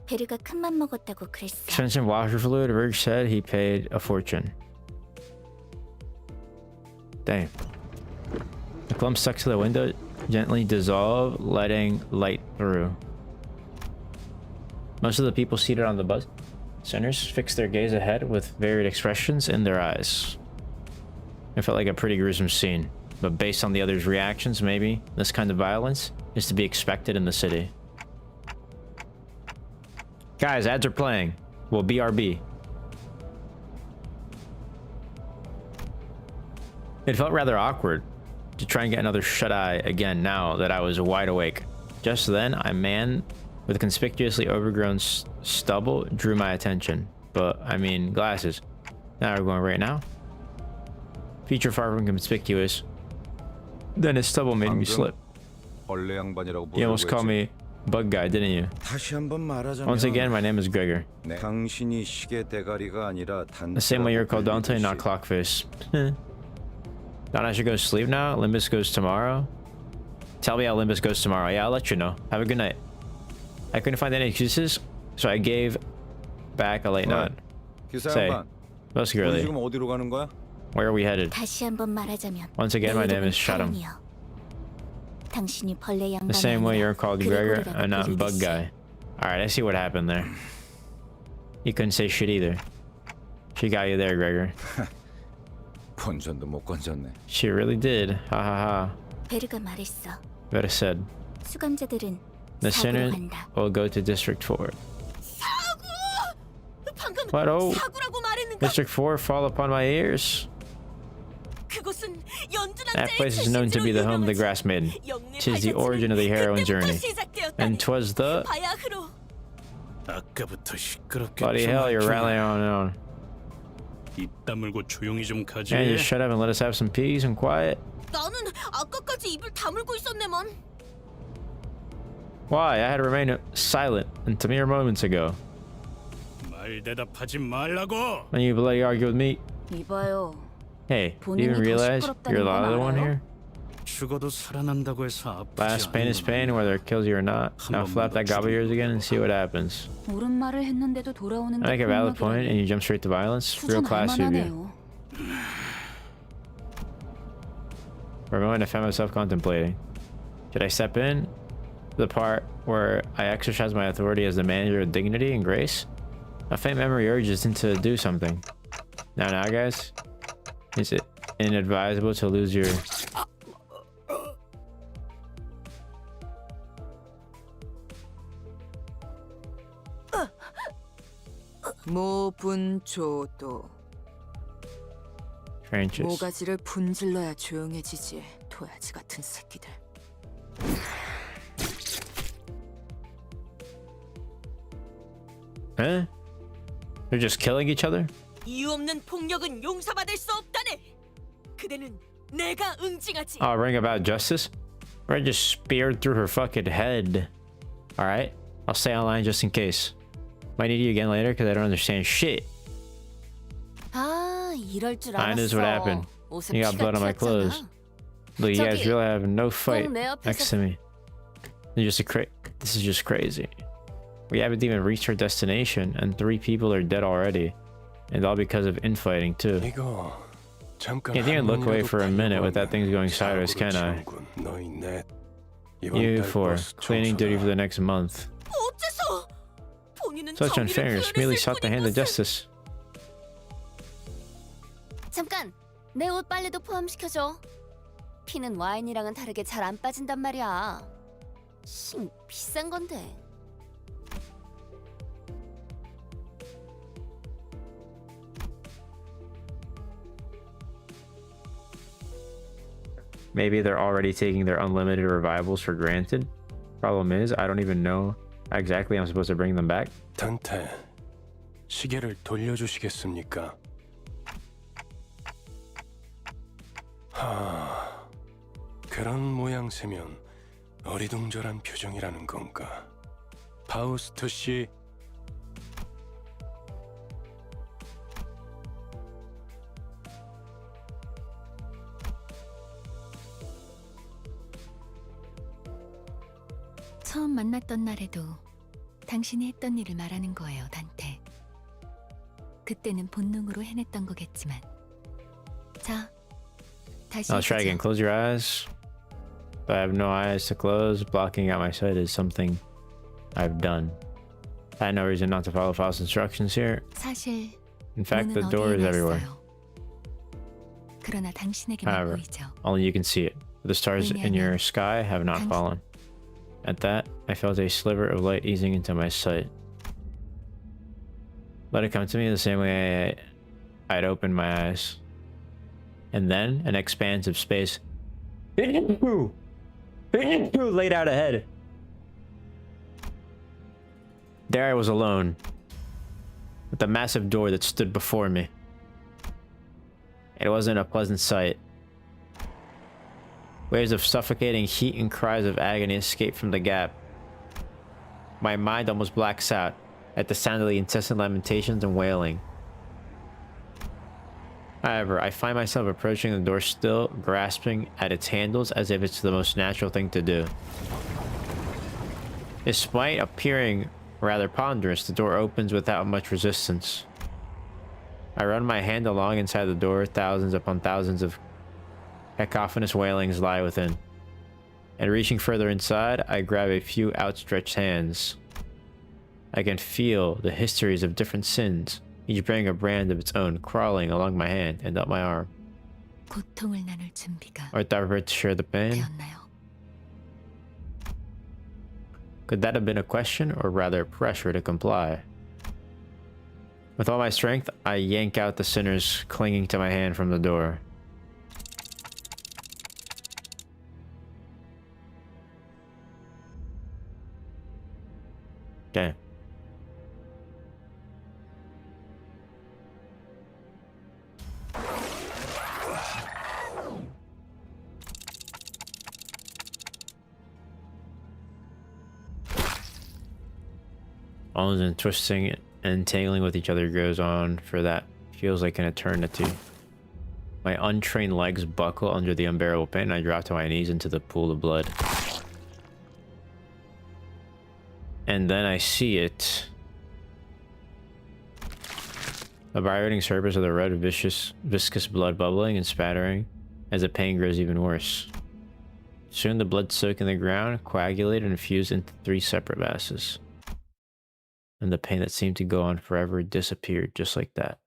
베르가 큰맘 먹었다고 그랬어. Expensive washer fluid, Rig said he paid a fortune. Damn. The clump stuck to the window gently dissolved, letting light through. Most of the people seated on the bus centers fixed their gaze ahead with varied expressions in their eyes. It felt like a pretty gruesome scene, but based on the others' reactions, maybe this kind of violence is to be expected in the city. Guys, ads are playing. Well, BRB. It felt rather awkward to try and get another shut-eye again now that I was wide awake. Just then, a man with conspicuously overgrown stubble drew my attention. But, I mean, glasses. Now we're going right now. Feature far from conspicuous. Then his stubble made me slip. You almost called me Bug Guy, didn't you? Once again, my name is Gregor. The same way you're called Dante, not Clockface. Thought I should go sleep now? Limbus goes tomorrow? Tell me how Limbus goes tomorrow. Yeah, I'll let you know. Have a good night. I couldn't find any excuses, so I gave back a late nod. Say, most girly. Where are we headed? 다시 한번 말하자면 Once again, my name is Shadow. 당신이 벌레 양반이 The same way you're called Gregor 그레고르라고 and not 불리듯이. Bug Guy. Alright, I see what happened there. You couldn't say shit either. She got you there, Gregor. She really did. Ha ha ha. 베르가 말했어. Better said. 수감자들은 The 사고로 sinners 간다. will go to District 4. 사고! 방금 What? Oh, 사고라고 말했는가? District 4 fall upon my ears. 그곳은 연주남자의 That place is known to be the home of the Grass Maiden. Tis the origin of the heroine journey. And 'twas the... 바야흐로. 아까부터 시끄럽게 Bloody hell, you're rallying on. 입 다물고 조용히 좀 가지. And just shut up and let us have some peace and quiet. 나는 아까까지 입을 다물고 있었네만. Why? I had remained silent until mere moments ago. 말 대답하지 말라고. And you bloody argue with me. 이봐요. Hey, do you even realize you're the other one here? 죽어도 살아난다고 해서 아프지 Last pain is pain, whether it kills you or not. Now flap that gobble of yours again and see what happens. 옳은 말을 했는데도 돌아오는 I make a valid point and you jump straight to violence. Real classy of you. For a moment I found myself contemplating. Should I step in? The part where I exercise my authority as the manager with dignity and grace? A faint memory urges into do something. Now guys? Is it inadvisable to lose your... 모분조도 Trenches. 모가지를 분질러야 조용해지지. 도야지 같은 새끼들. Huh? They're just killing each other? 이유 없는 폭력은 용서받을 수 없다네. 그대는 내가 응징하지. Oh, bring about justice? Or I just speared through her fucking head. Alright, I'll stay online just in case. Might need you again later because I don't understand shit. 아, 이럴 줄 I 알았어. know what happened. 옷에 You got 피가 blood on my clothes. 튀었잖아. Look, you guys 저기, really have no fight 내 옆에서- next to me. This is just crazy. We haven't even reached our destination and 3 people are dead already. And all because of infighting too. Can't even look away for a minute without things going sideways, can I? You 4, cleaning duty for the next month. 어째서? 본인은 Such 정의를 unfairness, merely sought the hand of justice. 잠깐, 내 옷 빨래도 포함시켜줘. 피는 와인이랑은 다르게 잘 안 빠진단 말이야. 비싼 건데. Maybe they're already taking their unlimited revivals for granted. Problem is, I don't even know how exactly I'm supposed to bring them back. 단테, 시계를 돌려주시겠습니까? 그런 모양새면 어리둥절한 표정이라는 건가? 파우스트 씨. 처음 만났던 날에도 당신이 했던 일을 말하는 거예요, 단테. 그때는 본능으로 해냈던 거겠지만. 자, 다시 I'll try again. 해보죠. Close your eyes. But I have no eyes to close. Blocking out my sight is something I've done. I had no reason not to follow Faust's instructions here. 사실 In fact, the 문은 door is 어디에나 everywhere. 있어요. 그러나 당신에게만 However, 보이죠. only you can see it. The stars in your sky have not fallen. At that, I felt a sliver of light easing into my sight. Let it come to me the same way I'd opened my eyes. And then, an expanse of space laid out ahead. There I was alone, with the massive door that stood before me. It wasn't a pleasant sight. Waves of suffocating heat and cries of agony escaped from the gap. My mind almost blacks out at the sound of the incessant lamentations and wailing. However, I find myself approaching the door, still grasping at its handles as if it's the most natural thing to do. Despite appearing rather ponderous, the door opens without much resistance. I run my hand along inside the door. Thousands upon thousands of cacophonous wailings lie within. And reaching further inside, I grab a few outstretched hands. I can feel the histories of different sins, each bearing a brand of its own, crawling along my hand and up my arm. 고통을 나눌 준비가 Art thou prepared to share the pain? 되었나요? Could that have been a question, or rather pressure to comply? With all my strength, I yank out the sinners clinging to my hand from the door. Okay. All and twisting and tangling with each other goes on for that feels like an eternity. My untrained legs buckle under the unbearable pain and I drop to my knees into the pool of blood. And then I see it. The vibrating surface of the red, viscous blood bubbling and spattering as the pain grows even worse. Soon the blood soaked in the ground, coagulated and fused into 3 separate masses. And the pain that seemed to go on forever disappeared just like that.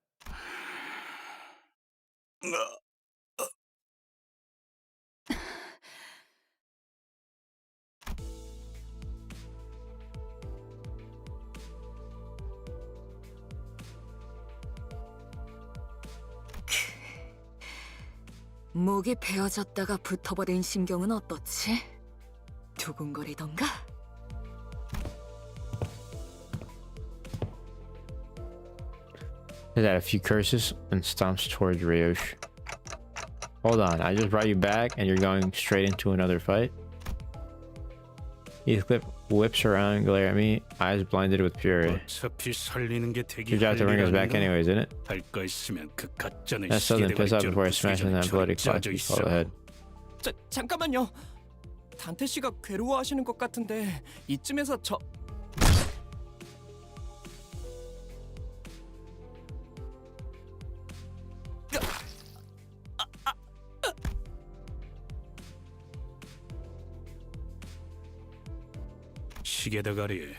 목이 베어졌다가 붙어버린 심경은 어떻지? 두근거리던가? Is that a few curses and stomps towards Ryosh. Hold on, I just brought you back and you're going straight into another fight? Heathcliff whips around, glare at me, eyes blinded with fury. 어차피 살리는 게 되게 Your job to bring us back anyways, isn't it? 할 거 있으면 그 가짜는 That southern piss off before I smash in that bloody clock 짜져 you 있어. call ahead. 잠깐만요. 단테 씨가 괴로워하시는 것 같은데 이쯤에서 저 시계대가리,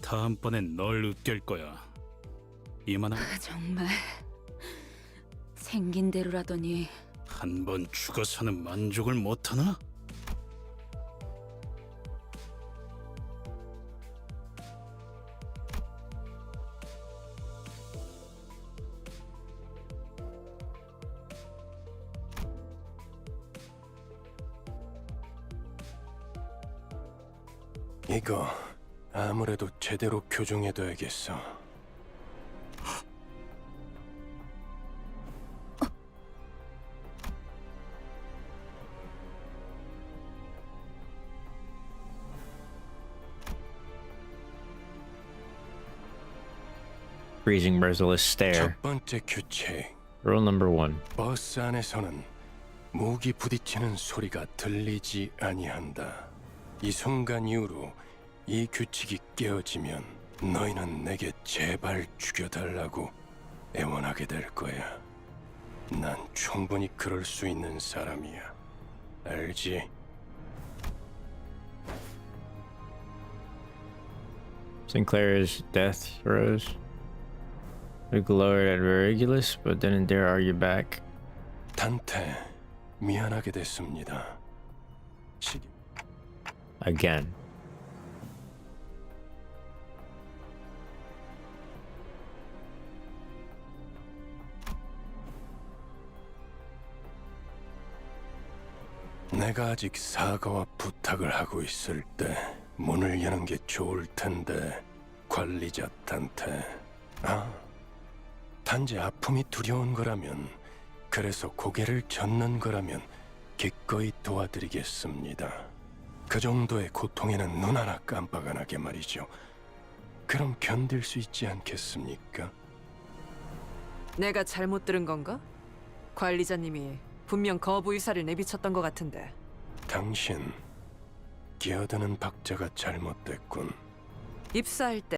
다음번엔 널 으깰 거야. 이만한 정말 생긴 대로라더니 한 번 죽어서는 만족을 못하나? 이거 아무래도 제대로 교정해둬야겠어. Freezing merciless stare. 첫 번째 규칙. Rule number 1. 버스 안에서는 무기 부딪히는 소리가 들리지 아니한다. 이 순간 이후로 이 규칙이 깨어지면 너희는 내게 제발 죽여달라고 애원하게 될 거야. 난 충분히 그럴 수 있는 사람이야. 알지? Sinclair's death rose. We glowered at Regulus, but didn't dare argue back. 단테, 미안하게 됐습니다. Again. 내가 아직 사과와 부탁을 하고 있을 때 문을 여는 게 좋을 텐데, 관리자 단테. 단지 아픔이 두려운 거라면, 그래서 고개를 젓는 거라면 기꺼이 도와드리겠습니다. 그 정도의 고통에는 눈 하나 깜빡 안 하게 말이죠. 그럼 견딜 수 있지 않겠습니까? 내가 잘못 들은 건가? 관리자님이 분명 거부 의사를 내비쳤던 것 같은데. 당신, 끼어드는 박자가 잘못됐군. 입사할 때